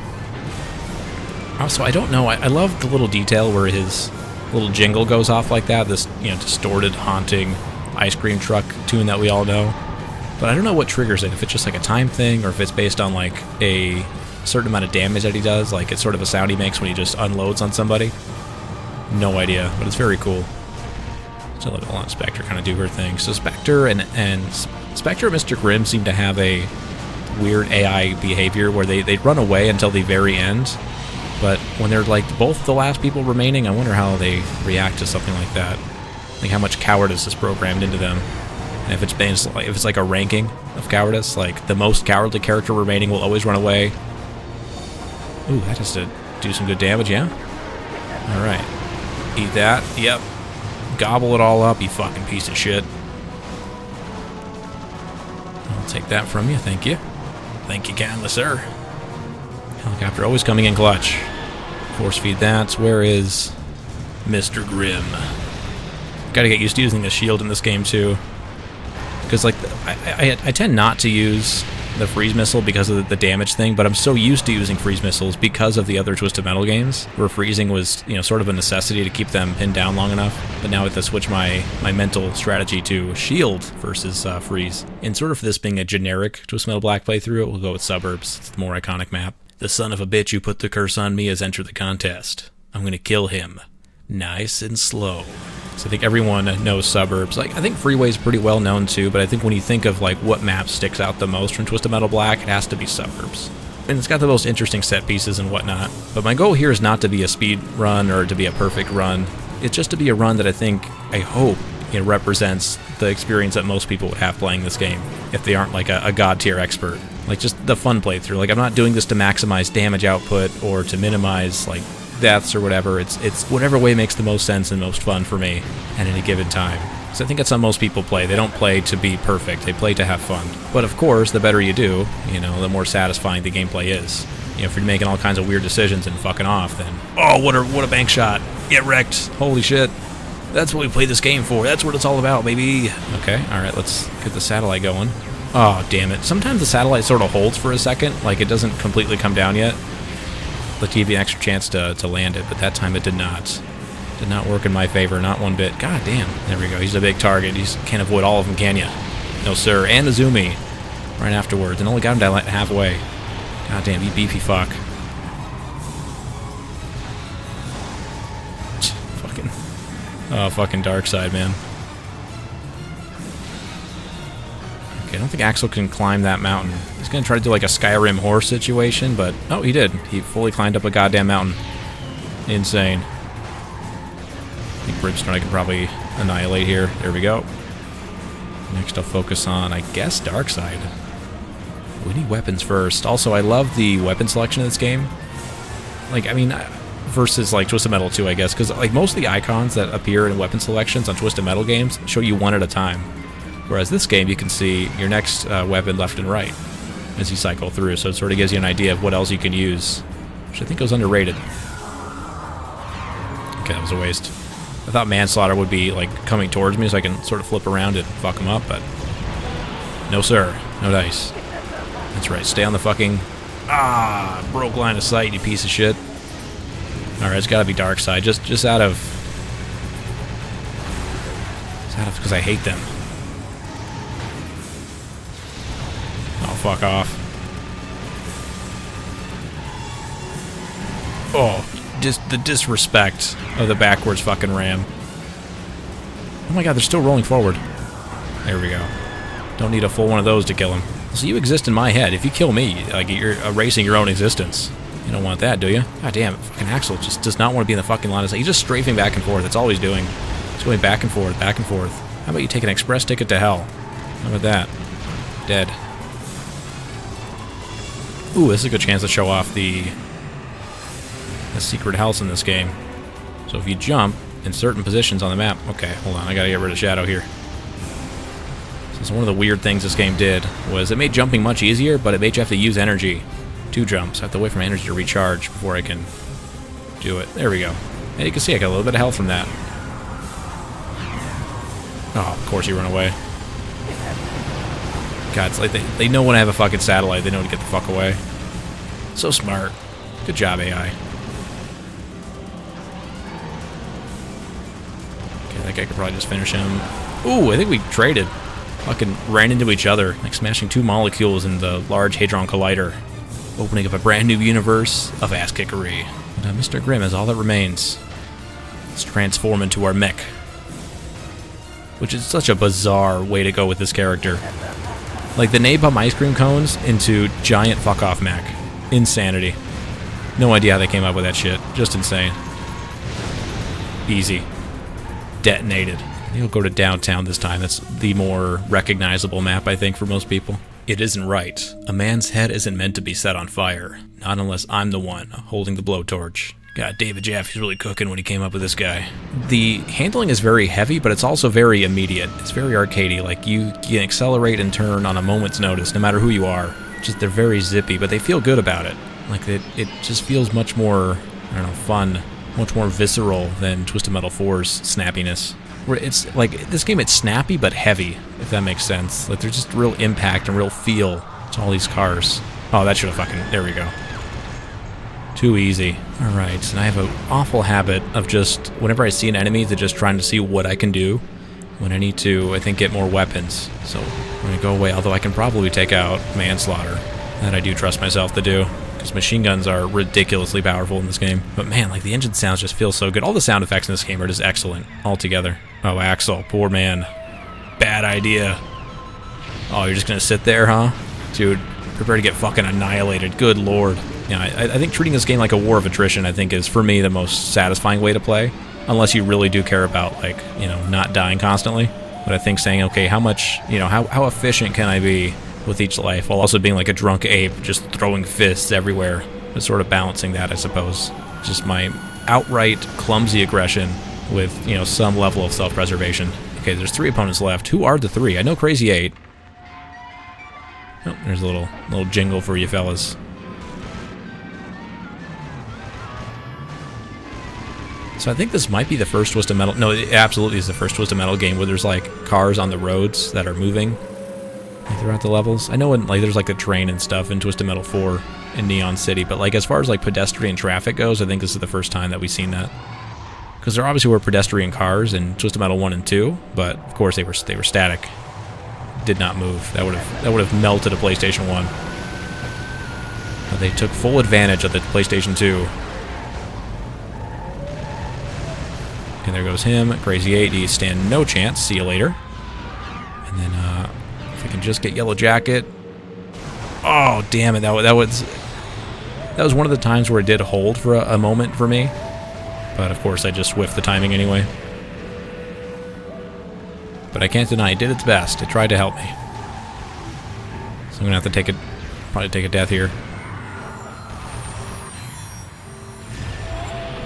Also, I don't know. I love the little detail where his little jingle goes off like that. This, you know, distorted, haunting ice cream truck tune that we all know. But I don't know what triggers it. If it's just like a time thing, or if it's based on, like, a certain amount of damage that he does. Like, it's sort of a sound he makes when he just unloads on somebody. No idea, but it's very cool. So let Spectre kind of do her thing. So Spectre and Spectre and Mr. Grimm seem to have a weird AI behavior where they run away until the very end. But when they're, like, both the last people remaining, I wonder how they react to something like that. Like, how much cowardice is programmed into them. And if it's like a ranking of cowardice, like, the most cowardly character remaining will always run away. Ooh, that has to do some good damage, yeah? Alright. Eat that. Yep. Gobble it all up, you fucking piece of shit. I'll take that from you, thank you. Thank you kindly, sir. Helicopter always coming in clutch. Force feed that. Where is Mr. Grimm? Gotta get used to using the shield in this game too. Because, like, I tend not to use the freeze missile because of the damage thing, but I'm so used to using freeze missiles because of the other Twisted Metal games, where freezing was, you know, sort of a necessity to keep them pinned down long enough. But now I have to switch my mental strategy to shield versus freeze. And sort of for this being a generic Twisted Metal Black playthrough, we'll go with Suburbs. It's the more iconic map. The son of a bitch who put the curse on me has entered the contest. I'm gonna kill him. nice and slow. So I think everyone knows Suburbs. Like, I think Freeway's pretty well known too, but I think when you think of like what map sticks out the most from Twisted Metal Black, it has to be Suburbs. And it's got the most interesting set pieces and whatnot. But my goal here is not to be a speed run or to be a perfect run. It's just to be a run that I hope it represents the experience that most people would have playing this game if they aren't like a god tier expert. Like, just the fun playthrough. Like, I'm not doing this to maximize damage output or to minimize like deaths or whatever. It's whatever way makes the most sense and most fun for me at any given time. So I think that's how most people play. They don't play to be perfect. They play to have fun. But of course, the better you do, you know, the more satisfying the gameplay is. You know, if you're making all kinds of weird decisions and fucking off, then oh, what a bank shot. Get wrecked. Holy shit. That's what we play this game for. That's what it's all about, baby. Okay, all right, let's get the satellite going. Oh, damn it. Sometimes the satellite sort of holds for a second, like it doesn't completely come down yet. Let give you an extra chance to land it, but that time it did not. Did not work in my favor, not one bit. God damn. There we go. He's a big target. You can't avoid all of them, can you? No, sir. And Azumi right afterwards. And only got him down halfway. God damn, you beefy fuck. Fucking dark side, man. Okay, I don't think Axel can climb that mountain. He's gonna try to do like a Skyrim horse situation, but oh, he did. He fully climbed up a goddamn mountain. Insane. I think Brimstone I can probably annihilate here. There we go. Next I'll focus on, I guess, dark side. We need weapons first. Also, I love the weapon selection of this game. Like, I mean, versus like Twisted Metal 2, I guess, because like most of the icons that appear in weapon selections on Twisted Metal games show you one at a time. Whereas this game, you can see your next weapon left and right as you cycle through, so it sort of gives you an idea of what else you can use, which I think was underrated. Okay, that was a waste. I thought Manslaughter would be like coming towards me so I can sort of flip around and fuck him up, but no sir, no dice. That's right, stay on the fucking... broke line of sight, you piece of shit. Alright, it's gotta be dark side, just out of... because I hate them. Oh, fuck off. Oh, just the disrespect of the backwards fucking ram. Oh my god, they're still rolling forward. There we go. Don't need a full one of those to kill him. So you exist in my head. If you kill me, like, you're erasing your own existence. You don't want that, do you? God damn it, fucking Axel just does not want to be in the fucking line of sight. He's just strafing back and forth. That's all he's doing. He's going back and forth, back and forth. How about you take an express ticket to hell? How about that? Dead. Ooh, this is a good chance to show off the secret house in this game. So if you jump in certain positions on the map... Okay, hold on, I gotta get rid of Shadow here. So one of the weird things this game did was it made jumping much easier, but it made you have to use energy to jump. So I have to wait for my energy to recharge before I can do it. There we go. And you can see I got a little bit of health from that. Oh, of course he ran away. God, it's like they know when I have a fucking satellite. They know to get the fuck away. So smart. Good job, AI. Okay, I think I could probably just finish him. Ooh, I think we traded. Fucking ran into each other, like smashing two molecules in the Large Hadron Collider, opening up a brand new universe of ass-kickery. And Mr. Grimm is all that remains. Let's transform into our mech. Which is such a bizarre way to go with this character. Like the napalm ice cream cones into giant fuck-off mech. Insanity. No idea how they came up with that shit. Just insane. Easy. Detonated. He'll go to downtown this time. That's the more recognizable map, I think, for most people. It isn't right. A man's head isn't meant to be set on fire. Not unless I'm the one holding the blowtorch. God, David Jaffe's really cooking when he came up with this guy. The handling is very heavy, but it's also very immediate. It's very arcadey. Like, you can accelerate and turn on a moment's notice, no matter who you are. Just, they're very zippy, but they feel good about it. Like, it just feels much more, I don't know, fun. Much more visceral than Twisted Metal 4's snappiness. Where it's like, this game, it's snappy but heavy, if that makes sense. Like, there's just real impact and real feel to all these cars. Oh, that should have fucking... There we go. Too easy. Alright, and I have an awful habit of just, whenever I see an enemy, to just trying to see what I can do when I need to, I think, get more weapons. So, I'm going to go away, although I can probably take out Manslaughter. That I do trust myself to do. because machine guns are ridiculously powerful in this game. But man, like the engine sounds just feel so good. All the sound effects in this game are just excellent altogether. Oh, Axel, poor man. Bad idea. Oh, you're just gonna sit there, huh? Dude, prepare to get fucking annihilated. Good lord. Yeah, I think treating this game like a war of attrition, I think, is, for me, the most satisfying way to play. Unless you really do care about, like, you know, not dying constantly. But I think saying, okay, how much, you know, how efficient can I be with each life, while also being like a drunk ape, just throwing fists everywhere. But sort of balancing that, I suppose. Just my outright clumsy aggression with, you know, some level of self-preservation. Okay, there's 3 opponents left. Who are the 3? I know Crazy 8. Oh, there's a little jingle for you fellas. So I think this might be the first Twisted Metal... No, it absolutely is the first Twisted Metal game where there's, like, cars on the roads that are moving throughout the levels. I know like there's, like, a train and stuff in Twisted Metal 4 in Neon City, but, like, as far as, like, pedestrian traffic goes, I think this is the first time that we've seen that. Because there obviously were pedestrian cars in Twisted Metal 1 and 2, but, of course, they were static. Did not move. That would have melted a PlayStation 1. But they took full advantage of the PlayStation 2. And there goes him. Crazy 8, you stand no chance. See you later. And then, if we can just get Yellow Jacket. Oh, damn it. That was one of the times where it did hold for a moment for me. But, of course, I just whiffed the timing anyway. But I can't deny it did its best. It tried to help me. So I'm going to have to probably take a death here.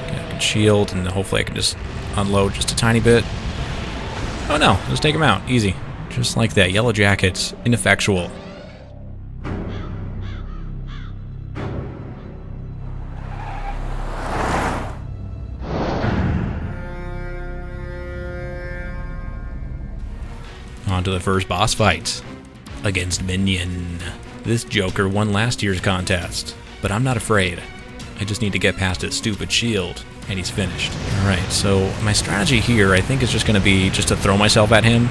Okay, I can shield, and hopefully I can just unload just a tiny bit. Oh no, just take him out. Easy. Just like that. Yellow Jacket's ineffectual. On to the first boss fight against Minion. This Joker won last year's contest, but I'm not afraid. I just need to get past his stupid shield, and he's finished. Alright, so my strategy here, I think, is just going to be just to throw myself at him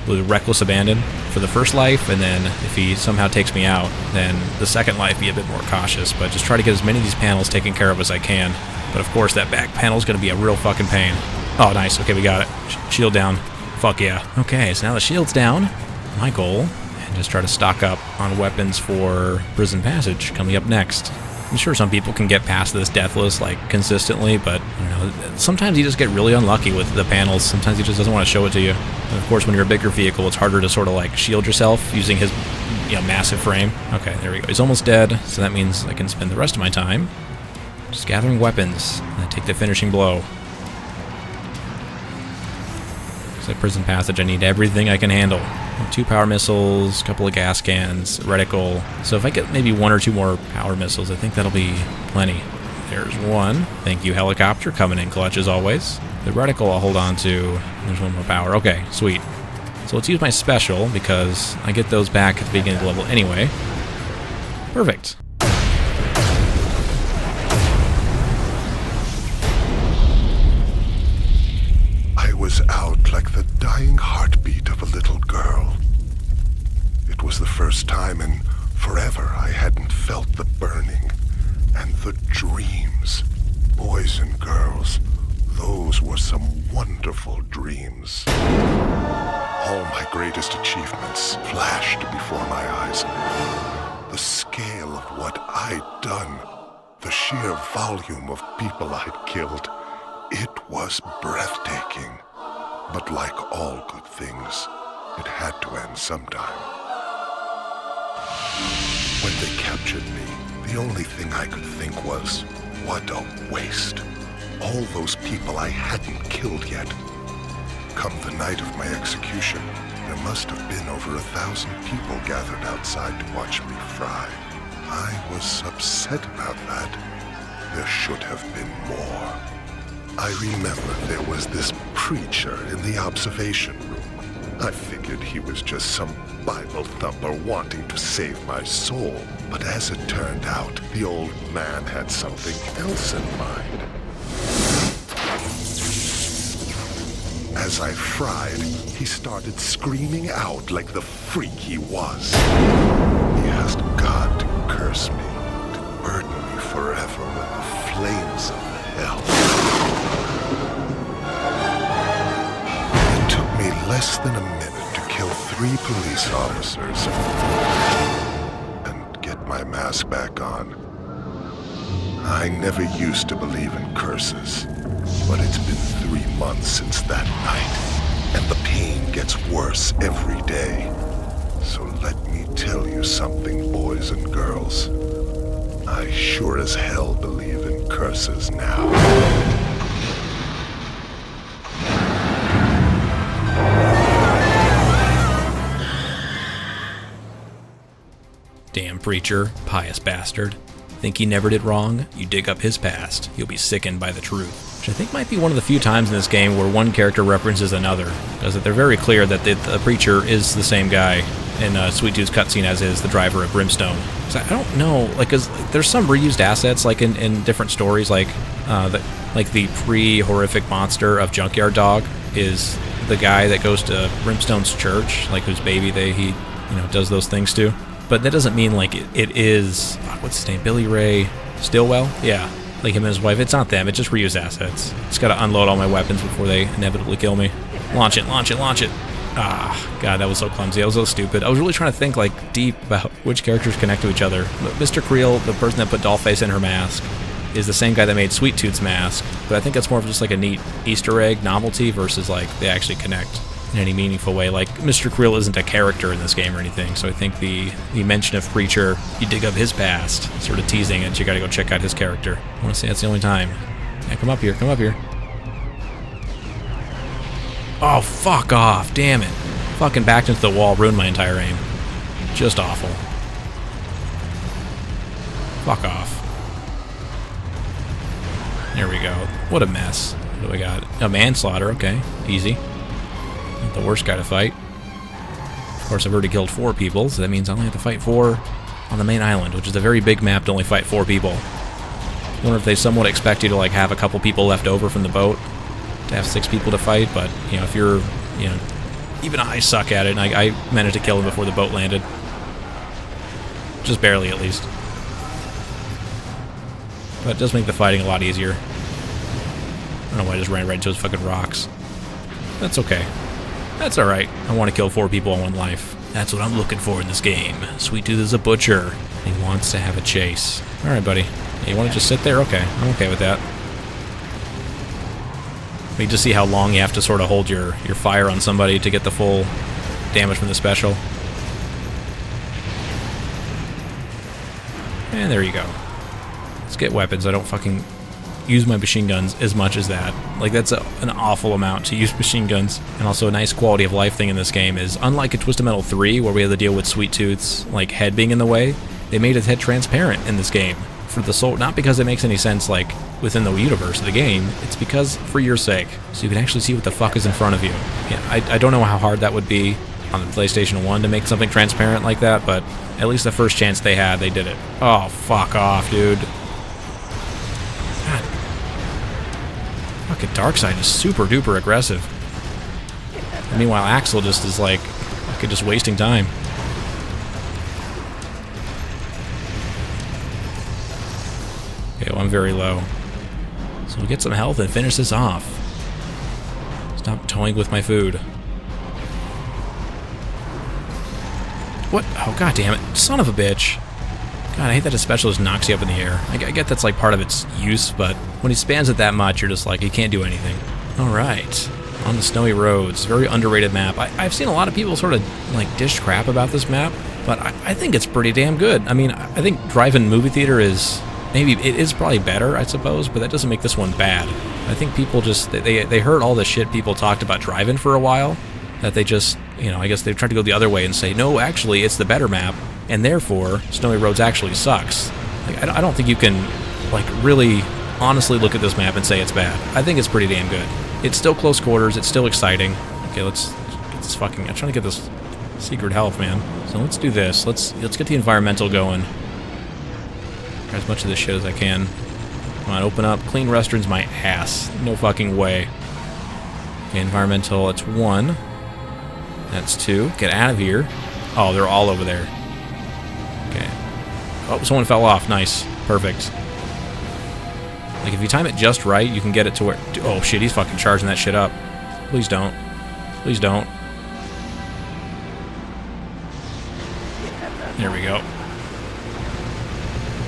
with reckless abandon for the first life, and then if he somehow takes me out, then the second life be a bit more cautious, but just try to get as many of these panels taken care of as I can. But of course, that back panel is going to be a real fucking pain. Oh, nice. Okay, we got it. Shield down. Fuck yeah. Okay, so now the shield's down. My goal, and just try to stock up on weapons for Prison Passage coming up next. I'm sure some people can get past this deathless, like, consistently, but, I don't know, sometimes you just get really unlucky with the panels. Sometimes he just doesn't want to show it to you. And of course, when you're a bigger vehicle, it's harder to sort of, like, shield yourself using his, you know, massive frame. Okay, there we go. He's almost dead, so that means I can spend the rest of my time just gathering weapons and take the finishing blow. At Prison Passage, I need everything I can handle. 2 power missiles, a couple of gas cans, reticle. So if I get maybe 1 or 2 more power missiles, I think that'll be plenty. There's one. Thank you, helicopter, coming in clutch as always. The reticle I'll hold on to. There's 1 more power. Okay, sweet. So let's use my special, because I get those back at the beginning of the level anyway. Perfect. Was out like the dying heartbeat of a little girl. It was the first time in forever I hadn't felt the burning and the dreams. Boys and girls, those were some wonderful dreams. All my greatest achievements flashed before my eyes. The scale of what I'd done, the sheer volume of people I'd killed, it was breathtaking. But like all good things, it had to end sometime. When they captured me, the only thing I could think was, what a waste. All those people I hadn't killed yet. Come the night of my execution, there must have been over 1,000 people gathered outside to watch me fry. I was upset about that. There should have been more. I remember there was this preacher in the observation room. I figured he was just some Bible thumper wanting to save my soul. But as it turned out, the old man had something else in mind. As I fried, he started screaming out like the freak he was. He asked God to curse me, to burn less than a minute to kill 3 police officers and get my mask back on. I never used to believe in curses, but it's been 3 months since that night, and the pain gets worse every day. So let me tell you something, boys and girls. I sure as hell believe in curses now. Damn preacher, pious bastard. Think he never did wrong? You dig up his past, you'll be sickened by the truth. Which I think might be one of the few times in this game where one character references another, because they're very clear that the preacher is the same guy in Sweet Tooth's cutscene as is the driver of Brimstone. So I don't know, like, cause there's some reused assets, like in different stories, like the pre-horrific monster of Junkyard Dog is the guy that goes to Brimstone's church, like whose baby he does those things to. But that doesn't mean like it is, what's his name, Billy Ray Stillwell? Yeah, like him and his wife. It's not them, it's just reused assets. Just gotta unload all my weapons before they inevitably kill me. Launch it, launch it, launch it. Ah, God, that was so clumsy. I was so stupid. I was really trying to think like deep about which characters connect to each other. Mr. Creel, the person that put Dollface in her mask, is the same guy that made Sweet Tooth's mask. But I think that's more of just like a neat Easter egg novelty versus like they actually connect in any meaningful way. Like, Mr. Creel isn't a character in this game or anything, so I think the mention of Preacher, you dig up his past, sort of teasing it, you gotta go check out his character. I want to say that's the only time. Yeah, come up here, come up here. Oh, fuck off, damn it. Fucking backed into the wall, ruined my entire aim. Just awful. Fuck off. There we go. What a mess. What do we got? A manslaughter, okay, easy. Not the worst guy to fight. Of course, I've already killed 4 people, so that means I only have to fight 4 on the main island, which is a very big map to only fight 4 people. I wonder if they somewhat expect you to like have a couple people left over from the boat to have 6 people to fight, but if you're, even I suck at it, and I managed to kill him before the boat landed. Just barely, at least. But it does make the fighting a lot easier. I don't know why I just ran right into his fucking rocks. That's okay. That's alright. I want to kill 4 people in one life. That's what I'm looking for in this game. Sweet Tooth is a butcher. He wants to have a chase. Alright, buddy. You want to just sit there? Okay. I'm okay with that. You just see how long you have to sort of hold your fire on somebody to get the full damage from the special. And there you go. Let's get weapons. I don't fucking use my machine guns as much as that. Like, that's an awful amount to use machine guns. And also a nice quality of life thing in this game is, unlike in Twisted Metal 3, where we had to deal with Sweet Tooth's like head being in the way, they made his head transparent in this game. For the soul, not because it makes any sense like within the universe of the game, it's because for your sake, so you can actually see what the fuck is in front of you. Yeah, I don't know how hard that would be on the PlayStation 1 to make something transparent like that, but at least the first chance they had, they did it. Oh, fuck off, dude. God. Fucking Darkseid is super duper aggressive. And meanwhile, Axel just is like, fucking just wasting time. Okay, well, I'm very low. So we'll get some health and finish this off. Stop toying with my food. What? Oh, god damn it. Son of a bitch. God, I hate that his special just knocks you up in the air. I get that's like part of its use, but when he spams it that much, you're just like, he can't do anything. Alright. On the snowy roads. Very underrated map. I've seen a lot of people sort of like dish crap about this map, but I think it's pretty damn good. I mean, I think drive-in movie theater is... Maybe it is probably better, I suppose, but that doesn't make this one bad. I think people just, they heard all the shit people talked about drive-in for a while, that they just, I guess they tried to go the other way and say, no, actually, it's the better map, and therefore, Snowy Roads actually sucks. Like, I don't think you can, like, really honestly look at this map and say it's bad. I think it's pretty damn good. It's still close quarters, it's still exciting. Okay, let's get this fucking, I'm trying to get this secret health, man. So let's do this. Let's get the environmental going. As much of this shit as I can. Come on, open up. Clean restrooms my ass. No fucking way. Okay, environmental, it's 1. That's 2. Get out of here. Oh, they're all over there. Okay. Oh, someone fell off. Nice. Perfect. Like, if you time it just right, you can get it to where... Oh, shit, he's fucking charging that shit up. Please don't. Please don't. There we go.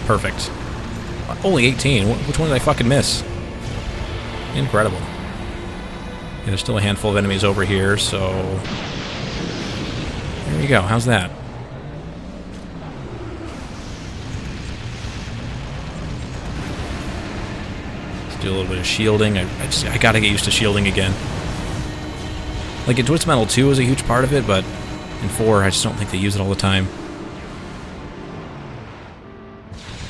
Perfect. Only 18. Which one did I fucking miss? Incredible. Yeah, there's still a handful of enemies over here, so... There you go. How's that? Let's do a little bit of shielding. I gotta get used to shielding again. Like, in Twisted Metal 2 is a huge part of it, but in 4, I just don't think they use it all the time.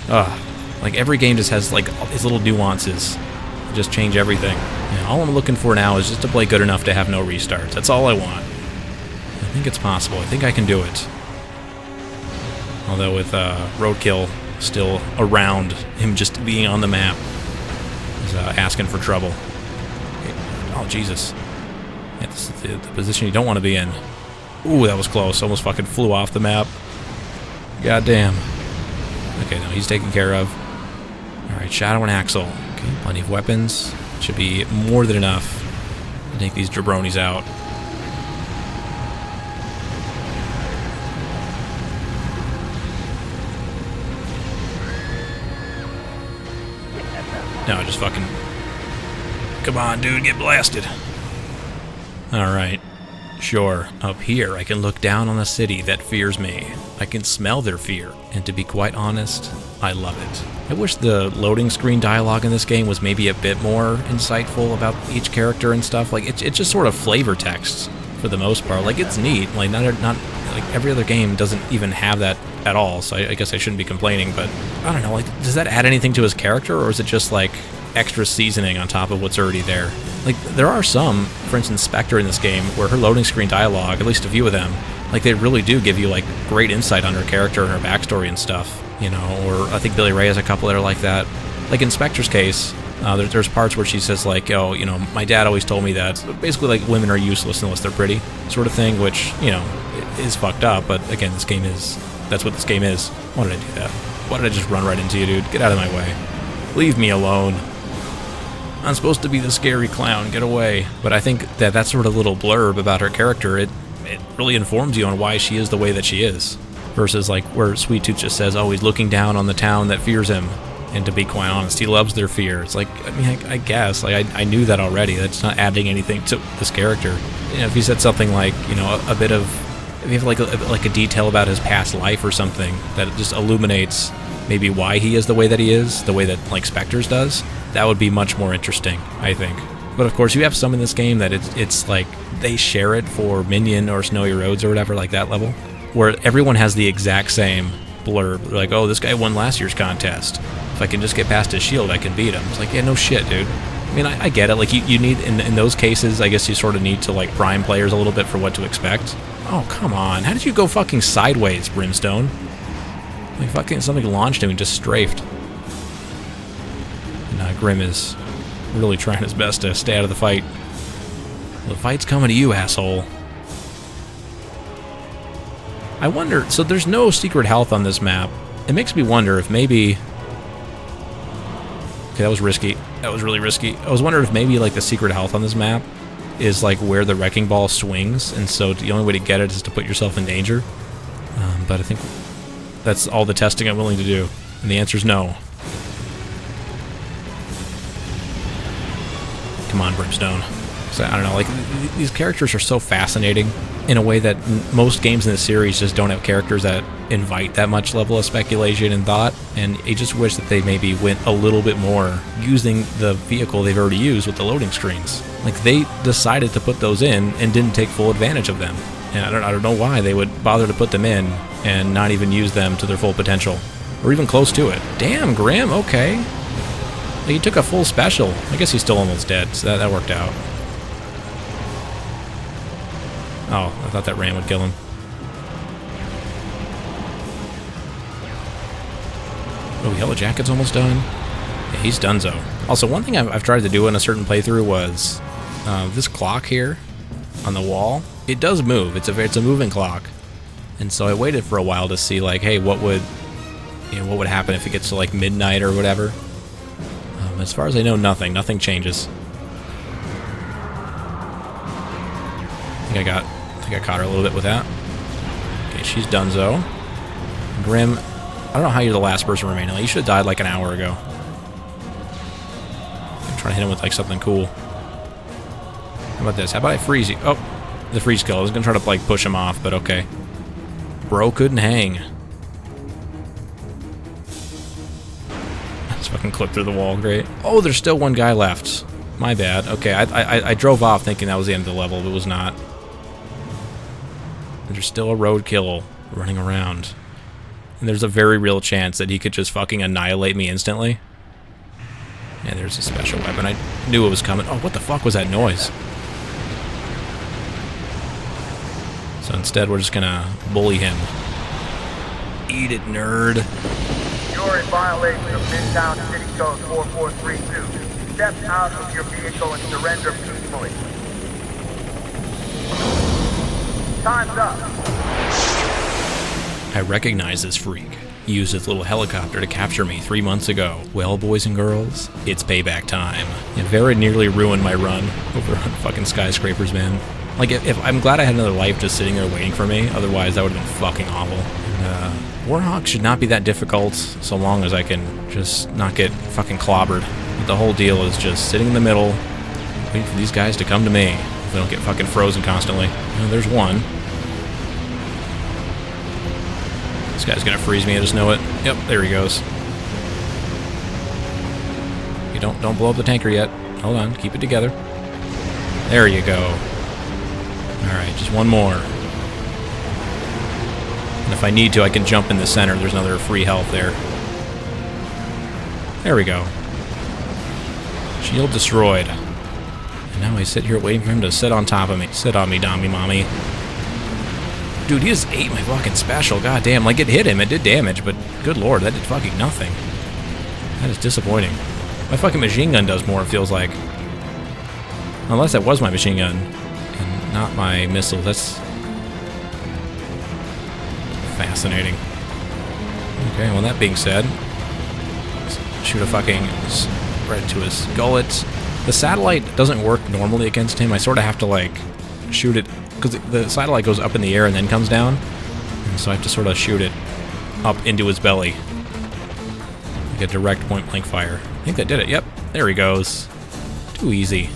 Ugh. Like, every game just has, like, its little nuances. They just change everything. And all I'm looking for now is just to play good enough to have no restarts. That's all I want. I think it's possible. I think I can do it. Although with Roadkill still around, him just being on the map is asking for trouble. Oh, Jesus. Yeah, this is the position you don't want to be in. Ooh, that was close. Almost fucking flew off the map. Goddamn. Okay, no, he's taken care of. Alright, Shadow and Axel. Okay, plenty of weapons. Should be more than enough to take these jabronis out. No, just fucking... Come on, dude, get blasted. Alright. Sure, up here I can look down on a city that fears me. I can smell their fear, and to be quite honest, I love it. I wish the loading screen dialogue in this game was maybe a bit more insightful about each character and stuff. Like, it's just sort of flavor text for the most part. Like, it's neat. Like, not like every other game doesn't even have that at all, so I guess I shouldn't be complaining, but I don't know, like, does that add anything to his character, or is it just, like, extra seasoning on top of what's already there? Like, there are some, for instance, Spectre in this game, where her loading screen dialogue, at least a few of them, like, they really do give you, like, great insight on her character and her backstory and stuff, you know, or I think Billy Ray has a couple that are like that. Like, in Spectre's case, there's parts where she says, like, oh, you know, my dad always told me that, basically, like, women are useless unless they're pretty, sort of thing, which, you know, is fucked up, but, again, this game is, that's what this game is. Why did I do that? Why did I just run right into you, dude? Get out of my way. Leave me alone. I'm supposed to be the scary clown, get away. But I think that sort of little blurb about her character, it really informs you on why she is the way that she is. Versus, like, where Sweet Tooth just says, oh, he's looking down on the town that fears him. And to be quite honest, he loves their fear. It's like, I mean, I guess, like, I knew that already. That's not adding anything to this character. You know, if you said something like, you know, a bit of, if you have like a detail about his past life or something that just illuminates maybe why he is the way that he is, the way that, like, Spectre's does, that would be much more interesting, I think. But of course, you have some in this game that it's like they share it for Minion or Snowy Roads or whatever, like that level, where everyone has the exact same blurb. They're like, oh, this guy won last year's contest. If I can just get past his shield, I can beat him. It's like, yeah, no shit, dude. I mean, I get it. Like, you need, in those cases, I guess you sort of need to, like, prime players a little bit for what to expect. Oh, come on. How did you go fucking sideways, Brimstone? Like, fucking something launched him and just strafed. And Grim is really trying his best to stay out of the fight. The fight's coming to you, asshole. I wonder, so there's no secret health on this map. It makes me wonder if maybe... Okay, that was risky. That was really risky. I was wondering if maybe, like, the secret health on this map is, like, where the Wrecking Ball swings, and so the only way to get it is to put yourself in danger. But I think that's all the testing I'm willing to do. And the answer is no. Come on, Brimstone. So, I don't know, like, these characters are so fascinating in a way that most games in the series just don't have characters that invite that much level of speculation and thought, and I just wish that they maybe went a little bit more using the vehicle they've already used with the loading screens. Like, they decided to put those in and didn't take full advantage of them. And I don't know why they would bother to put them in and not even use them to their full potential, or even close to it. Damn, Grim, okay. Like, he took a full special. I guess he's still almost dead, so that worked out. Oh, I thought that ram would kill him. Oh, Yellow Jacket's almost done. Yeah, he's donezo. Also, one thing I've tried to do in a certain playthrough was this clock here on the wall. It does move. It's a moving clock, and so I waited for a while to see, like, hey, what would happen if it gets to, like, midnight or whatever. As far as I know, nothing. Nothing changes. I think I caught her a little bit with that. Okay, she's donezo. Grim, I don't know how you're the last person remaining. You should have died like an hour ago. I'm trying to hit him with like something cool. How about this? How about I freeze you? Oh, the freeze kill. I was gonna try to like push him off, but okay. Bro couldn't hang. Let's fucking clip through the wall. Great. Oh, there's still one guy left. My bad. Okay, I drove off thinking that was the end of the level, but it was not. There's still a roadkill running around. And there's a very real chance that he could just fucking annihilate me instantly. And there's a special weapon. I knew it was coming. Oh, what the fuck was that noise? So instead, we're just gonna bully him. Eat it, nerd. You're in violation of Midtown City Code 4432. Step out of your vehicle and surrender peacefully. Time's up. I recognize this freak. He used his little helicopter to capture me 3 months ago. Well, boys and girls, it's payback time. It very nearly ruined my run over on fucking skyscrapers, man. Like, if I'm glad I had another life just sitting there waiting for me. Otherwise, that would have been fucking awful. And, Warhawk should not be that difficult so long as I can just not get fucking clobbered. But the whole deal is just sitting in the middle, waiting for these guys to come to me. If they don't get fucking frozen constantly. There's one. This guy's gonna freeze me, I just know it. Yep, there he goes. You don't blow up the tanker yet. Hold on, keep it together. There you go. Alright, just one more. And if I need to, I can jump in the center. There's another free health there. There we go. Shield destroyed. And now I sit here waiting for him to sit on top of me. Sit on me, Dommy Mommy. Dude, he just ate my fucking special. God damn, like it hit him. It did damage, but good lord, that did fucking nothing. That is disappointing. My fucking machine gun does more, it feels like. Unless that was my machine gun. And not my missile. That's fascinating. Okay, well, that being said, shoot a fucking right into his gullet. The satellite doesn't work normally against him. I sort of have to, like, shoot it, because the satellite goes up in the air and then comes down. And so I have to sort of shoot it up into his belly. Like a direct point-blank fire. I think that did it. Yep, there he goes. Too easy.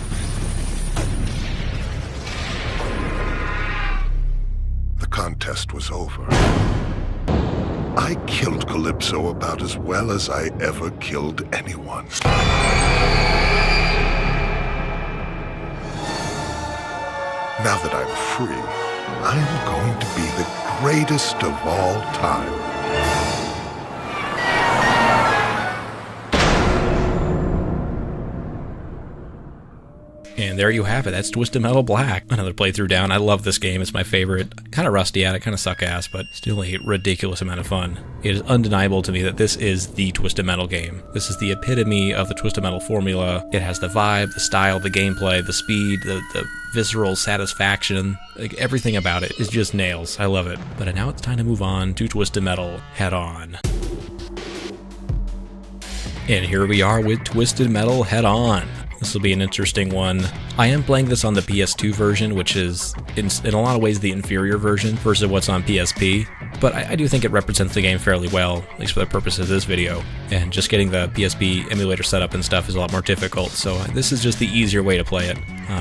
The contest was over. I killed Calypso about as well as I ever killed anyone. Now that I'm free, I'm going to be the greatest of all time. And there you have it. That's Twisted Metal Black. Another playthrough down. I love this game. It's my favorite. Kind of rusty at it, kind of suck ass, but still a ridiculous amount of fun. It is undeniable to me that this is the Twisted Metal game. This is the epitome of the Twisted Metal formula. It has the vibe, the style, the gameplay, the speed, the visceral satisfaction. Like, everything about it is just nails. I love it. But now it's time to move on to Twisted Metal Head On. And here we are with Twisted Metal Head On. This will be an interesting one. I am playing this on the PS2 version, which is, in a lot of ways, the inferior version versus what's on PSP. But I do think it represents the game fairly well, at least for the purpose of this video. And just getting the PSP emulator set up and stuff is a lot more difficult, so this is just the easier way to play it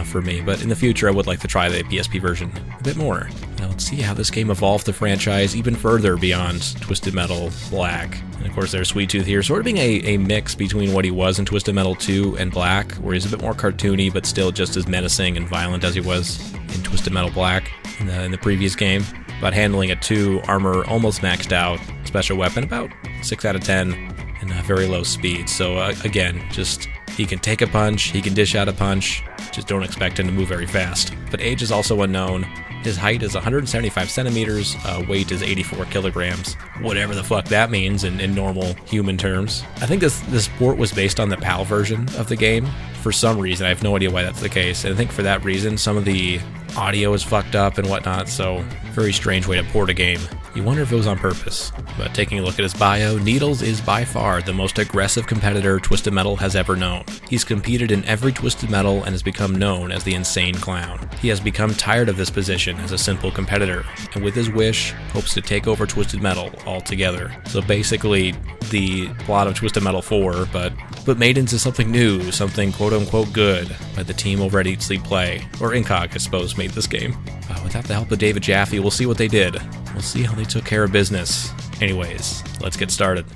for me. But in the future, I would like to try the PSP version a bit more. Now let's see how this game evolved the franchise even further beyond Twisted Metal Black. And of course, there's Sweet Tooth here, sort of being a mix between what he was in Twisted Metal 2 and Black, where he's a bit more cartoony, but still just as menacing and violent as he was in Twisted Metal Black in the previous game. About handling a 2, armor almost maxed out, special weapon about 6 out of 10, and very low speed. So again, just he can take a punch, he can dish out a punch, just don't expect him to move very fast. But age is also unknown. His height is 175 centimeters, weight is 84 kilograms, whatever the fuck that means in normal human terms. I think this port was based on the PAL version of the game for some reason. I have no idea why that's the case, and I think for that reason some of the audio is fucked up and whatnot, so very strange way to port a game. You wonder if it was on purpose. But taking a look at his bio, Needles is by far the most aggressive competitor Twisted Metal has ever known. He's competed in every Twisted Metal and has become known as the Insane Clown. He has become tired of this position as a simple competitor, and with his wish, hopes to take over Twisted Metal altogether. So basically, the plot of Twisted Metal 4, but made into something new, something quote-unquote good by the team over at Eat, Sleep, Play, or Incog, I suppose, made this game. Without the help of David Jaffe, we'll see what they did. We'll see how they took care of business. Anyways, let's get started.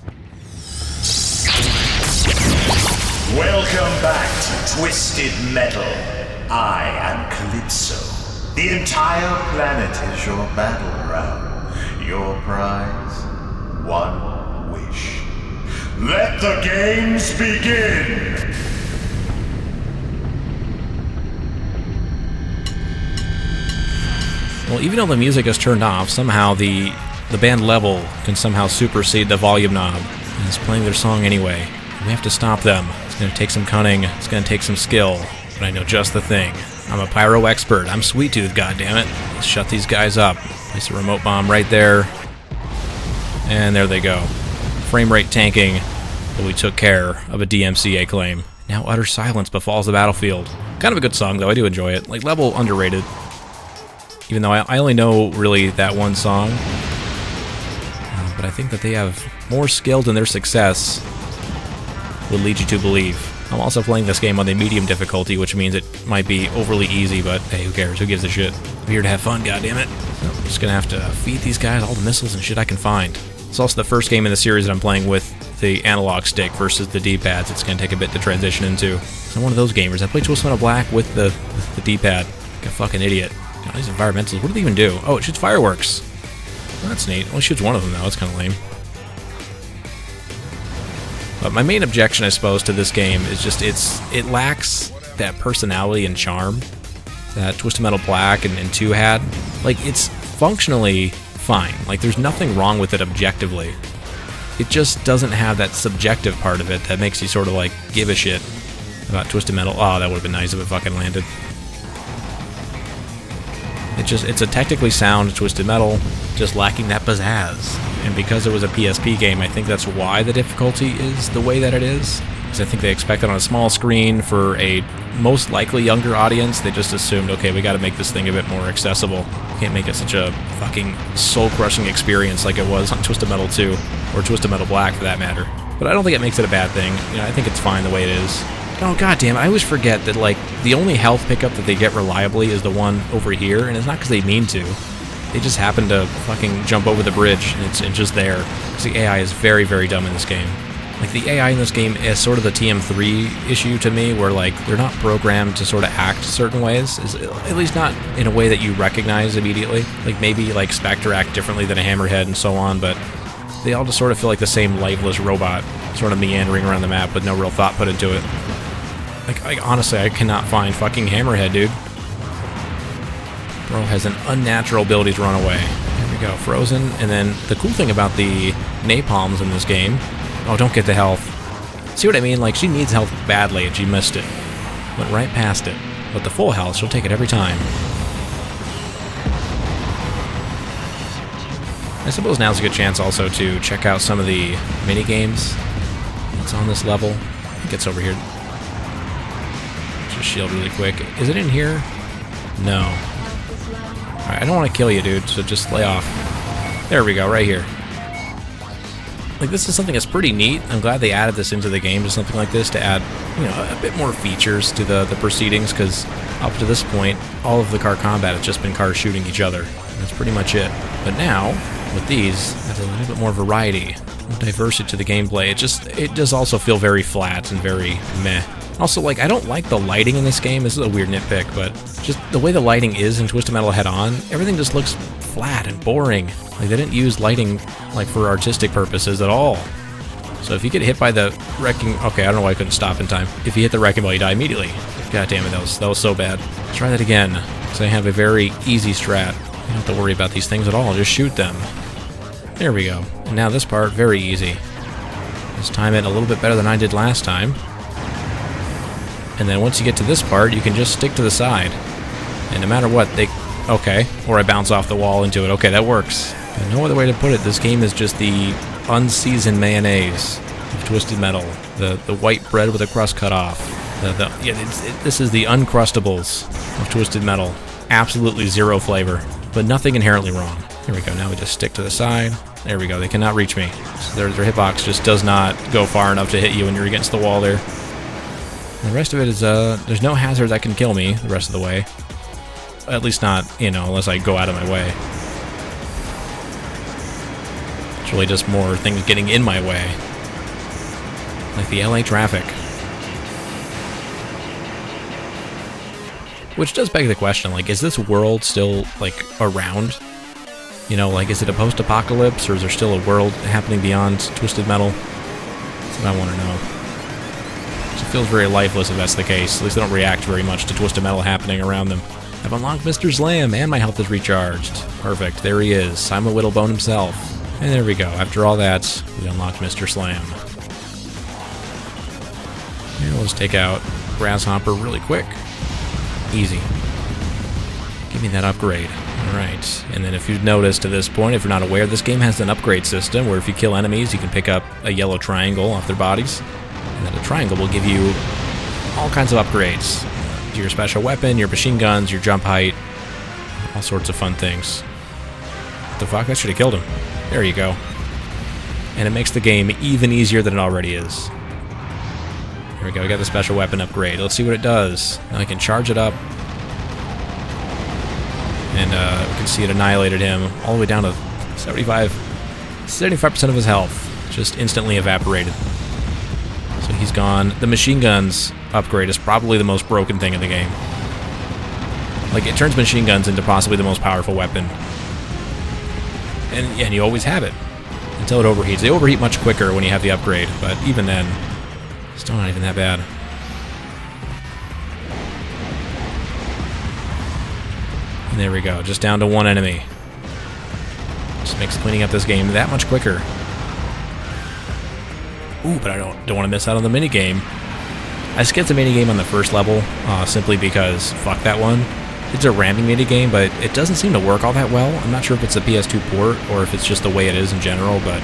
Welcome back to Twisted Metal. I am Calypso. The entire planet is your battleground. Your prize, one wish. Let the games begin! Well, even though the music is turned off, somehow the band level can somehow supersede the volume knob. And it's playing their song anyway. We have to stop them. It's going to take some cunning, it's going to take some skill, but I know just the thing. I'm a pyro expert. I'm Sweet Tooth, goddammit. Let's shut these guys up. Place a remote bomb right there. And there they go. Frame rate tanking, but we took care of a DMCA claim. Now utter silence befalls the battlefield. Kind of a good song, though. I do enjoy it. Like, level underrated. Even though I only know, really, that one song. But I think that they have more skill than their success would lead you to believe. I'm also playing this game on the medium difficulty, which means it might be overly easy, but hey, who cares? Who gives a shit? I'm here to have fun, goddammit. So I'm just gonna have to feed these guys all the missiles and shit I can find. It's also the first game in the series that I'm playing with the analog stick versus the D-pads. It's gonna take a bit to transition into. I'm one of those gamers. I play Twisted Metal Black with the D-pad. Like a fucking idiot. God, these environmentals, what do they even do? Oh, it shoots fireworks. Well, that's neat. Only shoots one of them, though. That's kind of lame. But my main objection, I suppose, to this game is just it lacks that personality and charm that Twisted Metal Black and 2 had. Like, it's functionally fine. Like, there's nothing wrong with it objectively. It just doesn't have that subjective part of it that makes you sort of, like, give a shit about Twisted Metal. Oh, that would have been nice if it fucking landed. It's a technically sound Twisted Metal, just lacking that pizzazz. And because it was a PSP game, I think that's why the difficulty is the way that it is. Because I think they expect it on a small screen for a most likely younger audience. They just assumed, okay, we gotta make this thing a bit more accessible. Can't make it such a fucking soul-crushing experience like it was on Twisted Metal 2, or Twisted Metal Black for that matter. But I don't think it makes it a bad thing. You know, I think it's fine the way it is. Oh, goddamn, I always forget that, like, the only health pickup that they get reliably is the one over here, and it's not because they mean to. They just happen to fucking jump over the bridge, and it's just there. Because the AI is very, very dumb in this game. Like, the AI in this game is sort of the TM3 issue to me, where, like, they're not programmed to sort of act certain ways, at least not in a way that you recognize immediately. Like, maybe, like, Spectre act differently than a Hammerhead and so on, but they all just sort of feel like the same lifeless robot, sort of meandering around the map with no real thought put into it. Like, honestly, I cannot find fucking Hammerhead, dude. Bro has an unnatural ability to run away. There we go, frozen. And then the cool thing about the napalms in this game... Oh, don't get the health. See what I mean? Like, she needs health badly and she missed it. Went right past it. But the full health, she'll take it every time. I suppose now's a good chance also to check out some of the mini-games that's on this level. I think it's over here. Just shield really quick. Is it in here? No. Alright, I don't want to kill you, dude, so just lay off. There we go, right here. Like, this is something that's pretty neat. I'm glad they added this into the game, just something like this, to add, you know, a bit more features to the proceedings, because up to this point, all of the car combat has just been cars shooting each other. That's pretty much it. But now, with these, there's a little bit more variety, more diversity to the gameplay. It does also feel very flat and very meh. Also, like, I don't like the lighting in this game. This is a weird nitpick, but just the way the lighting is in Twisted Metal Head-On, everything just looks flat and boring. Like, they didn't use lighting, like, for artistic purposes at all. So if you get hit by the wrecking... Okay, I don't know why I couldn't stop in time. If you hit the wrecking ball, you die immediately. God damn it, that was so bad. Let's try that again, because I have a very easy strat. You don't have to worry about these things at all. Just shoot them. There we go. And now this part, very easy. Just time it a little bit better than I did last time. And then once you get to this part, you can just stick to the side. And no matter what, they... Okay. Or I bounce off the wall into it. Okay, that works. And no other way to put it, this game is just the unseasoned mayonnaise of Twisted Metal. The white bread with the crust cut off. This is the Uncrustables of Twisted Metal. Absolutely zero flavor, but nothing inherently wrong. Here we go, now we just stick to the side. There we go, they cannot reach me. So their hitbox just does not go far enough to hit you when you're against the wall there. The rest of it is, there's no hazard that can kill me the rest of the way. At least not, unless I go out of my way. It's really just more things getting in my way. Like the LA traffic. Which does beg the question, like, is this world still, like, around? Like, is it a post-apocalypse, or is there still a world happening beyond Twisted Metal? That's what I want to know. It feels very lifeless if that's the case. At least they don't react very much to Twisted Metal happening around them. I've unlocked Mr. Slam, and my health is recharged. Perfect, there he is, Simon Whittlebone himself. And there we go, after all that, we unlocked Mr. Slam. Here, let's take out Grasshopper really quick. Easy. Give me that upgrade. Alright, and then if you've noticed to this point, if you're not aware, this game has an upgrade system where if you kill enemies, you can pick up a yellow triangle off their bodies. And then a triangle will give you all kinds of upgrades. Your special weapon, your machine guns, your jump height, all sorts of fun things. What the fuck? I should have killed him. There you go. And it makes the game even easier than it already is. Here we go, we got the special weapon upgrade. Let's see what it does. Now I can charge it up. And we can see it annihilated him all the way down to 75% of his health. Just instantly evaporated. So he's gone. The machine guns upgrade is probably the most broken thing in the game. Like, it turns machine guns into possibly the most powerful weapon. And you always have it. Until it overheats. They overheat much quicker when you have the upgrade, but even then, still not even that bad. And there we go, just down to one enemy. Just makes cleaning up this game that much quicker. Ooh, but I don't want to miss out on the minigame. I skipped the minigame on the first level, simply because, fuck that one. It's a ramming minigame, but it doesn't seem to work all that well. I'm not sure if it's a PS2 port, or if it's just the way it is in general, but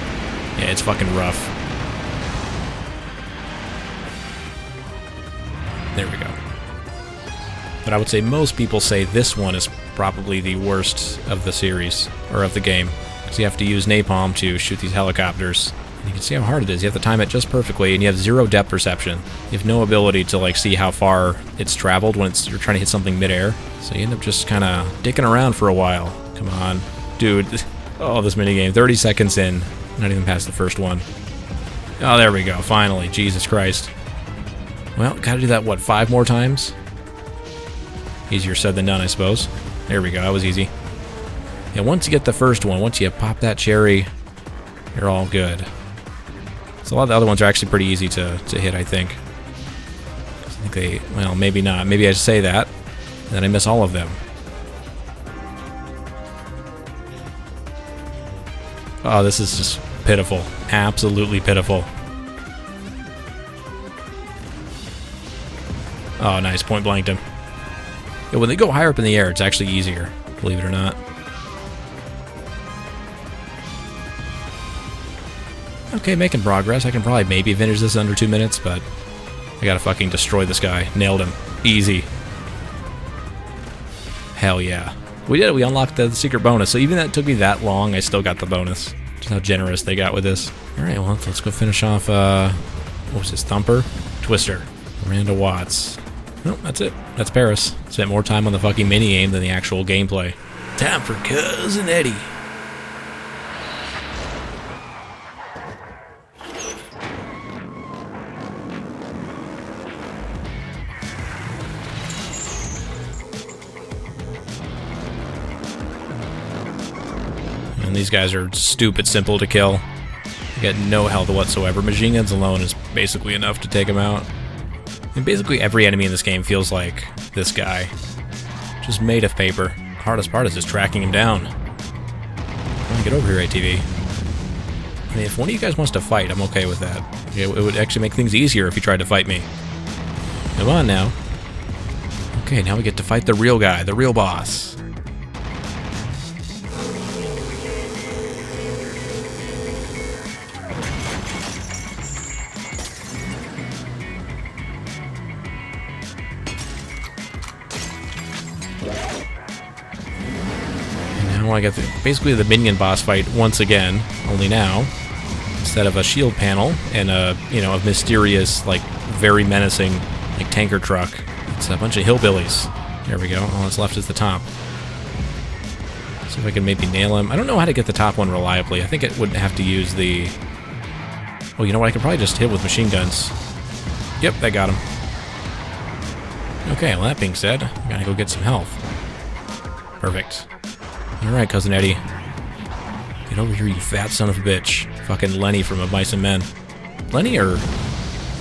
yeah, it's fucking rough. There we go. But I would say most people say this one is probably the worst of the series, or of the game. Because you have to use napalm to shoot these helicopters. And you can see how hard it is. You have to time it just perfectly, and you have zero depth perception. You have no ability to, like, see how far it's traveled when you're trying to hit something midair. So you end up just kind of dicking around for a while. Come on. Dude. Oh, this minigame. 30 seconds in. Not even past the first one. Oh, there we go. Finally. Jesus Christ. Well, gotta do that, what, 5 more times? Easier said than done, I suppose. There we go, that was easy. Yeah, once you get the first one, once you pop that cherry, you're all good. So a lot of the other ones are actually pretty easy to hit, I think. I think they, well, maybe not. Maybe I just say that, and then I miss all of them. Oh, this is just pitiful. Absolutely pitiful. Oh, nice. Point blanked him. Yeah, when they go higher up in the air, it's actually easier, believe it or not. Okay, making progress. I can probably maybe finish this under 2 minutes, but I gotta fucking destroy this guy. Nailed him. Easy. Hell yeah. We did it. We unlocked the secret bonus. So even that took me that long, I still got the bonus. Just how generous they got with this. Alright, well, let's go finish off, what was his Thumper? Twister. Miranda Watts. Nope, that's it. That's Paris. Spent more time on the fucking minigame than the actual gameplay. Time for Cousin Eddie. And these guys are stupid simple to kill. They get no health whatsoever. Machine guns alone is basically enough to take them out. And basically every enemy in this game feels like this guy. Just made of paper. The hardest part is just tracking him down. Come on, get over here, ATV. I mean, if one of you guys wants to fight, I'm okay with that. It would actually make things easier if you tried to fight me. Come on now. Okay, now we get to fight the real guy, the real boss. Now I got basically the minion boss fight once again, only now, instead of a shield panel and a, a mysterious, like, very menacing, like, tanker truck, it's a bunch of hillbillies. There we go. All that's left is the top. See if I can maybe nail him. I don't know how to get the top one reliably. I think it would have to use the... Oh, you know what? I could probably just hit with machine guns. Yep, that got him. Okay, well, that being said, I gotta go get some health. Perfect. Alright, Cousin Eddie. Get over here, you fat son of a bitch. Fucking Lenny from Of Mice and Men. Lenny or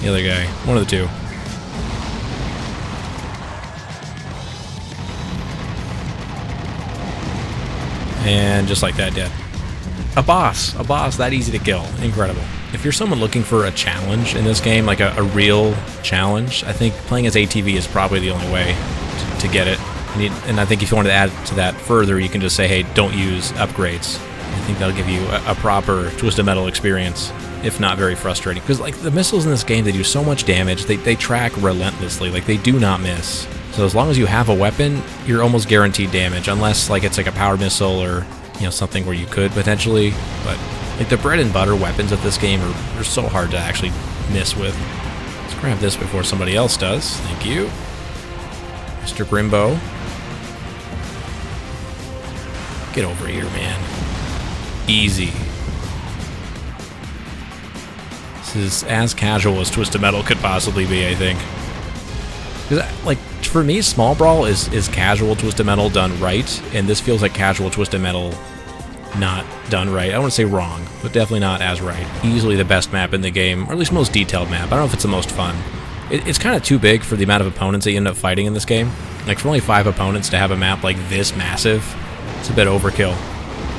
the other guy? One of the two. And just like that, dead. A boss that easy to kill. Incredible. If you're someone looking for a challenge in this game, like a real challenge, I think playing as ATV is probably the only way to get it. And I think if you want to add to that further, you can just say, hey, don't use upgrades. I think that'll give you a proper Twisted Metal experience, if not very frustrating. Because like the missiles in this game, they do so much damage. They track relentlessly. Like they do not miss. So as long as you have a weapon, you're almost guaranteed damage, unless like it's like a power missile or something where you could potentially. But like the bread and butter weapons of this game are so hard to actually miss with. Let's grab this before somebody else does. Thank you, Mr. Grimbo. Get over here, man. Easy. This is as casual as Twisted Metal could possibly be, I think. Because, like, for me, Small Brawl is casual Twisted Metal done right, and this feels like casual Twisted Metal not done right. I don't want to say wrong, but definitely not as right. Easily the best map in the game, or at least most detailed map. I don't know if it's the most fun. It's kind of too big for the amount of opponents that you end up fighting in this game. Like, for only 5 opponents to have a map like this massive, it's a bit overkill.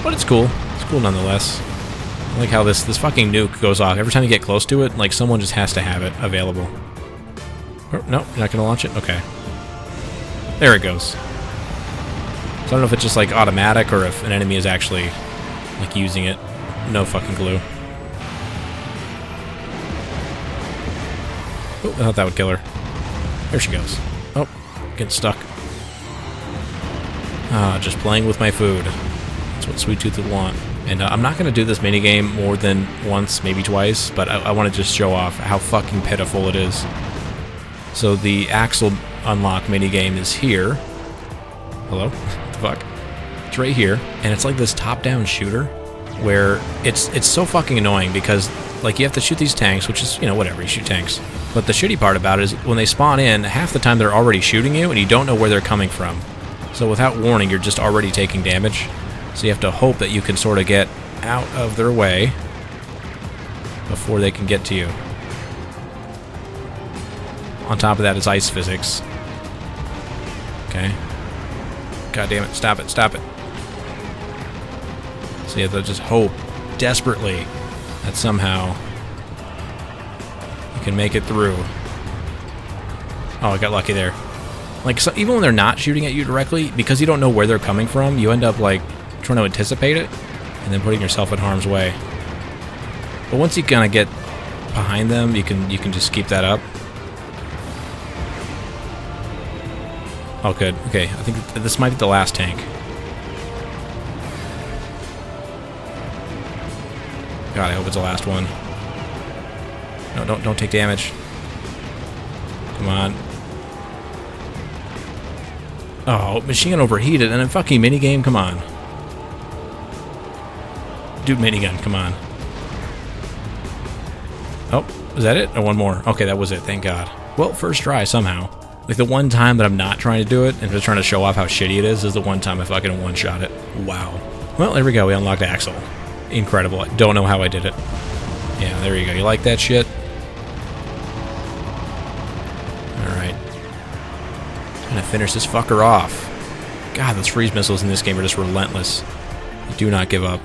But it's cool. It's cool nonetheless. I like how this fucking nuke goes off. Every time you get close to it, like, someone just has to have it available. Oh, no, you're not going to launch it? Okay. There it goes. So I don't know if it's just, like, automatic or if an enemy is actually, like, using it. No fucking clue. Oh, I thought that would kill her. There she goes. Oh, getting stuck. Ah, just playing with my food. That's what Sweet Tooth would want. And I'm not going to do this minigame more than once, maybe twice, but I want to just show off how fucking pitiful it is. So the Axle unlock minigame is here. Hello? What the fuck? It's right here, and it's like this top-down shooter where it's so fucking annoying because, like, you have to shoot these tanks, which is, whatever, you shoot tanks. But the shitty part about it is when they spawn in, half the time they're already shooting you, and you don't know where they're coming from. So without warning, you're just already taking damage. So you have to hope that you can sort of get out of their way before they can get to you. On top of that is ice physics. Okay. God damn it, stop it, stop it. So you have to just hope desperately that somehow you can make it through. Oh, I got lucky there. Like, so even when they're not shooting at you directly, because you don't know where they're coming from, you end up, like, trying to anticipate it, and then putting yourself in harm's way. But once you kind of get behind them, you can just keep that up. Oh, good. Okay, I think this might be the last tank. God, I hope it's the last one. No, don't take damage. Come on. Oh, machine gun overheated and a fucking minigame? Come on. Dude, minigun, come on. Oh, is that it? Oh, one more. Okay, that was it, thank God. Well, first try, somehow. Like, the one time that I'm not trying to do it, and just trying to show off how shitty it is the one time I fucking one-shot it. Wow. Well, there we go, we unlocked Axle. Incredible. I don't know how I did it. Yeah, there you go. You like that shit? Alright. Gonna finish this fucker off. God, those freeze missiles in this game are just relentless. You do not give up.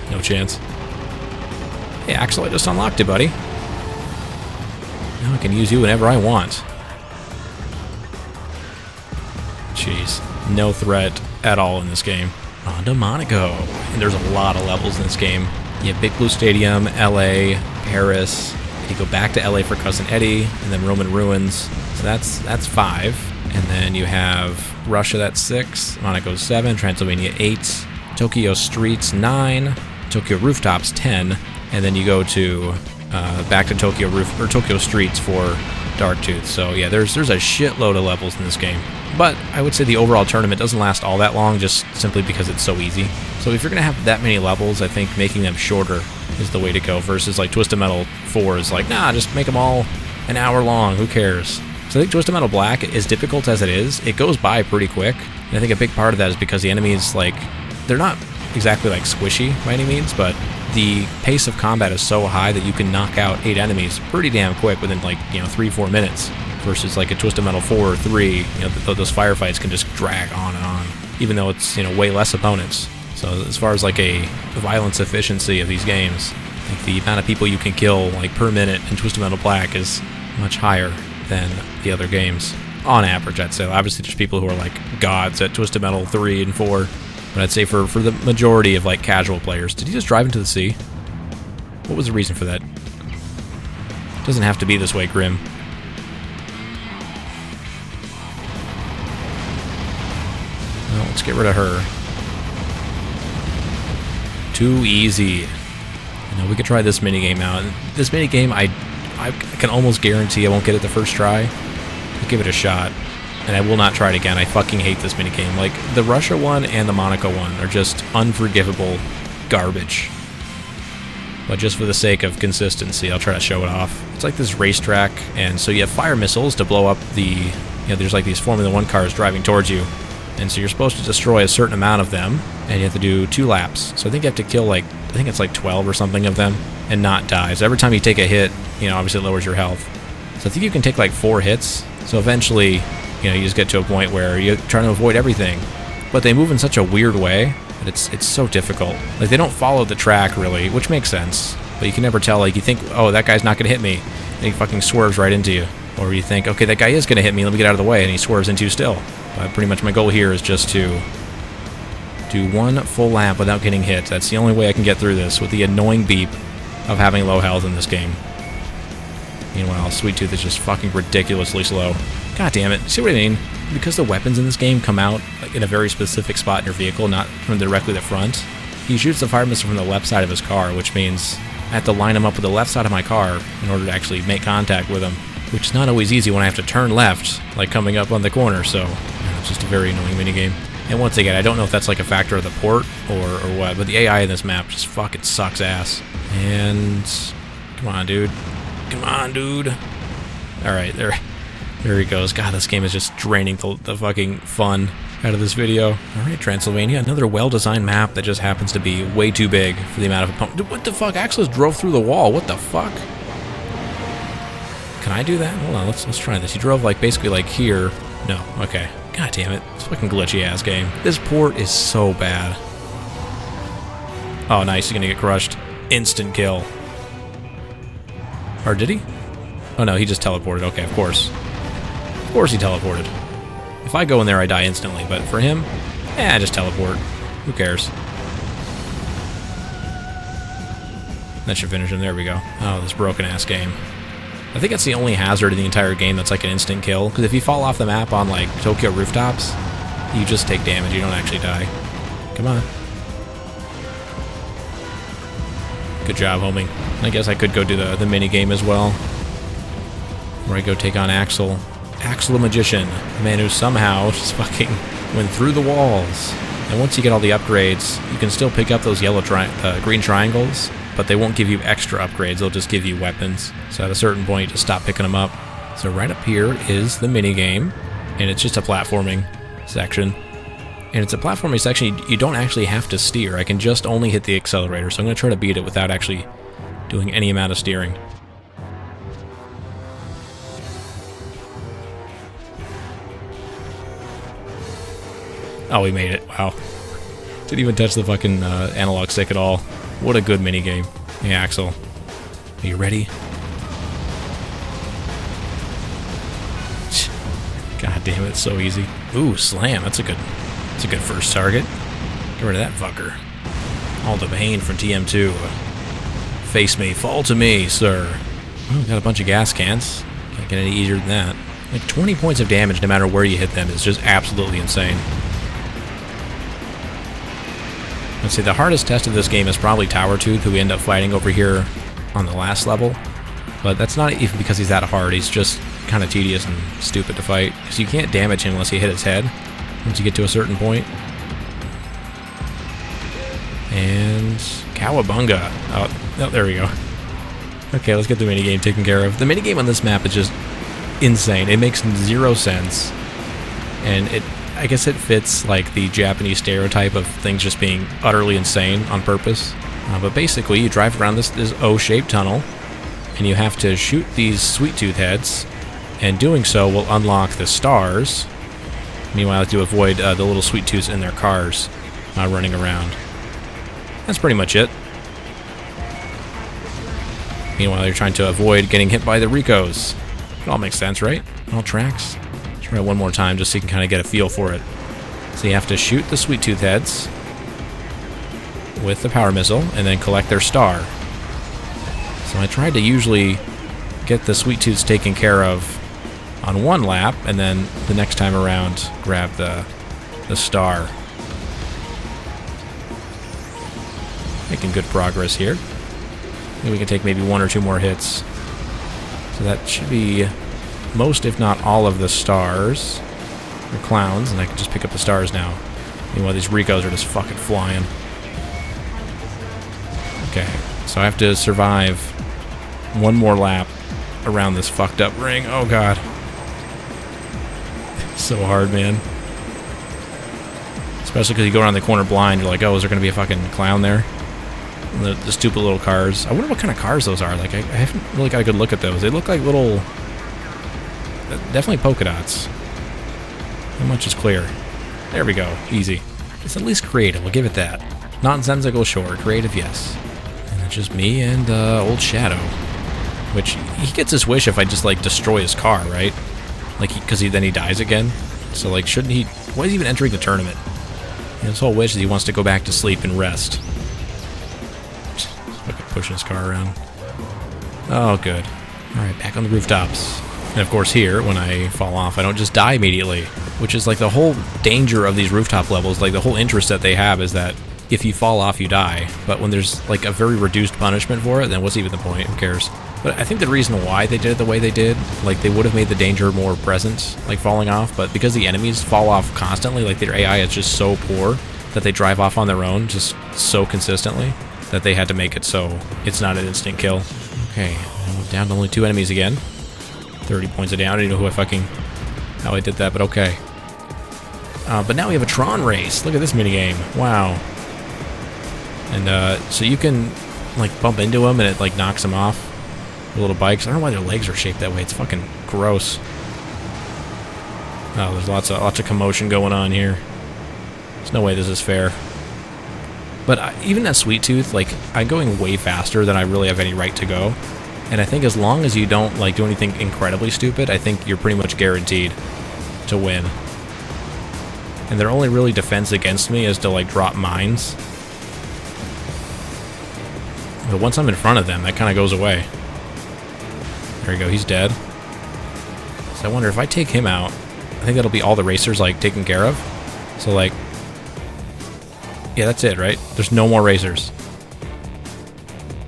No chance. Hey, Axel, I just unlocked it, buddy. Now I can use you whenever I want. Jeez. No threat at all in this game. On to Monaco. And there's a lot of levels in this game. You have Big Blue Stadium, LA, Paris. You go back to LA for Cousin Eddie, and then Roman Ruins. So that's 5. And then you have Russia, that's 6. Monaco 7. Transylvania 8. Tokyo Streets 9. Tokyo Rooftops 10. And then you go to back to Tokyo Streets for Darktooth. So yeah, there's a shitload of levels in this game. But I would say the overall tournament doesn't last all that long, just simply because it's so easy. So if you're gonna have that many levels, I think making them shorter is the way to go, versus like Twisted Metal 4 is like, nah, just make them all an hour long, who cares? So I think Twisted Metal Black, as difficult as it is, it goes by pretty quick. And I think a big part of that is because the enemies, like, they're not exactly like squishy by any means, but the pace of combat is so high that you can knock out 8 enemies pretty damn quick within like, 3-4 minutes, versus like a Twisted Metal 4 or 3, those firefights can just drag on and on, even though it's, way less opponents. So as far as like a violence efficiency of these games, I think the amount of people you can kill like per minute in Twisted Metal Black is much higher than the other games. On average, I'd say. Obviously there's people who are like gods at Twisted Metal 3 and 4, but I'd say for the majority of like casual players. Did he just drive into the sea? What was the reason for that? Doesn't have to be this way, Grim. Well, let's get rid of her. Too easy. We could try this minigame out. This minigame, I can almost guarantee I won't get it the first try. I'll give it a shot. And I will not try it again. I fucking hate this minigame. Like, the Russia one and the Monaco one are just unforgivable garbage. But just for the sake of consistency, I'll try to show it off. It's like this racetrack, and so you have fire missiles to blow up the... there's like these Formula 1 cars driving towards you. And so you're supposed to destroy a certain amount of them, and you have to do 2 laps. So I think you have to kill like, I think it's like 12 or something of them, and not die. So every time you take a hit, obviously it lowers your health. So I think you can take like 4 hits. So eventually, you just get to a point where you're trying to avoid everything. But they move in such a weird way that it's so difficult. Like, they don't follow the track really, which makes sense. But you can never tell. Like, you think, oh, that guy's not going to hit me. And he fucking swerves right into you. Or you think, okay, that guy is going to hit me, let me get out of the way. And he swerves into you still. But pretty much my goal here is just to do 1 full lap without getting hit. That's the only way I can get through this, with the annoying beep of having low health in this game. Meanwhile, Sweet Tooth is just fucking ridiculously slow. God damn it. See what I mean? Because the weapons in this game come out like in a very specific spot in your vehicle, not from directly the front, he shoots the fire missile from the left side of his car, which means I have to line him up with the left side of my car in order to actually make contact with him, which is not always easy when I have to turn left, like coming up on the corner, so it's just a very annoying minigame. And once again, I don't know if that's like a factor of the port or what, but the AI in this map just fucking sucks ass. And... come on, dude. Come on, dude. Alright, there he goes. God, this game is just draining the fucking fun out of this video. Alright, Transylvania. Another well-designed map that just happens to be way too big for the amount of opponents. What the fuck? Axel just drove through the wall. What the fuck? Can I do that? Hold on, let's try this. He drove like basically like here. No, okay. God damn it. It's a fucking glitchy ass game. This port is so bad. Oh, nice. He's gonna get crushed. Instant kill. Or did he? Oh no, he just teleported. Okay, of course. Of course he teleported. If I go in there, I die instantly, but for him, I just teleport. Who cares? That should finish him. There we go. Oh, this broken-ass game. I think that's the only hazard in the entire game that's like an instant kill, because if you fall off the map on like Tokyo Rooftops, you just take damage, you don't actually die. Come on. Good job, homie. I guess I could go do the mini-game as well, where I go take on Axel. Axel the Magician, the man who somehow just fucking went through the walls. And once you get all the upgrades, you can still pick up those green triangles, but they won't give you extra upgrades, they'll just give you weapons. So at a certain point, you just stop picking them up. So right up here is the minigame, and it's just a platforming section. And it's a platforming section you don't actually have to steer. I can just only hit the accelerator, so I'm going to try to beat it without actually doing any amount of steering. Oh, we made it. Wow. Didn't even touch the fucking analog stick at all. What a good minigame. Hey, Axel. Are you ready? God damn it, it's so easy. Ooh, slam. That's a good first target. Get rid of that fucker. All the pain from TM2. Face me. Fall to me, sir. Oh, got a bunch of gas cans. Can't get any easier than that. Like 20 points of damage no matter where you hit them is just absolutely insane. Let's see, the hardest test of this game is probably Tower Tooth, who we end up fighting over here on the last level. But that's not even because he's that hard, he's just kind of tedious and stupid to fight. Because you can't damage him unless you hit his head once you get to a certain point. And Cowabunga. Oh, there we go. Okay, let's get the minigame taken care of. The minigame on this map is just insane. It makes zero sense. And I guess it fits like the Japanese stereotype of things just being utterly insane on purpose. But basically, you drive around this O-shaped tunnel, and you have to shoot these Sweet Tooth heads, and doing so will unlock the stars. Meanwhile, you have to avoid the little Sweet Tooths in their cars running around. That's pretty much it. Meanwhile, you're trying to avoid getting hit by the Ricos. It all makes sense, right? All tracks. Try it one more time just so you can kind of get a feel for it. So you have to shoot the Sweet Tooth heads with the power missile and then collect their star. So I tried to usually get the Sweet Tooths taken care of on one lap, and then the next time around grab the star. Making good progress here. Maybe we can take maybe one or two more hits. So that should be most, if not all, of the stars. Or clowns, and I can just pick up the stars now. Meanwhile, these Ricos are just fucking flying. Okay, so I have to survive one more lap around this fucked up ring. Oh god. So hard, man. Especially because you go around the corner blind, you're like, oh, is there going to be a fucking clown there? And the stupid little cars. I wonder what kind of cars those are. Like, I haven't really got a good look at those. They look like little... definitely polka dots. How much is clear? There we go. Easy. It's at least creative. We'll give it that. Nonsensical, sure. Creative, yes. And it's just me and old Shadow. Which, he gets his wish if I just, like, destroy his car, right? Like, because then he dies again. So, like, shouldn't he... Why is he even entering the tournament? And his whole wish is he wants to go back to sleep and rest. Just fucking pushing his car around. Oh, good. Alright, back on the rooftops. And of course here, when I fall off, I don't just die immediately. Which is like the whole danger of these rooftop levels, like the whole interest that they have is that if you fall off, you die. But when there's like a very reduced punishment for it, then what's even the point? Who cares? But I think the reason why they did it the way they did, like they would have made the danger more present, like falling off, but because the enemies fall off constantly, like their AI is just so poor that they drive off on their own just so consistently that they had to make it so it's not an instant kill. Okay, down to only 2 enemies again. 30 points of down. I don't know how I did that, but okay. But now we have a Tron race. Look at this minigame. Wow. And so you can like bump into them and it like knocks them off. The little bikes. I don't know why their legs are shaped that way. It's fucking gross. Oh, there's lots of commotion going on here. There's no way this is fair. But even at Sweet Tooth, like I'm going way faster than I really have any right to go. And I think as long as you don't like do anything incredibly stupid, I think you're pretty much guaranteed to win. And their only really defense against me is to like drop mines. But once I'm in front of them, that kind of goes away. There we go, he's dead. So I wonder if I take him out, I think that'll be all the racers like taken care of. So like, yeah, that's it, right? There's no more racers.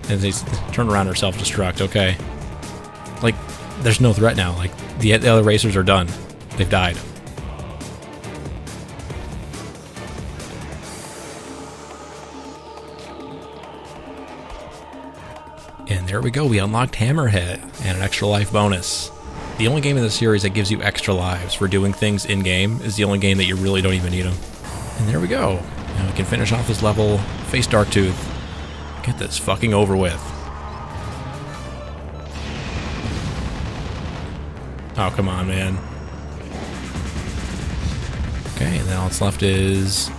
And he's turned around or self-destruct, okay. Like, there's no threat now. Like, the other racers are done. They've died. And there we go, we unlocked Hammerhead and an extra life bonus. The only game in the series that gives you extra lives for doing things in-game is the only game that you really don't even need them. And there we go. Now we can finish off this level, face Dark Tooth. Get this fucking over with. Oh, come on, man. Okay, and then all that's left is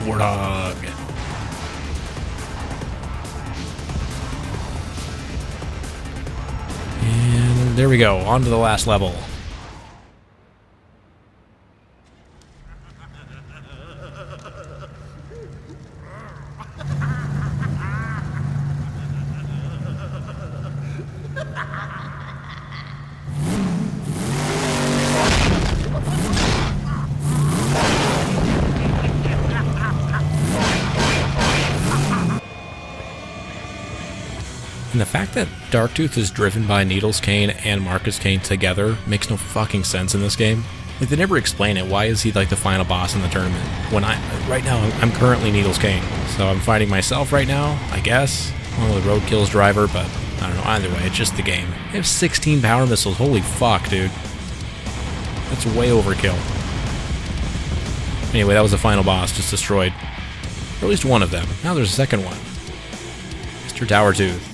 Warthog. And there we go, on to the last level. And the fact that Darktooth is driven by Needles Kane and Marcus Kane together makes no fucking sense in this game. Like, they never explain it. Why is he like the final boss in the tournament? When right now, I'm currently Needles Kane. So I'm fighting myself right now, I guess. Along with Roadkill's driver, but I don't know. Either way, it's just the game. They have 16 power missiles. Holy fuck, dude. That's way overkill. Anyway, that was the final boss, just destroyed. Or at least one of them. Now there's a second one. Mr. Towertooth.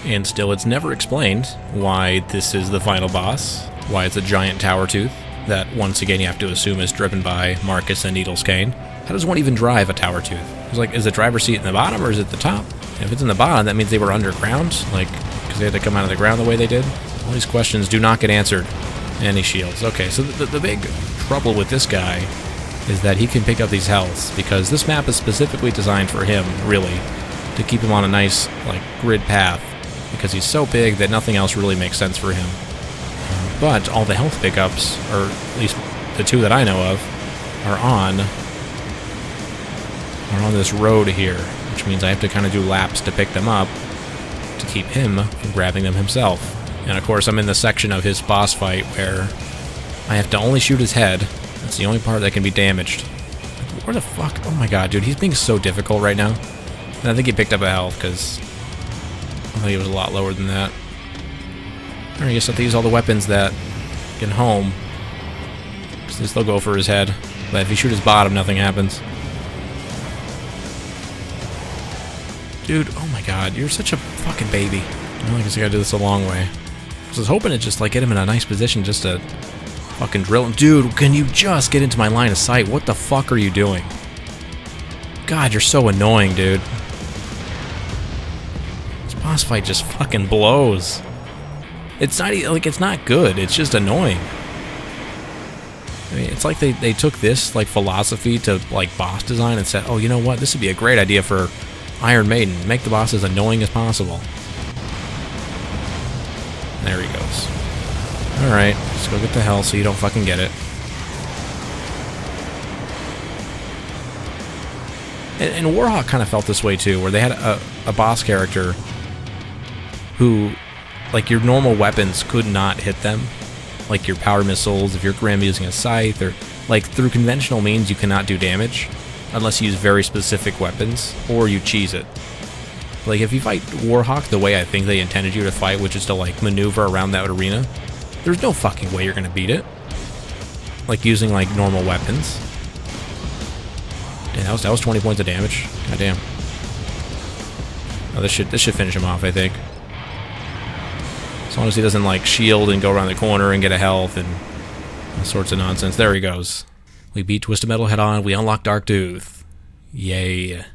And still, it's never explained why this is the final boss, why it's a giant Towertooth that, once again, you have to assume is driven by Marcus and Needles Kane. How does one even drive a Towertooth? It's like, is the driver's seat in the bottom or is it the top? And if it's in the bottom, that means they were underground, like, because they had to come out of the ground the way they did. All these questions do not get answered. And he shields. Okay, so the big trouble with this guy is that he can pick up these healths, because this map is specifically designed for him, really, to keep him on a nice, like, grid path, because he's so big that nothing else really makes sense for him. But all the health pickups, or at least the two that I know of, are on this road here, which means I have to kind of do laps to pick them up to keep him from grabbing them himself. And of course, I'm in the section of his boss fight where I have to only shoot his head. That's the only part that can be damaged. Where the fuck? Oh my god, dude, he's being so difficult right now. And I think he picked up a health, because I thought he was a lot lower than that. Alright, I guess I have to use all the weapons that can home, because they still go for his head. But if you shoot his bottom, nothing happens. Dude, oh my god, you're such a fucking baby. Well, I guess I gotta do this a long way. I was hoping to just, like, get him in a nice position just to fucking drill him. Dude, can you just get into my line of sight? What the fuck are you doing? God, you're so annoying, dude. This boss fight just fucking blows. It's not, like, it's not good. It's just annoying. I mean, it's like they took this, like, philosophy to, like, boss design and said, oh, you know what? This would be a great idea for Iron Maiden. Make the boss as annoying as possible. There he goes. Alright, let's go get the health so you don't fucking get it. And Warhawk kind of felt this way too, where they had a boss character who, like, your normal weapons could not hit them. Like your power missiles, if you're going to be using a scythe, or, like, through conventional means you cannot do damage unless you use very specific weapons, or you cheese it. Like, if you fight Warhawk the way I think they intended you to fight, which is to, like, maneuver around that arena, there's no fucking way you're gonna beat it. Like, using, like, normal weapons. Damn, that was 20 points of damage. God damn. Oh, this should finish him off, I think. As long as he doesn't, like, shield and go around the corner and get a health and all sorts of nonsense. There he goes. We beat Twisted Metal head on. We unlock Darktooth. Yay.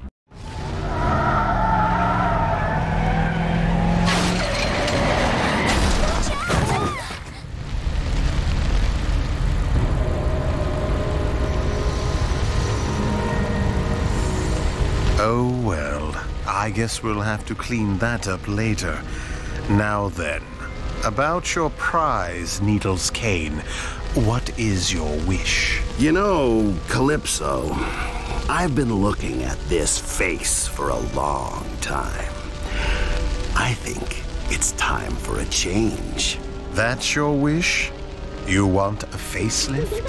Oh well, I guess we'll have to clean that up later. Now then, about your prize, Needles Kane, what is your wish? You know, Calypso, I've been looking at this face for a long time. I think it's time for a change. That's your wish? You want a facelift?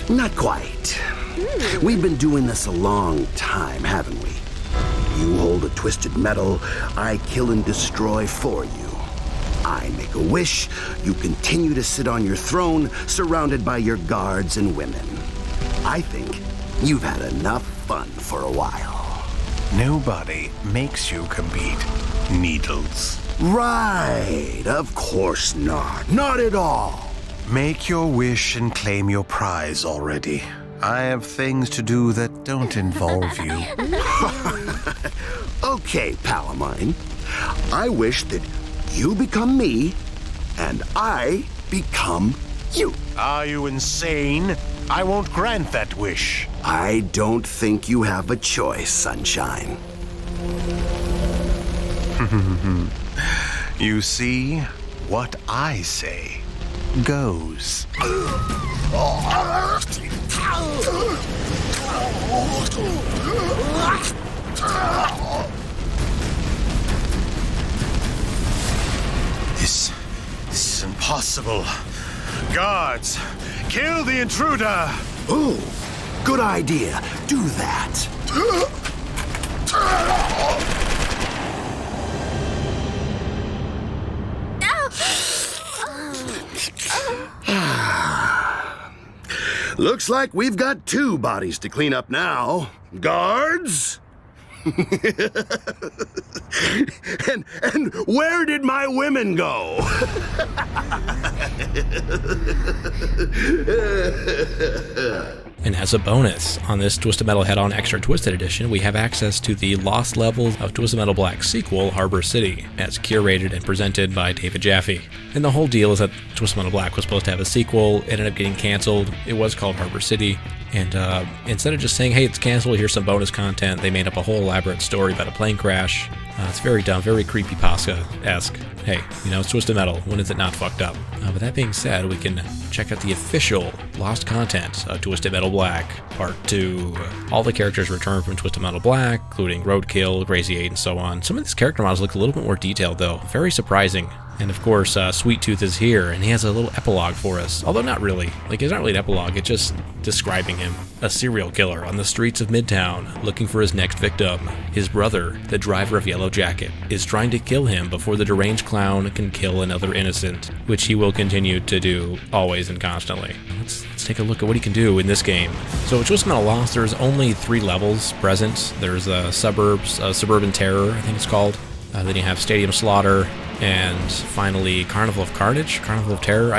Not quite. We've been doing this a long time, haven't we? You hold a twisted metal, I kill and destroy for you. I make a wish, you continue to sit on your throne, surrounded by your guards and women. I think you've had enough fun for a while. Nobody makes you compete, Needles. Right, of course not. Not at all. Make your wish and claim your prize already. I have things to do that don't involve you. Okay, pal of mine. I wish that you become me, and I become you. Are you insane? I won't grant that wish. I don't think you have a choice, Sunshine. You see, what I say goes. This is impossible. Guards, kill the intruder! Ooh, good idea. Do that. Looks like we've got 2 bodies to clean up now. Guards? and where did my women go? And as a bonus, on this Twisted Metal Head-On Extra Twisted Edition, we have access to the lost levels of Twisted Metal Black's sequel, Harbor City, as curated and presented by David Jaffe. And the whole deal is that Twisted Metal Black was supposed to have a sequel, ended up getting canceled. It was called Harbor City, and instead of just saying, hey, it's canceled, here's some bonus content, they made up a whole elaborate story about a plane crash. It's very dumb, very creepypasta-esque. Hey, it's Twisted Metal. When is it not fucked up? But that being said, we can check out the official lost content of Twisted Metal Black Part 2. All the characters return from Twisted Metal Black, including Roadkill, Crazy 8, and so on. Some of these character models look a little bit more detailed, though. Very surprising. And of course, Sweet Tooth is here, and he has a little epilogue for us. Although not really. It's not really an epilogue, it's just describing him. A serial killer on the streets of Midtown, looking for his next victim. His brother, the driver of Yellow Jacket, is trying to kill him before the deranged clown can kill another innocent, which he will continue to do always and constantly. Let's take a look at what he can do in this game. So in Twisted Metal Lost, there's only 3 levels present. There's Suburban Terror, I think it's called. Then you have Stadium Slaughter, and finally Carnival of Carnage, Carnival of Terror.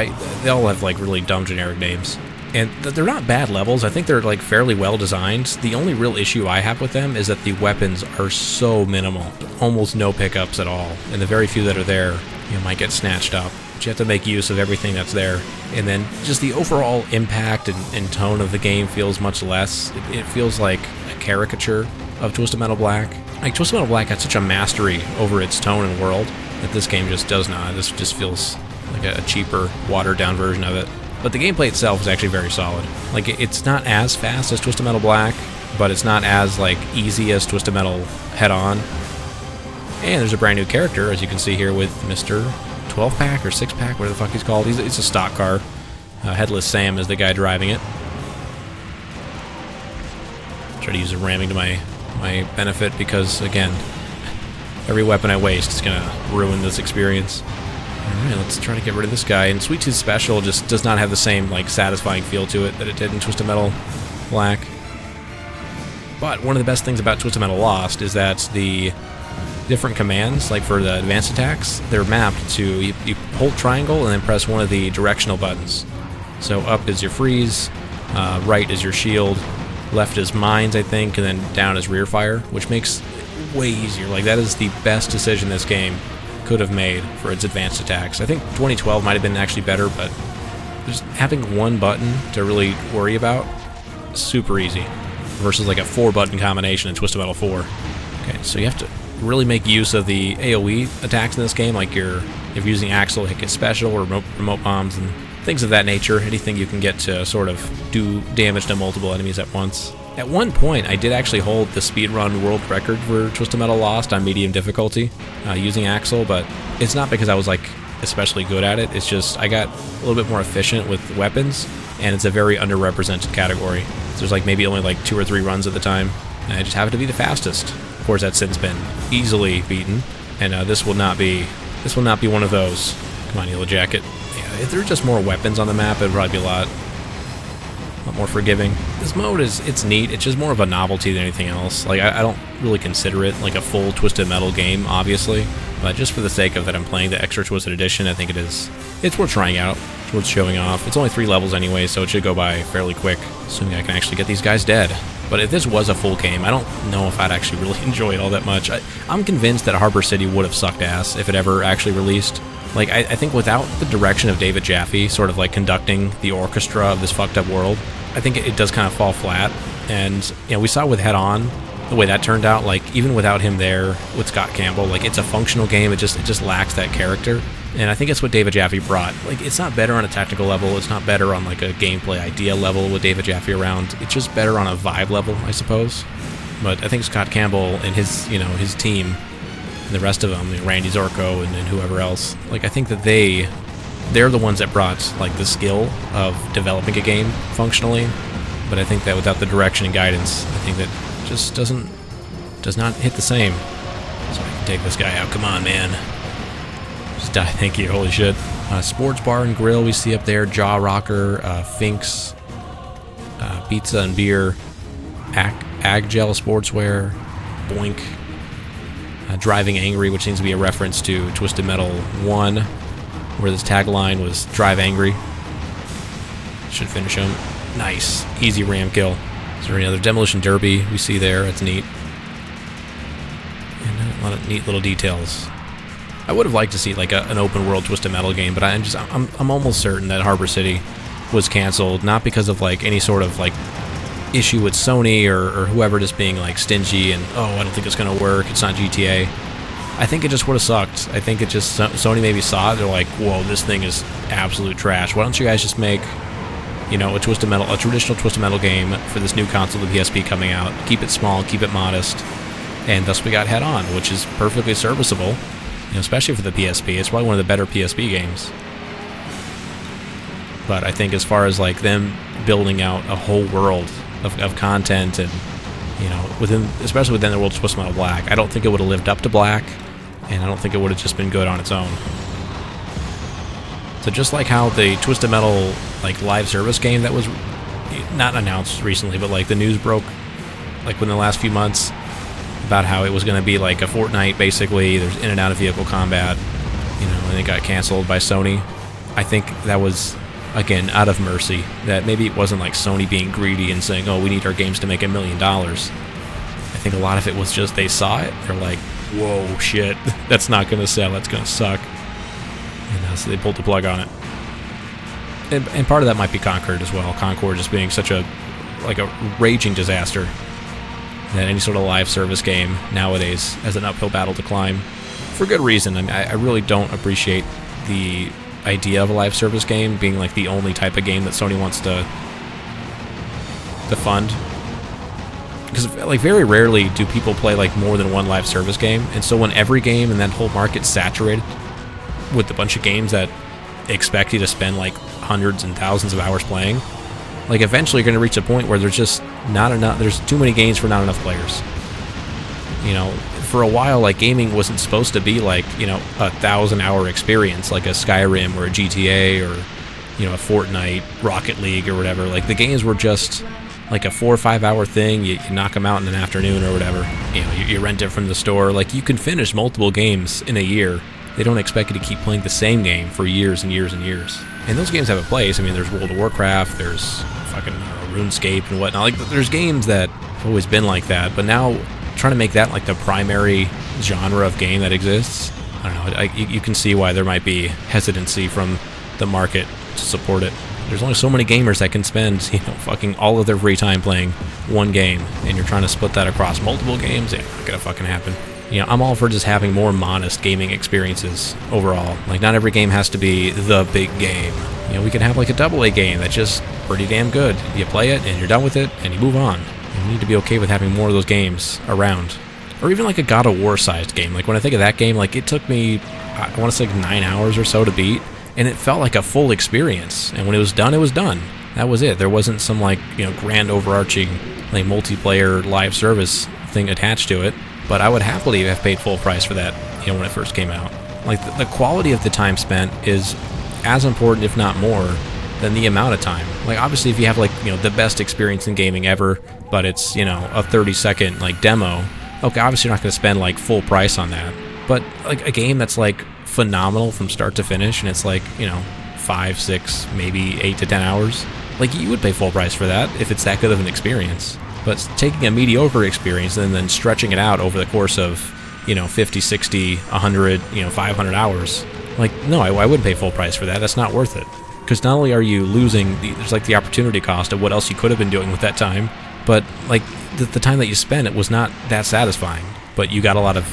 They all have really dumb generic names. And they're not bad levels. I think they're fairly well designed. The only real issue I have with them is that the weapons are so minimal. Almost no pickups at all. And the very few that are there, might get snatched up. But you have to make use of everything that's there. And then just the overall impact and tone of the game feels much less. It feels like a caricature of Twisted Metal Black. Twisted Metal Black had such a mastery over its tone and world that this game just does not. This just feels like a cheaper, watered-down version of it. But the gameplay itself is actually very solid. It's not as fast as Twisted Metal Black, but it's not as easy as Twisted Metal Head-On. And there's a brand new character, as you can see here, with Mr. 12-pack or 6-pack, whatever the fuck he's called. It's a stock car. Headless Sam is the guy driving it. Try to use a ramming to my benefit because, again, every weapon I waste is going to ruin this experience. Alright, let's try to get rid of this guy. And Sweet Tooth Special just does not have the same satisfying feel to it that it did in Twisted Metal Black. But one of the best things about Twisted Metal Lost is that the different commands, for the advanced attacks, they're mapped to, you hold triangle and then press one of the directional buttons. So up is your freeze, right is your shield, left is mines, I think, and then down is rear fire, which makes it way easier. That is the best decision this game could have made for its advanced attacks. I think 2012 might have been actually better, but just having one button to really worry about, super easy, versus a 4-button combination in Twisted Metal 4. Okay, so you have to really make use of the AoE attacks in this game, if you're using Axle, hit special, or remote bombs, and things of that nature. Anything you can get to sort of do damage to multiple enemies at once. At one point, I did actually hold the speedrun world record for Twisted Metal Lost on medium difficulty using Axle, but it's not because I was especially good at it. It's just I got a little bit more efficient with weapons, and it's a very underrepresented category. So there's maybe only 2 or 3 runs at the time, and I just happened to be the fastest. Of course, that's since been easily beaten, and this will not be one of those. Come on, Yellow Jacket. Yeah, if there were just more weapons on the map, it'd probably be a lot more forgiving. This mode it's neat. It's just more of a novelty than anything else. I don't really consider it a full Twisted Metal game, obviously, but just for the sake of that I'm playing the Extra Twisted Edition, I think it's worth trying out. It's worth showing off. It's only 3 levels anyway, so it should go by fairly quick, assuming I can actually get these guys dead. But if this was a full game, I don't know if I'd actually really enjoy it all that much. I'm convinced that Harbor City would have sucked ass if it ever actually released. I think without the direction of David Jaffe sort of conducting the orchestra of this fucked up world, I think it does kind of fall flat. And, you know, we saw with Head On, the way that turned out, like, even without him there with Scott Campbell, like, it's a functional game. It just lacks that character. And I think it's what David Jaffe brought. Like, it's not better on a technical level. It's not better on, like, a gameplay idea level with David Jaffe around. It's just better on a vibe level, I suppose. But I think Scott Campbell and his, you know, his team and the rest of them, you know, Randy Zorko and whoever else, like, I think that they're the ones that brought, like, the skill of developing a game functionally. But I think that without the direction and guidance, I think that just does not hit the same. So I can take this guy out. Come on, man. Just die. Thank you. Holy shit. Sports Bar and Grill we see up there. Jaw Rocker, Finks, Pizza and Beer, Aggel Sportswear, Boink, Driving Angry, which seems to be a reference to Twisted Metal 1, where this tagline was Drive Angry. Should finish him. Nice. Easy ram kill. Is there any other Demolition Derby we see there? That's neat. And a lot of neat little details. I would have liked to see like an open world Twisted Metal game, but I'm almost certain that Harbor City was canceled, not because of like any sort of like issue with Sony or whoever just being like stingy and, oh, I don't think it's going to work, it's not GTA. I think it just would have sucked. I think it just, Sony maybe saw it, they're like, whoa, this thing is absolute trash. Why don't you guys just make, you know, a traditional Twisted Metal game for this new console, the PSP coming out. Keep it small, keep it modest, and thus we got Head On, which is perfectly serviceable, you know, especially for the PSP. It's probably one of the better PSP games. But I think as far as like them building out a whole world of content and, you know, especially within the world of Twisted Metal Black, I don't think it would have lived up to Black, and I don't think it would have just been good on its own. So just like how the Twisted Metal like live service game that was not announced recently, but like the news broke like within the last few months about how it was going to be like a Fortnite basically, there's in and out of vehicle combat, you know, and it got canceled by Sony. I think that was, again, out of mercy, that maybe it wasn't like Sony being greedy and saying, oh, we need our games to make $1 million. I think a lot of it was just they saw it, they're like, whoa, shit, that's not going to sell, that's going to suck. And so they pulled the plug on it. And part of that might be Concord as well. Concord just being such a raging disaster that any sort of live service game nowadays has an uphill battle to climb. For good reason. I mean, I really don't appreciate the idea of a live service game being like the only type of game that Sony wants to fund. Because like very rarely do people play like more than one live service game, and so when every game in that whole market's saturated with a bunch of games that expect you to spend like hundreds and thousands of hours playing, like eventually you're going to reach a point where there's just not enough, there's too many games for not enough players. You know, for a while, like gaming wasn't supposed to be like, you know, 1,000-hour experience like a Skyrim or a GTA or, you know, a Fortnite, Rocket League or whatever. Like the games were just like a 4 or 5 hour thing. You knock them out in an afternoon or whatever. You know, you rent it from the store. Like you can finish multiple games in a year. They don't expect you to keep playing the same game for years and years and years. And those games have a place. I mean, there's World of Warcraft, there's fucking RuneScape and whatnot. Like, there's games that have always been like that, but now trying to make that like the primary genre of game that exists, I don't know. You can see why there might be hesitancy from the market to support it. There's only so many gamers that can spend, you know, fucking all of their free time playing one game, and you're trying to split that across multiple games. Yeah, not gonna fucking happen. You know, I'm all for just having more modest gaming experiences overall. Like, not every game has to be the big game. You know, we can have like a AA game that's just pretty damn good. You play it, and you're done with it, and you move on. You need to be okay with having more of those games around. Or even like a God of War-sized game. Like, when I think of that game, like, it took me, I want to say, like 9 hours or so to beat, and it felt like a full experience. And when it was done, it was done. That was it. There wasn't some, like, you know, grand overarching, like, multiplayer live service thing attached to it. But I would happily have paid full price for that, you know, when it first came out. Like, the quality of the time spent is as important, if not more, than the amount of time. Like, obviously, if you have, like, you know, the best experience in gaming ever, but it's, you know, a 30-second, like, demo, okay, obviously you're not going to spend, like, full price on that. But, like, a game that's, like, phenomenal from start to finish, and it's, like, you know, 5, 6, maybe 8 to 10 hours, like, you would pay full price for that if it's that good of an experience. But taking a mediocre experience and then stretching it out over the course of, you know, 50, 60, 100, you know, 500 hours, like, no, I wouldn't pay full price for that. That's not worth it. because not only are you losing, there's like the opportunity cost of what else you could have been doing with that time, but like the time that you spent, it was not that satisfying. But you got a lot of,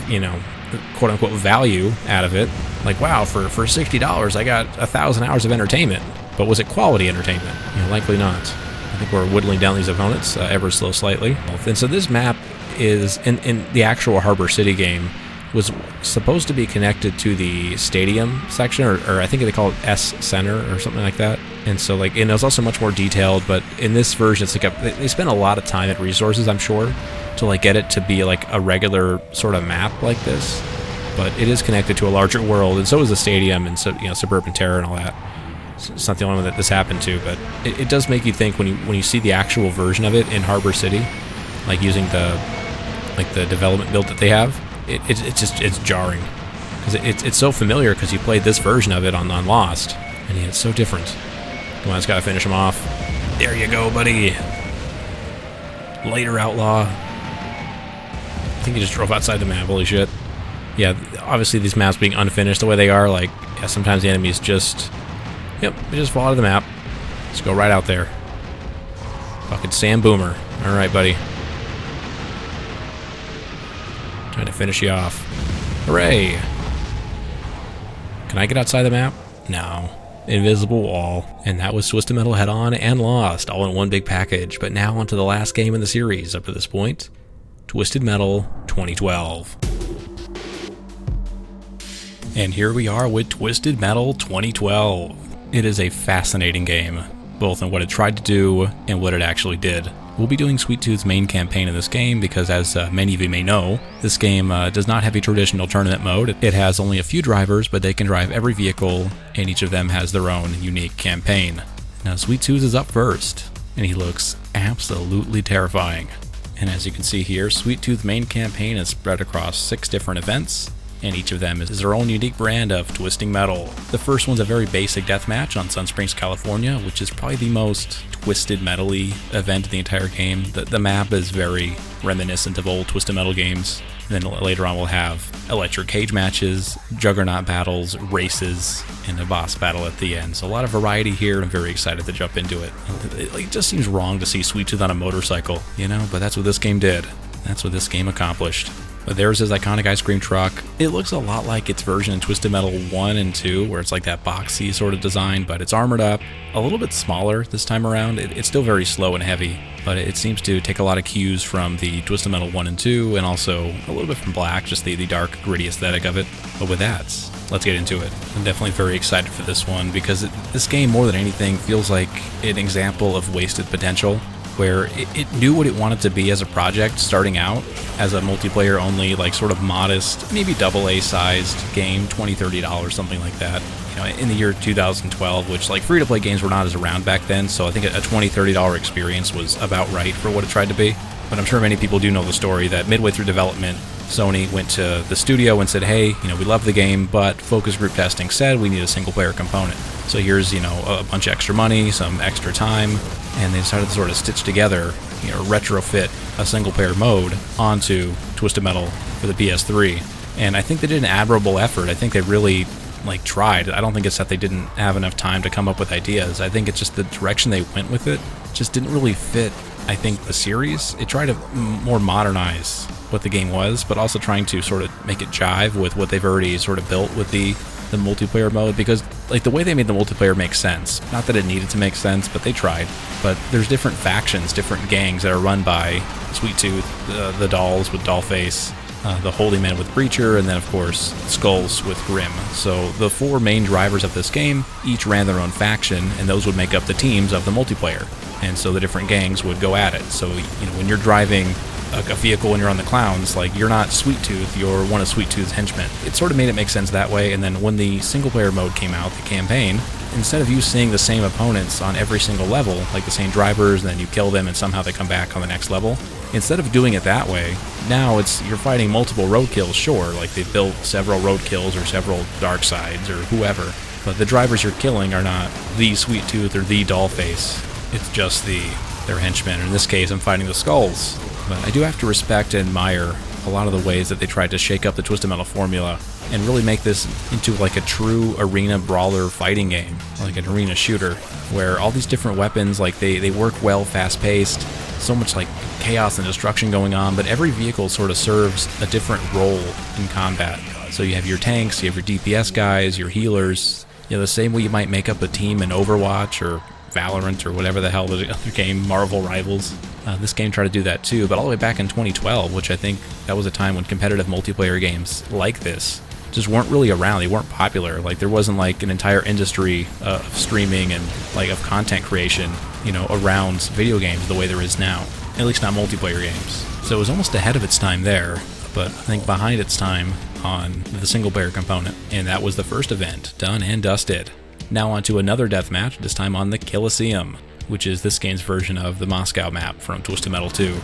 quote unquote value out of it. Like, wow, for $60, I got 1,000 hours of entertainment. But was it quality entertainment? Likely not. I think we're whittling down these opponents ever so slightly. And so this map is, in the actual Harbor City game, was supposed to be connected to the stadium section, or I think they call it S Center or something like that. And so and it was also much more detailed, but in this version, it's like they spent a lot of time and resources, I'm sure, to get it to be like a regular sort of map like this. But it is connected to a larger world, and so is the stadium and Suburban Terror and all that. It's not the only one that this happened to, but it does make you think when you see the actual version of it in Harbor City, like using the development build that they have. It's jarring because it's so familiar because you played this version of it on Lost, and it's so different. Come on, I just gotta finish him off. There you go, buddy. Later, outlaw. I think he just drove outside the map. Holy shit. Yeah, obviously these maps being unfinished the way they are, sometimes the enemies just, they just fall out of the map. Just go right out there. Fucking Sam Boomer. All right, buddy. Trying to finish you off. Hooray! Can I get outside the map? No. Invisible wall. And that was Twisted Metal Head-On and Lost, all in one big package. But now onto the last game in the series up to this point. Twisted Metal 2012. And here we are with Twisted Metal 2012. It is a fascinating game, both in what it tried to do and what it actually did. We'll be doing Sweet Tooth's main campaign in this game because, as many of you may know, this game does not have a traditional tournament mode. It has only a few drivers, but they can drive every vehicle, and each of them has their own unique campaign. Now, Sweet Tooth is up first, and he looks absolutely terrifying. And as you can see here, Sweet Tooth's main campaign is spread across 6 different events, and each of them is their own unique brand of twisting metal. The first one's a very basic deathmatch on Sun Springs, California, which is probably the most twisted metal-y event in the entire game. The map is very reminiscent of old Twisted Metal games. And then later on we'll have electric cage matches, juggernaut battles, races, and a boss battle at the end. So a lot of variety here. I'm very excited to jump into it. It just seems wrong to see Sweet Tooth on a motorcycle, but that's what this game did. That's what this game accomplished. But there's his iconic ice cream truck. It looks a lot like its version in Twisted Metal 1 and 2, where it's like that boxy sort of design, but it's armored up, a little bit smaller this time around. It's still very slow and heavy, but it seems to take a lot of cues from the Twisted Metal 1 and 2, and also a little bit from Black, just the dark, gritty aesthetic of it. But with that, let's get into it. I'm definitely very excited for this one, because this game, more than anything, feels like an example of wasted potential, where it knew what it wanted to be as a project starting out as a multiplayer only, sort of modest, maybe AA sized game, $20, $30, something like that. In the year 2012, which free-to-play games were not as around back then, so I think a $20, $30 experience was about right for what it tried to be. But I'm sure many people do know the story that midway through development, Sony went to the studio and said, hey, we love the game, but focus group testing said we need a single-player component. So here's, a bunch of extra money, some extra time, and they decided to sort of stitch together, retrofit a single-player mode onto Twisted Metal for the PS3. And I think they did an admirable effort. I think they really, tried. I don't think it's that they didn't have enough time to come up with ideas. I think it's just the direction they went with it just didn't really fit, I think, the series. It tried to more modernize what the game was, but also trying to sort of make it jive with what they've already sort of built with the multiplayer mode, because the way they made the multiplayer makes sense. Not that it needed to make sense, but they tried. But there's different factions, different gangs that are run by Sweet Tooth, the Dolls with Dollface, the Holy Men with Preacher, and then of course Skulls with Grim. So the 4 main drivers of this game each ran their own faction, and those would make up the teams of the multiplayer. And so the different gangs would go at it. So when you're driving a vehicle and you're on the Clowns, you're not Sweet Tooth, you're one of Sweet Tooth's henchmen. It sort of made it make sense that way. And then when the single player mode came out, the campaign, instead of you seeing the same opponents on every single level, like the same drivers, and then you kill them and somehow they come back on the next level, instead of doing it that way, now you're fighting multiple roadkills, sure, they've built several roadkills or several dark sides or whoever, but the drivers you're killing are not the Sweet Tooth or the Dollface. It's just their henchmen. In this case, I'm fighting the Skulls. But I do have to respect and admire a a lot of the ways that they tried to shake up the Twisted Metal formula and really make this into like a true arena brawler fighting game, like an arena shooter, where all these different weapons, like they work well, fast-paced, so much like chaos and destruction going on, but every vehicle sort of serves a different role in combat. So you have your tanks, you have your DPS guys, your healers, the same way you might make up a team in Overwatch or Valorant or whatever the hell the other game, Marvel Rivals. This game tried to do that too, but all the way back in 2012, which I think that was a time when competitive multiplayer games like this just weren't really around. They weren't popular. Like there wasn't like an entire industry of streaming and like of content creation, around video games the way there is now. At least not multiplayer games. So it was almost ahead of its time there, but I think behind its time on the single player component. And that was the first event, done and dusted. Now on to another deathmatch, this time on the Coliseum, which is this game's version of the Moscow map from Twisted Metal 2.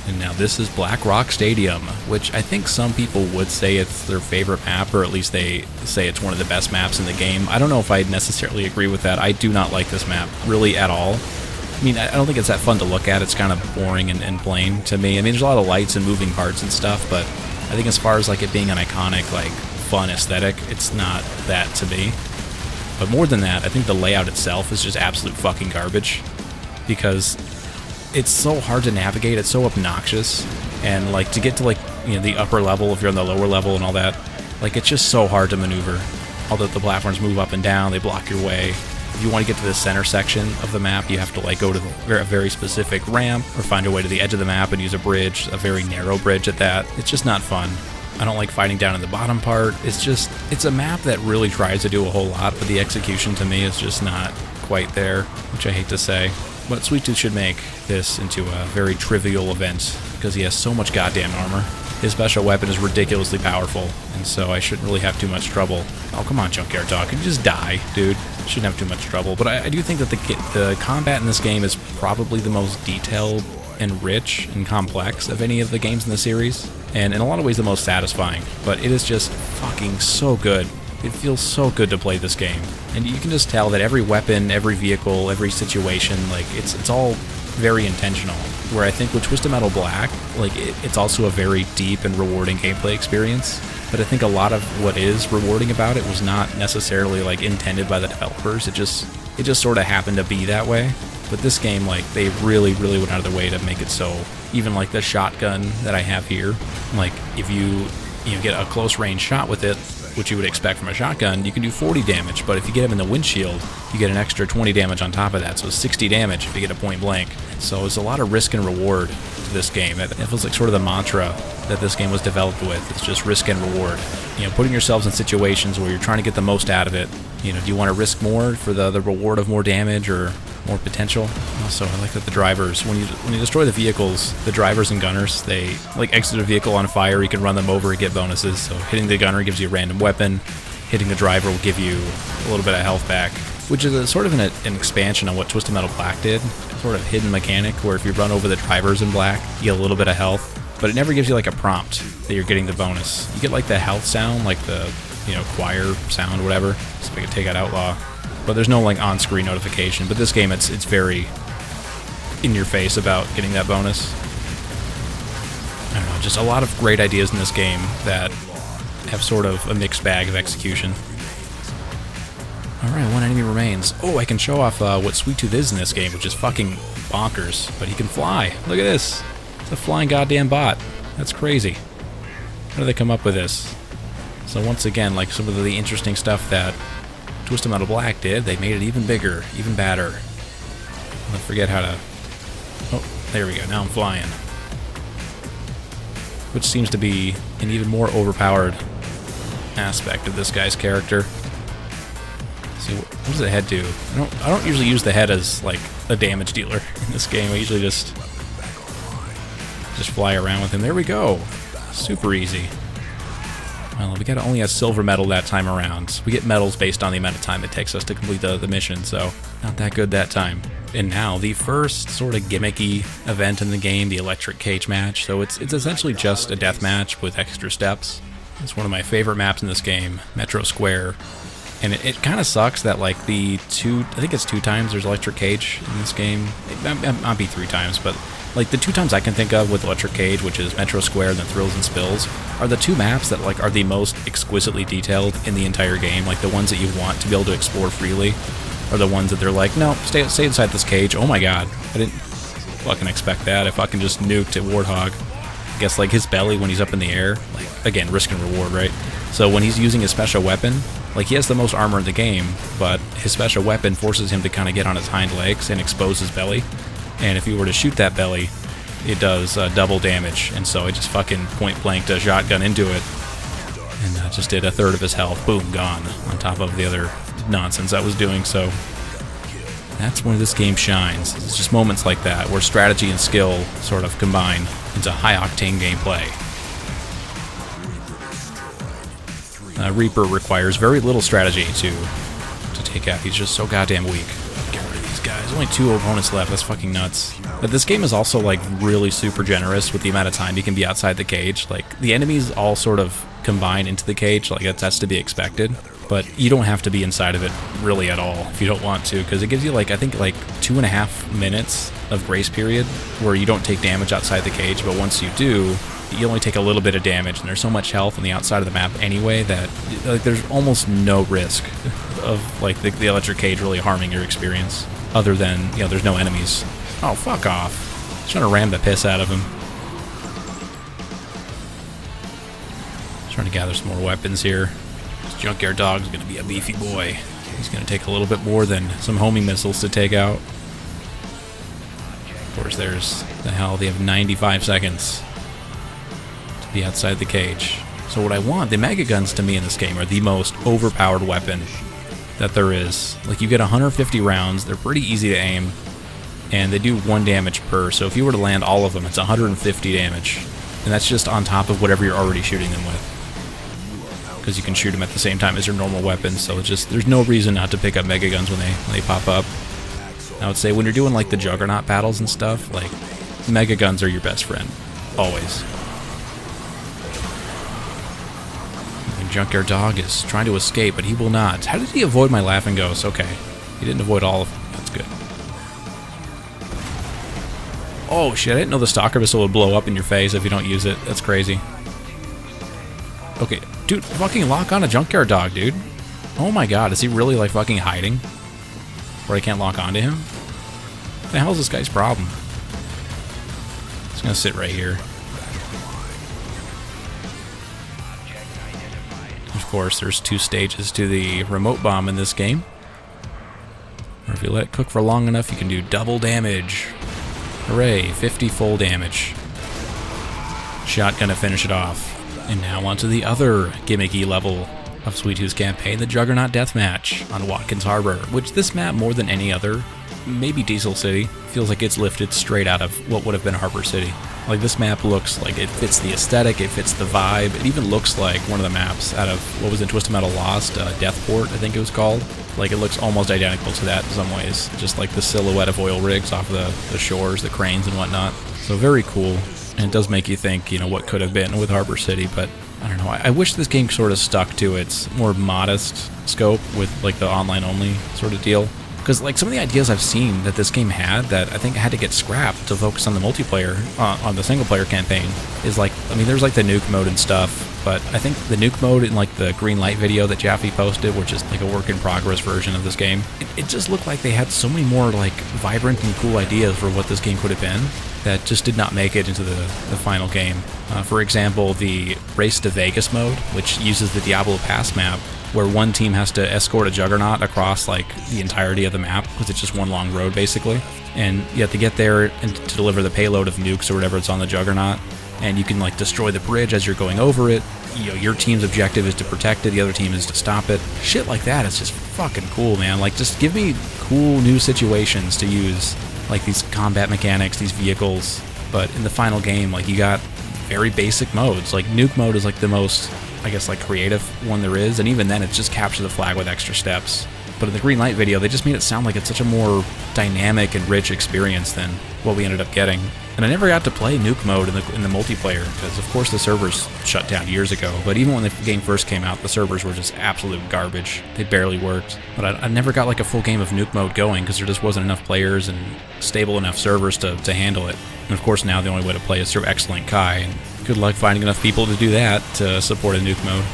And now this is Black Rock Stadium, which I think some people would say it's their favorite map, or at least they say it's one of the best maps in the game. I don't know if I necessarily agree with that. I do not like this map really at all. I mean, I don't think it's that fun to look at. It's kind of boring and plain to me. I mean, there's a lot of lights and moving parts and stuff, but I think as far as like it being an iconic, like fun aesthetic, it's not that to me. But more than that, I think the layout itself is just absolute fucking garbage, because it's so hard to navigate, it's so obnoxious, and like to get to like, the upper level if you're on the lower level and all that, like it's just so hard to maneuver. Although the platforms move up and down, they block your way. If you want to get to the center section of the map, you have to like go to a very specific ramp or find a way to the edge of the map and use a bridge, a very narrow bridge at that. It's just not fun. I don't like fighting down in the bottom part. It's a map that really tries to do a whole lot, but the execution to me is just not quite there, which I hate to say. But Sweet Tooth should make this into a very trivial event, because he has so much goddamn armor. His special weapon is ridiculously powerful, and so I shouldn't really have too much trouble. Oh, come on, Junkyard Dog. You just die, dude. Shouldn't have too much trouble. But I do think that the combat in this game is probably the most detailed and rich and complex of any of the games in the series, and in a lot of ways the most satisfying. But it is just fucking so good. It feels so good to play this game, and you can just tell that every weapon, every vehicle, every situation, like it's all very intentional. Where I think with Twisted Metal Black, like it's also a very deep and rewarding gameplay experience. But I think a lot of what is rewarding about it was not necessarily like intended by the developers. It just sort of happened to be that way. But this game, like they really went out of their way to make it so. Even like the shotgun that I have here, like if you get a close range shot with it, which you would expect from a shotgun, you can do 40 damage, but if you get him in the windshield, you get an extra 20 damage on top of that, so 60 damage if you get a point blank. So it's a lot of risk and reward to this game. It feels like sort of the mantra that this game was developed with. It's just risk and reward. Putting yourselves in situations where you're trying to get the most out of it. Do you want to risk more for the reward of more damage or more potential? Also, I like that the drivers, when you destroy the vehicles, the drivers and gunners, they like exit a vehicle on fire, you can run them over and get bonuses. So hitting the gunner gives you a random weapon, hitting the driver will give you a little bit of health back, which is a sort of an expansion on what Twisted Metal Black did. Sort of hidden mechanic where if you run over the drivers in Black, you get a little bit of health, but it never gives you like a prompt that you're getting the bonus. You get like the health sound, like the choir sound, whatever. So if I could take out Outlaw. But there's no like on-screen notification. But this game, it's very in your face about getting that bonus. I don't know, just a lot of great ideas in this game that have sort of a mixed bag of execution. Alright, one enemy remains. Oh, I can show off what Sweet Tooth is in this game, which is fucking bonkers. But he can fly. Look at this. It's a flying goddamn bot. That's crazy. How do they come up with this? So once again, like some of the interesting stuff that Twisted Metal Black did, they made it even bigger, even badder. I forget how to... Oh, there we go. Now I'm flying. Which seems to be an even more overpowered aspect of this guy's character. Let's see, what does the head do? I don't usually use the head as like a damage dealer in this game. I usually just fly around with him. There we go. Super easy. Well, we got only a silver medal that time around. We get medals based on the amount of time it takes us to complete the mission, so not that good that time. And now, the first sort of gimmicky event in the game, the electric cage match. So it's essentially just a death match with extra steps. It's one of my favorite maps in this game, Metro Square. And it kind of sucks that like I think it's 2 times there's electric cage in this game. It might be 3 times, but Like, the 2 times I can think of with Electric Cage, which is Metro Square and then Thrills and Spills, are the 2 maps that, like, are the most exquisitely detailed in the entire game. Like, the ones that you want to be able to explore freely are the ones that they're like, no, stay inside this cage. Oh my god, I didn't fucking expect that. I fucking just nuked at Warthog. I guess, like, his belly when he's up in the air, like, again, risk and reward, right? So when he's using his special weapon, like, he has the most armor in the game, but his special weapon forces him to kind of get on his hind legs and expose his belly. And if you were to shoot that belly, it does double damage. And so I just fucking point-blanked a shotgun into it, and just did a third of his health. Boom, gone, on top of the other nonsense I was doing. So that's where this game shines. It's just moments like that, where strategy and skill sort of combine into high-octane gameplay. Reaper requires very little strategy to take out. He's just so goddamn weak. Get rid of these guys. Only 2 opponents left. That's fucking nuts. But this game is also, like, really super generous with the amount of time you can be outside the cage. Like, the enemies all sort of combine into the cage. Like, that's to be expected. But you don't have to be inside of it really at all if you don't want to, because it gives you, like, I think, like, 2.5 minutes of grace period where you don't take damage outside the cage, but once you do, you only take a little bit of damage, and there's so much health on the outside of the map anyway that, like, there's almost no risk of, like, the electric cage really harming your experience, other than, you know, there's no enemies. Oh, fuck off. Just trying to ram the piss out of him. Just trying to gather some more weapons here. This Junkyard Dog's gonna be a beefy boy. He's gonna take a little bit more than some homing missiles to take out. Of course, there's the hell, they have 95 seconds to be outside the cage. So what I want, the Mega Guns to me in this game are the most overpowered weapon that there is. Like, you get 150 rounds, they're pretty easy to aim, and they do 1 damage per, so if you were to land all of them, it's 150 damage. And that's just on top of whatever you're already shooting them with, because you can shoot them at the same time as your normal weapons, so it's just, there's no reason not to pick up Mega Guns when they pop up. I would say when you're doing, like, the Juggernaut battles and stuff, like, Mega Guns are your best friend. Always. And Junkyard Dog is trying to escape, but he will not. How did he avoid my Laughing Ghost? Okay. He didn't avoid all of them. That's good. Oh, shit. I didn't know the Stalker Missile would blow up in your face if you don't use it. That's crazy. Okay. Dude, fucking lock on a Junkyard Dog, dude. Oh my god. Is he really, like, fucking hiding? Where I can't lock onto him? What the hell is this guy's problem? He's gonna sit right here. Of course, there's 2 stages to the remote bomb in this game. Or if you let it cook for long enough, you can do double damage. Hooray, 50 full damage. Shotgun to finish it off. And now onto the other gimmicky level of Sweet Tooth's campaign, the Juggernaut Deathmatch on Watkins Harbor, which this map, more than any other, maybe Diesel City, feels like it's lifted straight out of what would have been Harbor City. Like, this map looks like it fits the aesthetic, it fits the vibe, it even looks like one of the maps out of, what was in Twisted Metal Lost, Deathport, I think it was called. Like, it looks almost identical to that in some ways, just like the silhouette of oil rigs off the shores, the cranes and whatnot. So very cool, and it does make you think, you know, what could have been with Harbor City, but I don't know, I wish this game sort of stuck to its more modest scope with, like, the online-only sort of deal. Because, like, some of the ideas I've seen that this game had that I think had to get scrapped to focus on the multiplayer, on the single-player campaign, is, like, I mean, there's, like, the nuke mode and stuff, but I think the nuke mode in, like, the green light video that Jaffe posted, which is, like, a work-in-progress version of this game, it just looked like they had so many more, like, vibrant and cool ideas for what this game could have been that just did not make it into the final game. For example, the Race to Vegas mode, which uses the Diablo Pass map, where one team has to escort a Juggernaut across, like, the entirety of the map, because it's just one long road, basically. And you have to get there and to deliver the payload of nukes or whatever it's on the Juggernaut, and you can, like, destroy the bridge as you're going over it. You know, your team's objective is to protect it, the other team is to stop it. Shit like that is just fucking cool, man. Like, just give me cool new situations to use, like these combat mechanics, these vehicles. But in the final game, like, you got very basic modes. Like, nuke mode is, like, the most, I guess, like, creative one there is, and even then it's just capture the flag with extra steps. But in the green light video, they just made it sound like it's such a more dynamic and rich experience than what we ended up getting. And I never got to play nuke mode in the multiplayer, because of course the servers shut down years ago, but even when the game first came out, the servers were just absolute garbage. They barely worked. But I never got like a full game of nuke mode going, because there just wasn't enough players and stable enough servers to handle it. And of course now the only way to play is through X-Link Kai, and good luck finding enough people to do that to support a nuke mode.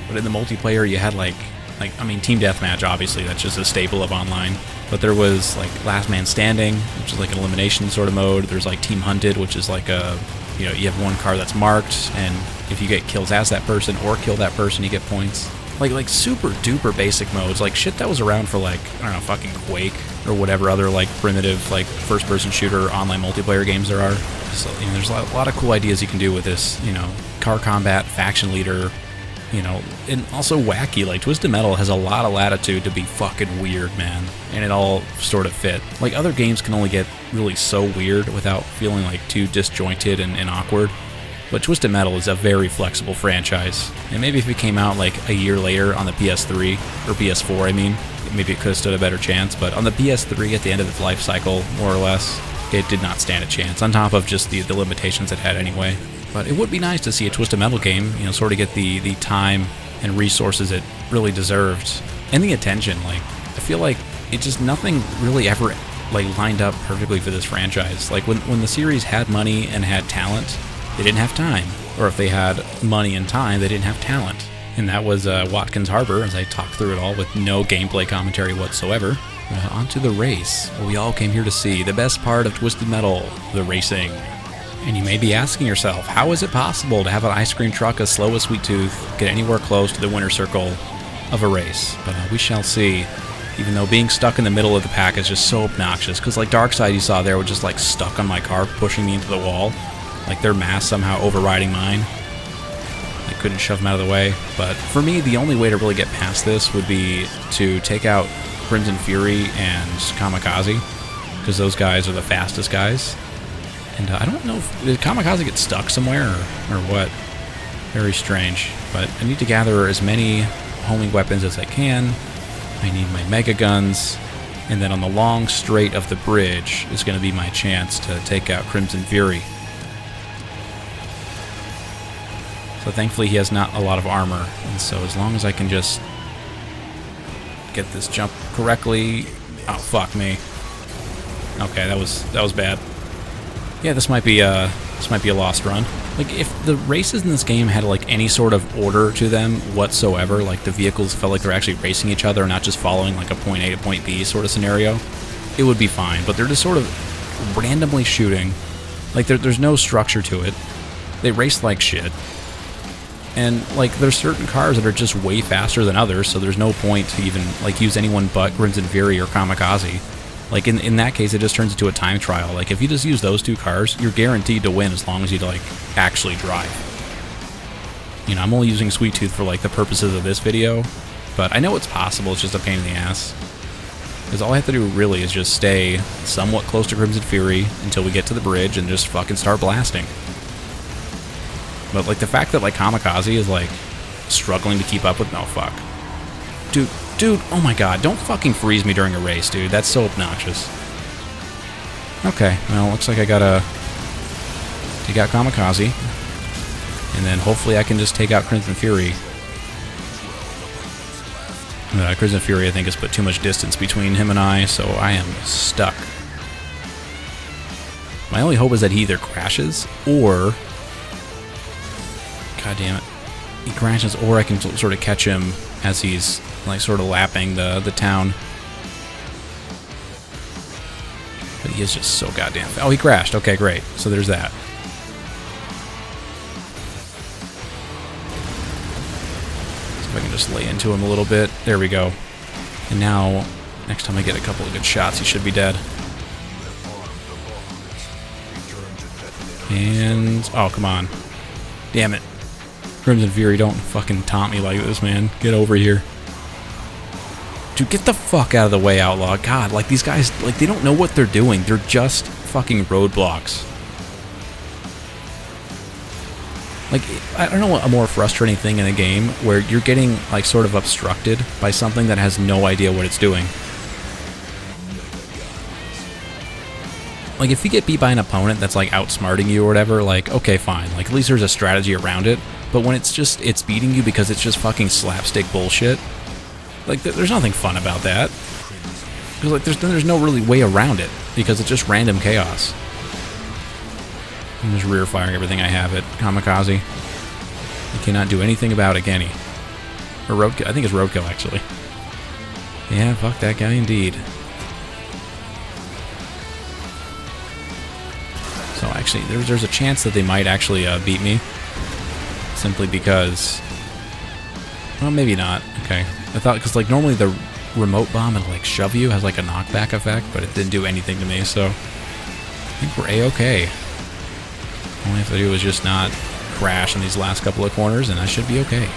But in the multiplayer you had Team Deathmatch, obviously, that's just a staple of online. But there was, like, Last Man Standing, which is like an elimination sort of mode. There's, like, Team Hunted, which is like a, you have one car that's marked, and if you get kills as that person or kill that person, you get points. Like super duper basic modes, like shit that was around for, like, I don't know, fucking Quake, or whatever other, like, primitive, like, first-person shooter online multiplayer games there are. So, there's a lot of cool ideas you can do with this, car combat, faction leader, and also wacky. Like, Twisted Metal has a lot of latitude to be fucking weird, man, and it all sort of fit. Like, other games can only get really so weird without feeling like too disjointed and awkward, but Twisted Metal is a very flexible franchise, and maybe if it came out like a year later on the PS3, or PS4 maybe it could have stood a better chance, but on the PS3 at the end of its life cycle, more or less, it did not stand a chance, on top of just the limitations it had anyway. But it would be nice to see a Twisted Metal game, sort of get the time and resources it really deserved, and the attention. Like, I feel like it just, nothing really ever, like, lined up perfectly for this franchise. Like, when the series had money and had talent, they didn't have time. Or if they had money and time, they didn't have talent. And that was Watkins Harbor, as I talked through it all with no gameplay commentary whatsoever. Onto the race, what we all came here to see, the best part of Twisted Metal, the racing. And you may be asking yourself, how is it possible to have an ice cream truck as slow as Sweet Tooth get anywhere close to the winner's circle of a race? But we shall see, even though being stuck in the middle of the pack is just so obnoxious, because like Darkseid you saw there was just like stuck on my car, pushing me into the wall, like their mass somehow overriding mine. I couldn't shove them out of the way. But for me, the only way to really get past this would be to take out Crimson Fury and Kamikaze, because those guys are the fastest guys. And I don't know if... Did Kamikaze get stuck somewhere, or what? Very strange. But I need to gather as many homing weapons as I can. I need my Mega Guns. And then on the long straight of the bridge is going to be my chance to take out Crimson Fury. So thankfully he has not a lot of armor. And so as long as I can just get this jump correctly... Oh, fuck me. Okay, that was bad. Yeah, this might be a lost run. Like, if the races in this game had like any sort of order to them whatsoever, like the vehicles felt like they're actually racing each other and not just following like a point A to point B sort of scenario, it would be fine. But they're just sort of randomly shooting. Like, there's no structure to it. They race like shit. And like, there's certain cars that are just way faster than others, so there's no point to even like use anyone but Crimson Fury or Kamikaze. Like, in that case, it just turns into a time trial. Like, if you just use those two cars, you're guaranteed to win as long as you, like, actually drive. I'm only using Sweet Tooth for, like, the purposes of this video, but I know it's possible, it's just a pain in the ass. Because all I have to do, really, is just stay somewhat close to Crimson Fury until we get to the bridge and just fucking start blasting. But, like, the fact that, like, Kamikaze is, like, struggling to keep up with... No, fuck. Dude, oh my god, don't fucking freeze me during a race, dude. That's so obnoxious. Okay, well, looks like I gotta take out Kamikaze. And then hopefully I can just take out Crimson Fury. Crimson Fury, I think, has put too much distance between him and I, so I am stuck. My only hope is that he either crashes, or... God damn it. He crashes, or I can sort of catch him as he's like sort of lapping the town. But he is just so goddamn fast. Oh, he crashed. Okay, great. So there's that. See if I can just lay into him a little bit. There we go. And now, next time I get a couple of good shots, he should be dead. And... oh, come on. Damn it. Crimson Fury, don't fucking taunt me like this, man. Get over here. Dude, get the fuck out of the way, Outlaw. God, like, these guys, like, they don't know what they're doing. They're just fucking roadblocks. Like, I don't know a more frustrating thing in a game where you're getting, like, sort of obstructed by something that has no idea what it's doing. Like, if you get beat by an opponent that's, like, outsmarting you or whatever, like, okay, fine. Like, at least there's a strategy around it. But when it's beating you because it's just fucking slapstick bullshit, like, there's nothing fun about that. Because, like, there's no really way around it, because it's just random chaos. I'm just rear firing everything I have at Kamikaze. You cannot do anything about it, can he? Or Roadkill. I think it's Roadkill, actually. Yeah, fuck that guy indeed. So actually, there's a chance that they might actually beat me. Simply because... Well, maybe not. Okay. I thought, because like normally the remote bomb and like shove you has like a knockback effect, but it didn't do anything to me, so I think we're A-okay. All I have to do is just not crash in these last couple of corners, and I should be okay.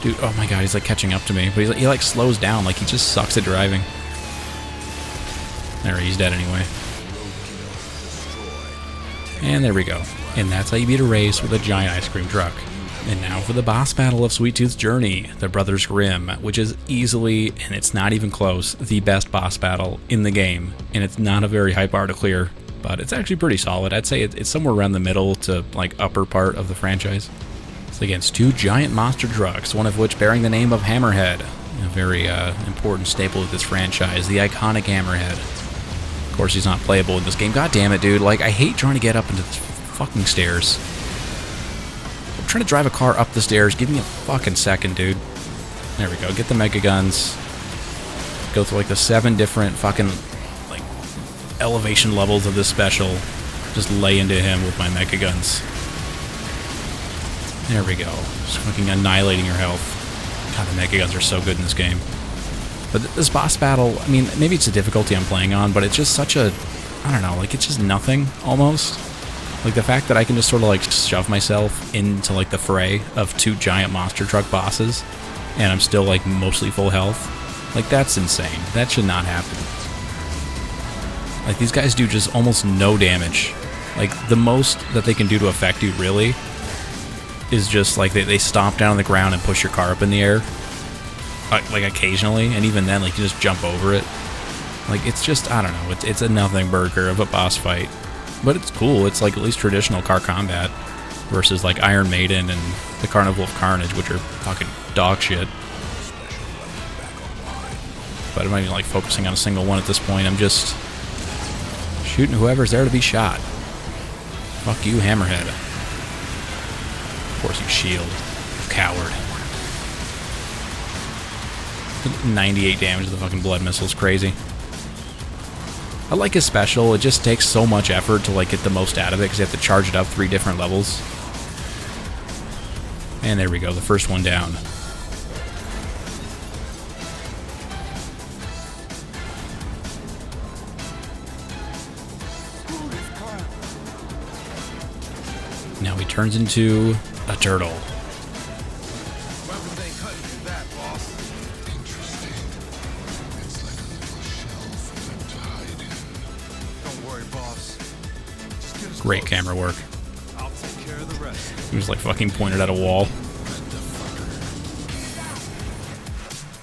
Dude, oh my god, he's like catching up to me, but he like slows down, like he just sucks at driving. There, he's dead anyway. And there we go. And that's how you beat a race with a giant ice cream truck. And now for the boss battle of Sweet Tooth's Journey, the Brothers Grimm, which is easily, and it's not even close, the best boss battle in the game. And it's not a very high bar to clear, but it's actually pretty solid. I'd say it's somewhere around the middle to like upper part of the franchise. It's against two giant monster trucks, one of which bearing the name of Hammerhead, a very important staple of this franchise, the iconic Hammerhead. Of course, he's not playable in this game. God damn it, dude. Like, I hate trying to get up into the fucking stairs. I'm trying to drive a car up the stairs. Give me a fucking second, dude. There we go. Get the Mega Guns. Go through, like, the 7 different fucking, like, elevation levels of this special. Just lay into him with my Mega Guns. There we go. Just fucking annihilating your health. God, the Mega Guns are so good in this game. But this boss battle, I mean, maybe it's the difficulty I'm playing on, but it's just such a, I don't know, like, it's just nothing, almost. Like, the fact that I can just sort of, like, shove myself into, like, the fray of 2 giant monster truck bosses, and I'm still, like, mostly full health. Like, that's insane. That should not happen. Like, these guys do just almost no damage. Like, the most that they can do to affect you, really, is just, like, they stomp down on the ground and push your car up in the air. Like occasionally, and even then, like, you just jump over it. Like, it's just, I don't know, it's a nothing burger of a boss fight. But it's cool. It's like at least traditional car combat versus like Iron Maiden and the Carnival of Carnage, which are fucking dog shit. But I'm not even like focusing on a single one at this point. I'm just shooting whoever's there to be shot. Fuck you, Hammerhead. Of course you shield. Coward. 98 damage to the fucking blood missile's crazy. I like his special. It just takes so much effort to like get the most out of it because you have to charge it up 3 different levels. And there we go, the first one down. Now he turns into a turtle. Great camera work. He was like fucking pointed at a wall.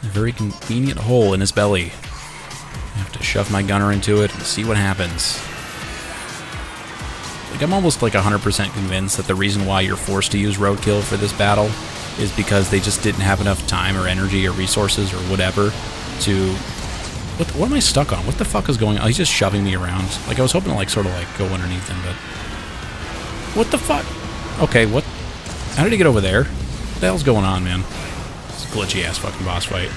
A very convenient hole in his belly. I have to shove my gunner into it and see what happens. Like, I'm almost like 100% convinced that the reason why you're forced to use Roadkill for this battle is because they just didn't have enough time or energy or resources or whatever to... What am I stuck on? What the fuck is going on? Oh, he's just shoving me around. Like, I was hoping to, like, sort of, like, go underneath him, but... What the fuck? Okay, what? How did he get over there? What the hell's going on, man? It's a glitchy-ass fucking boss fight.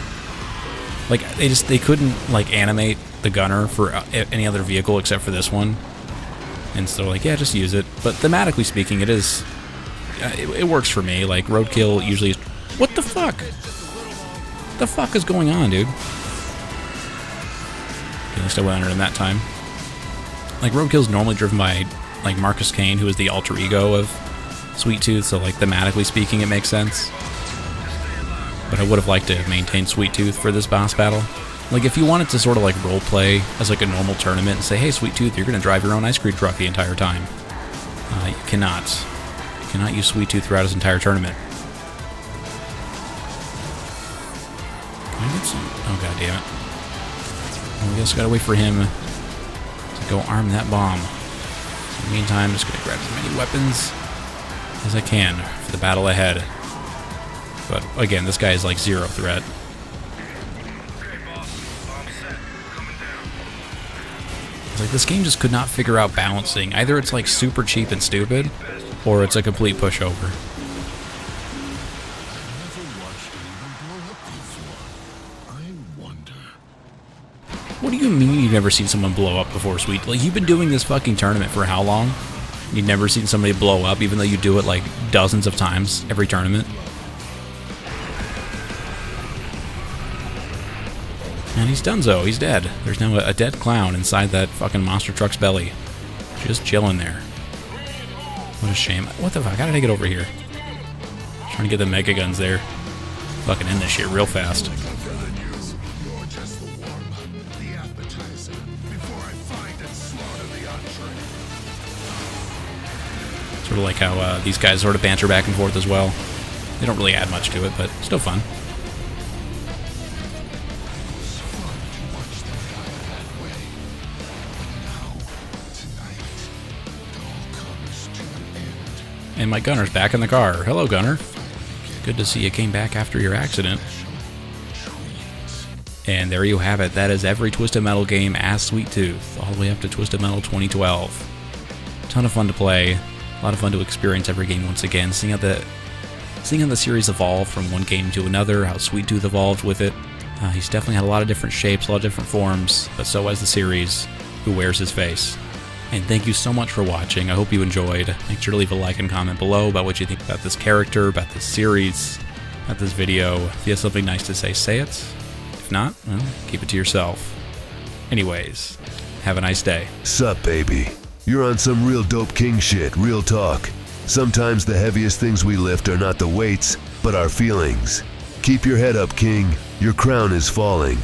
Like, they couldn't, like, animate the gunner for any other vehicle except for this one. And so, like, yeah, just use it. But thematically speaking, it is... it works for me. Like, Roadkill usually is... What the fuck? What the fuck is going on, dude? At least I went under him that time. Like, Roadkill is normally driven by, like, Marcus Kane, who is the alter ego of Sweet Tooth, so, like, thematically speaking, it makes sense. But I would have liked to have maintained Sweet Tooth for this boss battle. Like, if you wanted to sort of like role play as like a normal tournament and say, hey, Sweet Tooth, you're going to drive your own ice cream truck the entire time. You cannot. You cannot use Sweet Tooth throughout his entire tournament. Can I get some? Oh, god damn it. Well, I guess I gotta wait for him to go arm that bomb. In the meantime, I'm just gonna grab as many weapons as I can for the battle ahead. But again, this guy is like zero threat. It's like this game just could not figure out balancing. Either it's like super cheap and stupid, or it's a complete pushover. What do you mean you've never seen someone blow up before, Sweet? Like, you've been doing this fucking tournament for how long? You've never seen somebody blow up, even though you do it like dozens of times every tournament? And he's donezo. He's dead. There's now a dead clown inside that fucking monster truck's belly. Just chilling there. What a shame. What the fuck? How did I get over here? Trying to get the mega guns there. Fucking end this shit real fast. Sort of like how these guys sort of banter back and forth as well. They don't really add much to it, but still fun. And my gunner's back in the car. Hello, Gunner. Good to see you came back after your accident. And there you have it. That is every Twisted Metal game as Sweet Tooth, all the way up to Twisted Metal 2012. Ton of fun to play. A lot of fun to experience every game once again. Seeing how the series evolved from one game to another, how Sweet Tooth evolved with it. He's definitely had a lot of different shapes, a lot of different forms, but so has the series. Who wears his face? And thank you so much for watching. I hope you enjoyed. Make sure to leave a like and comment below about what you think about this character, about this series, about this video. If you have something nice to say it. If not, well, keep it to yourself. Anyways, have a nice day. Sup, baby? You're on some real dope king shit, real talk. Sometimes the heaviest things we lift are not the weights, but our feelings. Keep your head up, king. Your crown is falling.